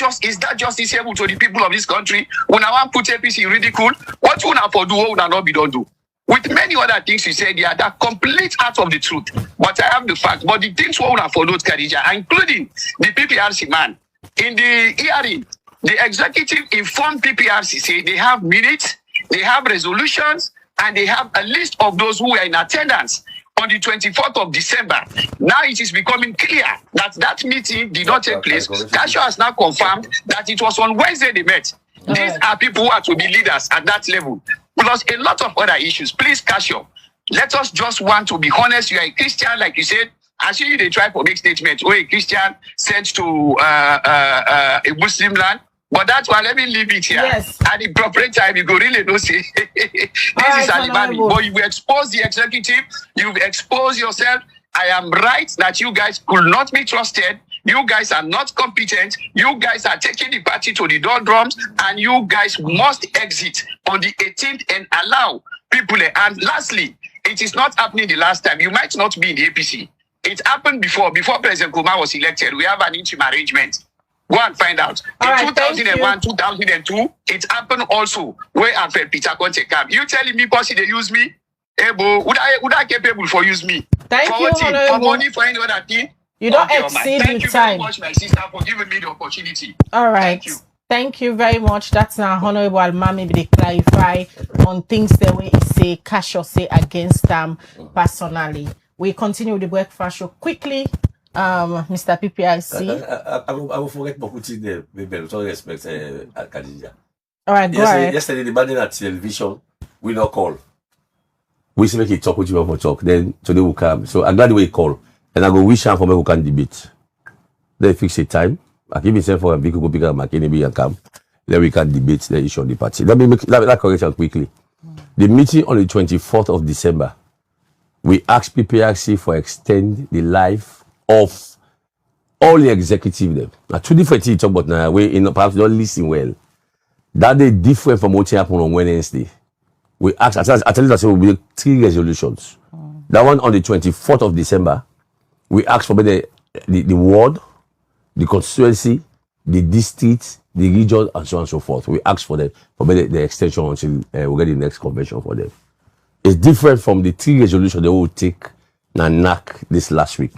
just disabled to the people of this country? When I want to put APC in ridicule, what you want for do, what will not be done do? With many other things you said, yeah, that complete out of the truth. But I have the fact. But the things we want for note, Khadija, including the PPRC man, in the hearing, the executive informed PPRC, say they have minutes, they have resolutions, and they have a list of those who were in attendance on the 24th of December. Now it is becoming clear that that meeting did not take place. Kasho has now confirmed that it was on Wednesday they met. These are people who are to be leaders at that level. Plus a lot of other issues. Please, Kasho, let us just want to be honest. You are a Christian, like you said. I see you, they try to make statements. Oh, a Christian sent to a Muslim land. But that's why let me leave it here. Yes. At the proper time, you go really no say. This is Alimammy. But you expose the executive, you've exposed yourself. I am right that you guys could not be trusted. You guys are not competent. You guys are taking the party to the doldrums, and you guys must exit on the 18th and allow people. And lastly, it is not happening the last time. You might not be in the APC. It happened before President Kamara was elected. We have an interim arrangement. Go and find out. In 2001, 2002, it happened also where I felt Peter Conte come. You telling me, Bossy, they use me? Hey, bo, would I capable for use me? Thank for you, for money, for any other thing? You don't exceed Thank your you time. very much, my sister, for giving me the opportunity. All right. Thank you. Thank you very much. That's now Honorable Alimammy. They clarify on things the way he say Kasho say against them personally. We continue with the breakfast show quickly. Mr. PPRC. I will forget about putting the baby with all respect, Khadija. All right, go ahead. Yesterday, the man at television, we not call. We say make it talk with you for talk. Then today will come. So I'm glad the way he call. And I go wish him for me who can debate. Then fix a time. I give myself for a big go bigger McKinney and come. Then we can debate the issue of the party. Let me make that correction quickly. The meeting on the 24th of December, we asked PPRC for extend the life of all the executive them. Now, two different things talk about now, we perhaps don't listen well. That they different from what happened on Wednesday. We asked, I tell you that there will be 3 resolutions. That one on the 24th of December, we asked for the ward, the constituency, the district, the region, and so on and so forth. We asked for the extension until we get the next convention for them. It's different from the 3 resolutions they will take and knock this last week.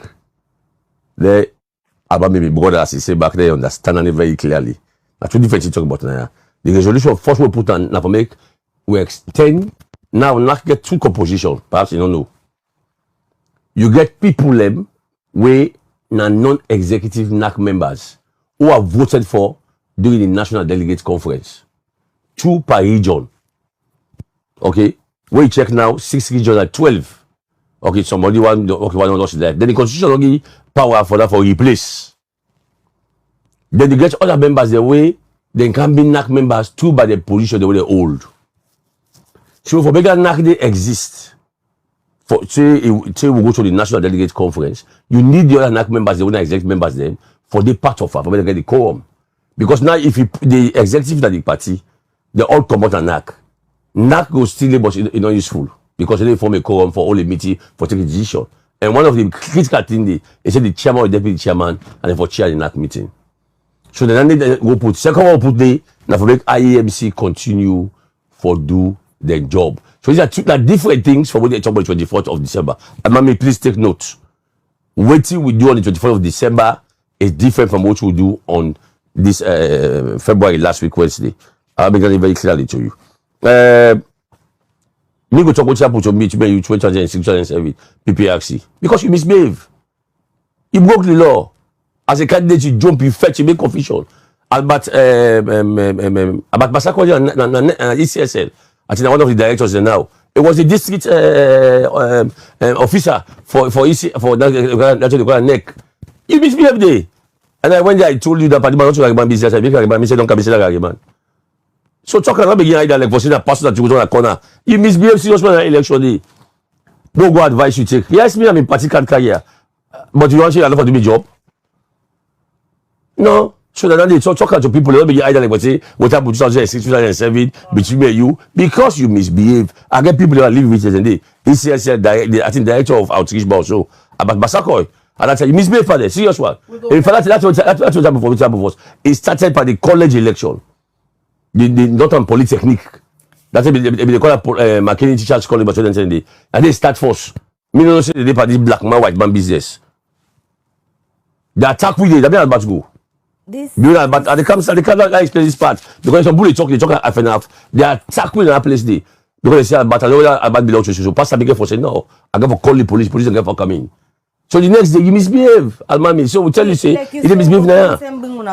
The Alimammy brother, as he said back there, understand it very clearly. Now, 2 different things to talk about now. The resolution first we put on now for make we extend now not get 2 compositions. Perhaps you don't know. You get people them where non-executive NAC members who are voted for during the National Delegate Conference. 2 per region. Okay? Where you check now, 6 regions are 12. Okay, somebody one lost left. Then the constitution will give power for that for replace. Then you get other members the way they can be NAC members 2 by the position the way they hold. So for bigger NAC they exist. For say we go to the National Delegate Conference, you need the other NAC members, the other executive members them for the part of her, for them to get the quorum. Because now if the executive of the party, they all come out and NAC. NAC goes still, but it's not useful. Because they form a quorum for all the meeting for taking decision. And one of the critical things they say the chairman or deputy chairman and then for chair the NAC meeting. So then they go put second one put the now for make IEMC continue for do then job. So these are two different things from what they talk about the 24th of December. Alimammy, please take note. Waiting we do on the 24th of December is different from what we do on this February last week Wednesday. I'll make it very clearly to you. Me go talk what happened to me to you 2006, 2007 PPRC because you misbehave. You broke the law. As a candidate, you jump, you fetch, you make confusion. About Masako and ECSL, I think one of the directors there now. It was the district officer for EC for that neck. You misbehaved there. And I went there, I told you that party man not to Agriman business. I make Agriman, say don't come say Agriman. So talk about begin either like for saying that person that you go on a corner. You misbehave serious when election day. Don't go advice you take. Yes, me, I'm in party card career. But you want to say I love to do my job? No. So that they talk to people, they don't begin either like for say what happened 2006, 2007 between me and you because you misbehave. I get people that are living with us and they ECSL I think director of outreach bar also about Masako. And that's you misbehave for the serious one. In fact, that's what happened for us. It started by the college election. The Northern Polytechnic. That's what they call it McKinney Teachers College, but and they start first. Me no say they this black man, white man business. The attack with it, they're about to go. But they come explain this part because some bully talk half and half. They attack with that place there because they say about belong to so pastor begin for say no, I got for call the police and get for coming. So the next day you misbehave, Alimammy. So we tell you say you didn't misbehave now.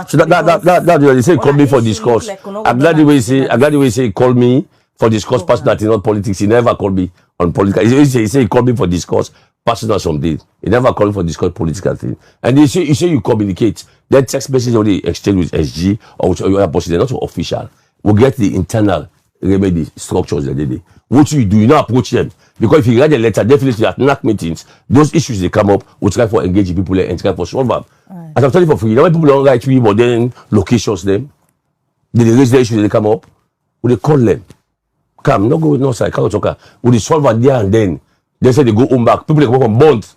So that they say call me for discourse. I'm glad the way you say call me for discourse personal that is not politics. He never called me on political. He say he called me for discourse personal something. He never called me for discourse political thing. And you say you communicate. Then text message only exchange with SG or with your other person. They're not so official. We'll get the internal remedy structures that they do. What you do, you not approach them. Because if you write a letter, definitely at NAC meetings, those issues they come up, we try for engaging people and try for solve them. Right. As I'm telling you for free, now when people don't write me, but then locations them, they raise the issues they come up, we they call them. Come, no go no side, can't talk. We they solve it there and then. They say they go home back. People they come from Bond.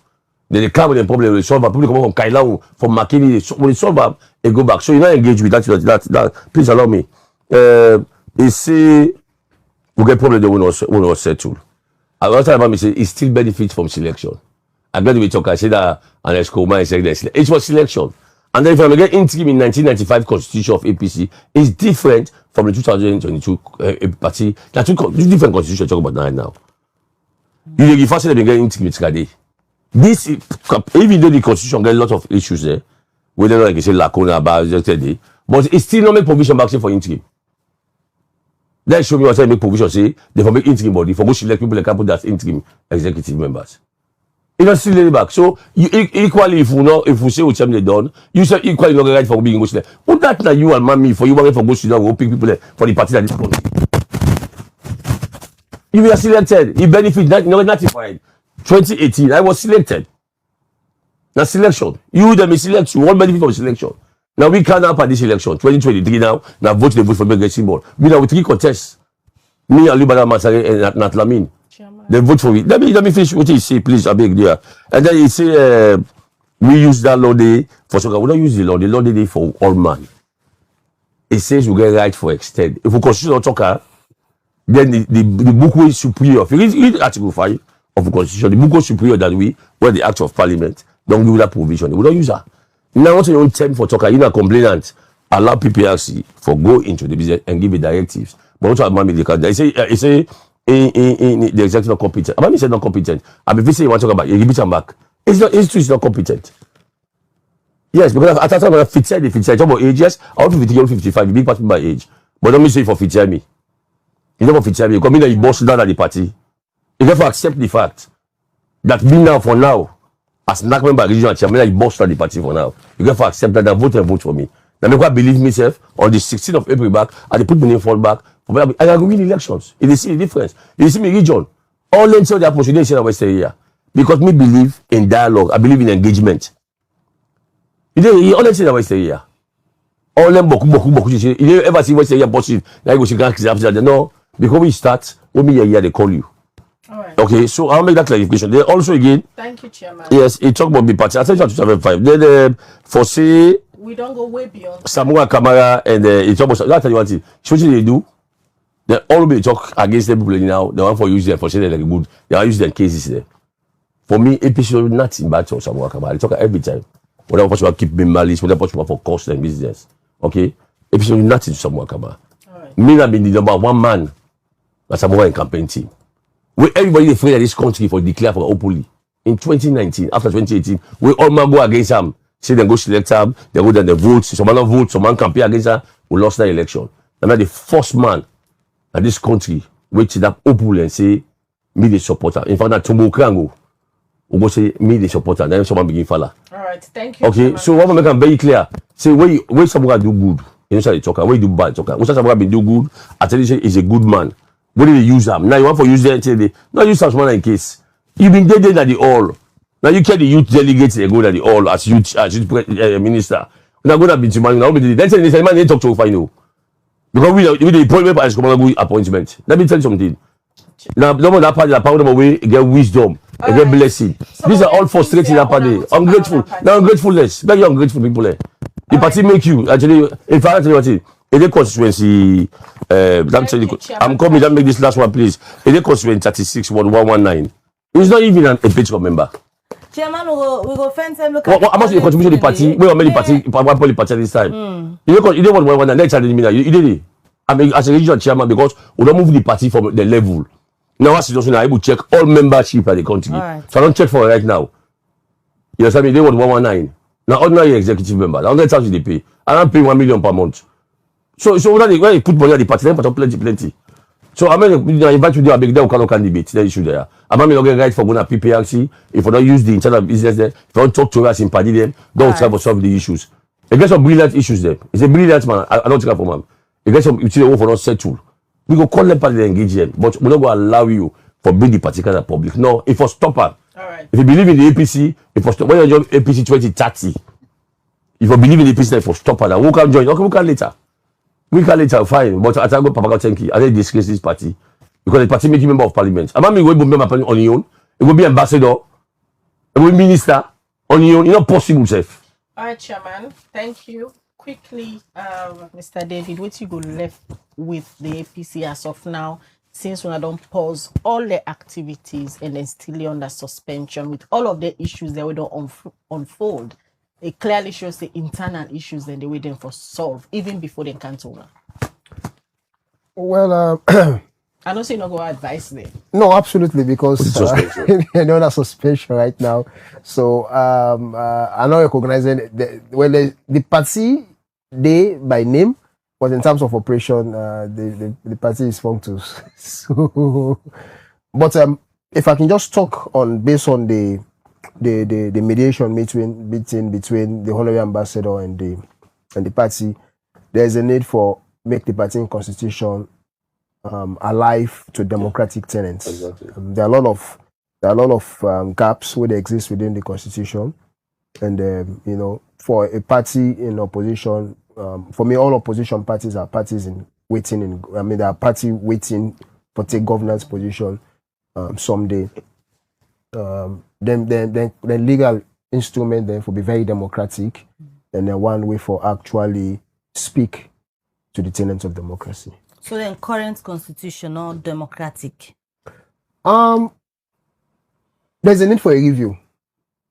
Then they come with the problem, they solve it. People come from Kailau, from McKinney, when they solve it, they go back. So you not engage with that. Please allow me. They say we get problem they will not settle. I was talking about me say it still benefits from selection. I'm glad we talk. I said that and Eskoma said that it was selection. And then if I get interim in 1995 constitution of APC, it's different from the 2022 party. There are two different constitutions talk about now. You first say they get interim today. This even though the constitution get a lot of issues there, we don't know like you say lacuna about just today, but it still not make provision back for interim. Let's show me what I make provision say they for make interim body for go select people like put that interim executive members. You don't still lay it back. So you equally if we say what they done, you say equally not right for being go select. Put that like you and Mammy for you want for go select go pick people for the party that is going. If you are selected, you benefit not notified. 2018, I was selected. Now selection. You them select you, one benefit from selection. Now we can't have this election, 2023 now vote for me symbol. We now with 3 contests. Me and Libana Masare and Natlamin. They vote for it. Let me finish what he say, please. I beg there. And then he say we use that law day for soccer. We don't use the law day for all man. It says we get right for extend. If we constitution not talker, then the book way superior. If you read Article 5 of the Constitution, the book way superior that we where the Act of Parliament don't give that provision. We don't use that. Now, what's your own term for talker? You're a complainant. Allow PPRC for go into the business and give it directives. But what Alimammy they say in the executive not competent. Alimammy said not competent. I mean, if you say you want to talk about, you give it back. It's not competent. Yes, because at that time I fit talk about age. Yes, I want to fit 55. You big part by age, but don't me say for fit me. You never fit me. You come in and you boss down at the party. You never accept the fact that me now for now. As NAC member regional chairman, I boss the party for now. You got to accept that and vote for me. Now, make I believe myself on the 16th of April back, and they put my name fall back. I can win elections. You see the difference. You see me region. All them say they are pushing in West area because me believe in dialogue. I believe in engagement. You all them say that West area. All them boku. You ever see West area bossing? Like go see no, because we start when me here they call you. Right. Okay, so I'll make that clarification. Then also again, thank you, Chairman. Yes, it talk about the party. I think 2005. Then for say we don't go way beyond Samoa Kamara and it talk about that you want it. So what they do? They all be talk against them people now. They want for use them for saying like good. They are using their cases there. For me, APC is nothing bad to someone Kamara. They talk every time. Whether possible keep me malice, whether possible for cost and business. Okay? APC is nothing to someone Kamara. Right. Me have been the number one man as someone in campaign team. Where everybody afraid of this country for declare for openly. In 2019, after 2018, we all man go against them. Say they go select them, they go down the votes, some man vote, some man campaign against them, we lost that election. I'm the first man in this country which that openly and say me the supporter. In fact, that Tumbo Krango we go say me the supporter, then someone begin follow. Alright, thank you. Okay, so what make them very clear. Say where someone do good, you know say talk, where you do bad talk. When someone been do good, I tell you say is a good man. What did they use them? Now you want for use them today. No use some in case. You been dead at the all. Now you carry the youth delegates they go at the all as youth minister. We're not going to be to man. Now be that's the man they talk to final. Because we the appointment as Kamara appointment. Let me tell you something. Now that party that power them away get wisdom, get blessing. So these are all frustrating that party. Ungrateful. Now ungratefulness. Very ungrateful people. The party make you actually. In fact, I tell you what it. In the constituency, I'm coming. That make this last one, please. In the constituency 361119. It's not even a political member. Chairman, we go fence and look at. How much you contribute to the party? We are many party, one party this time. You don't want one next time. You did it. I mean, as a regional chairman, because we don't move the party from the level. Now, as situation, I will check all membership at the country. Right. So I don't check for it right now. You understand me? They want 119. Now, ordinary executive member, 100,000 they pay. I don't pay 1 million per month. So when you put money at the party, then put up plenty. So I mean, I invite you to a big candidate. The issue there. I'm not going right for going to PPRC. If you don't use the internal business there, if you don't talk to us in party them, don't try to solve the issues. You get some brilliant issues there. It's a brilliant man. I don't take it from him. You get some, you see the one for not settle. We go call them party and engage them, but we're not going to allow you for being the particular public. No, if you stop her. Right. If you believe in the APC, if you stop, when you join APC 2030, if you believe in the APC, if you stop her, who can join? Okay, we can later. We can later, fine. But I tell you, Papa Tenki, I disgrace this party because the party make you member of parliament. I'm not going to be member on your own. It will be ambassador. It will be minister on your own. It's not possible, Chef. All right, Chairman. Thank you. Quickly, Mr. David, what you go left with the APC as of now, since we don't pause all the activities and then still under suspension with all of the issues that we don't unfold. It clearly shows the internal issues that they're waiting for solve even before they can turn. Well, I don't say no go advice there. No, absolutely, because they're under suspension right now. So I'm not recognizing the party they by name, but in terms of operation, the party is functus. So, but if I can just talk on based on the mediation meeting between the honorary ambassador and the party, there is a need for make the party constitution alive to democratic tenets. Exactly. There are a lot of gaps where they exist within the constitution, and for a party in opposition, for me, all opposition parties are parties they are party waiting for take governance position someday. Then legal instrument then for be very democratic, and then one way for actually speak to the tenets of democracy. So then current constitutional democratic. There's a need for a review,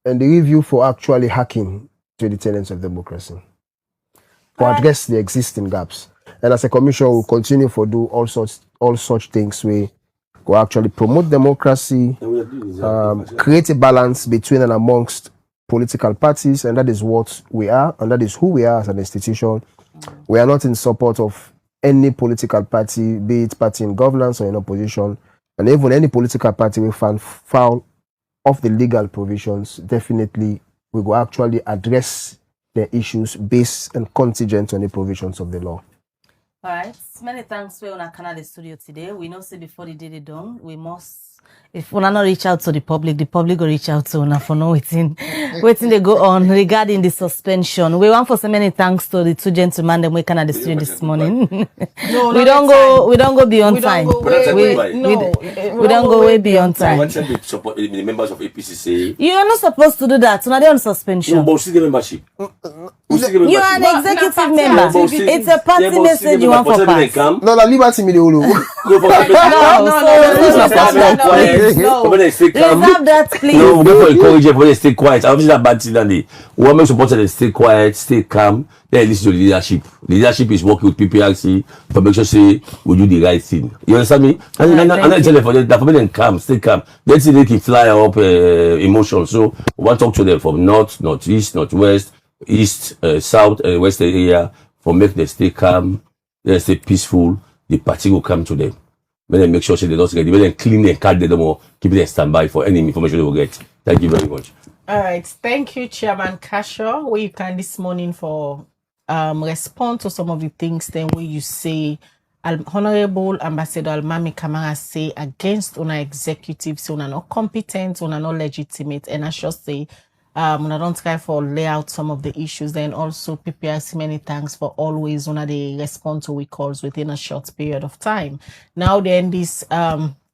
and the review for actually hacking to the tenets of democracy, for address the existing gaps. And as a commission, we'll continue to do all such things we will actually promote democracy, create a balance between and amongst political parties, and that is what we are, and that is who we are as an institution. We are not in support of any political party, be it party in governance or in opposition, and even any political party we found foul of the legal provisions. Definitely, we will actually address the issues based and contingent on the provisions of the law. All right. Many thanks for on our Canada studio today. We know say before the day is done, we must If una not reach out to the public will reach out to una for no waiting they go on regarding the suspension. We want for so many thanks to the two gentlemen that we can at the studio this morning. No, we don't go beyond time. We don't go way beyond time. I want to support the members of APC say you are not supposed to do that. So now they're on suspension. No, but we still get membership. You are an executive member. It's a party message you want for pass. No, la liberty me No. Reserve that, please. No, we for encourage everybody to stay quiet. I'm not bad thing than the women supported to stay quiet, stay calm. Then listen to the leadership. Leadership is working with PPRC to make sure say we do the right thing. You understand me? And I tell them for them calm, stay calm. Let's see they can fly up emotions. So we want to talk to them from north, northeast, northwest, east, south, west area for make them stay calm, they stay peaceful. The party will come to them. When they make sure they don't get it, when they clean their card, they don't more keep them standby for any information they will get. Thank you very much. All right, thank you, Chairman Kasho. We can this morning for respond to some of the things then where you say Honorable Ambassador Alimammy Kamara say against una executives, so una not competent, una not legitimate, and I should say una don't try for lay out some of the issues. Then also PPRC many thanks for always una they respond to we calls within a short period of time. Now then this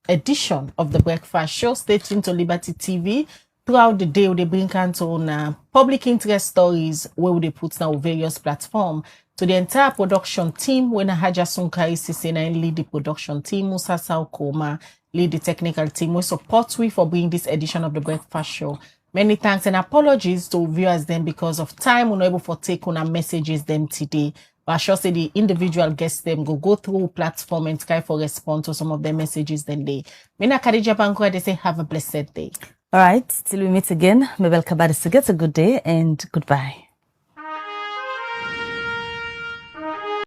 edition of the Breakfast Show, stay tuned to Liberty TV. Throughout the day, they bring on public interest stories where they put now various platforms. To the entire production team, when Haja Sunkari Sisena lead the production team, Musa Saukoma lead the technical team, we support we for bringing this edition of the Breakfast Show. Many thanks and apologies to viewers then because of time we're not able to take on our messages them today. But I sure say the individual guests them go through platform and try for respond to some of their messages then they. Mina Khadija Banko, they say have a blessed day. All right, till we meet again, Mabel Kabadis, get a good day and goodbye.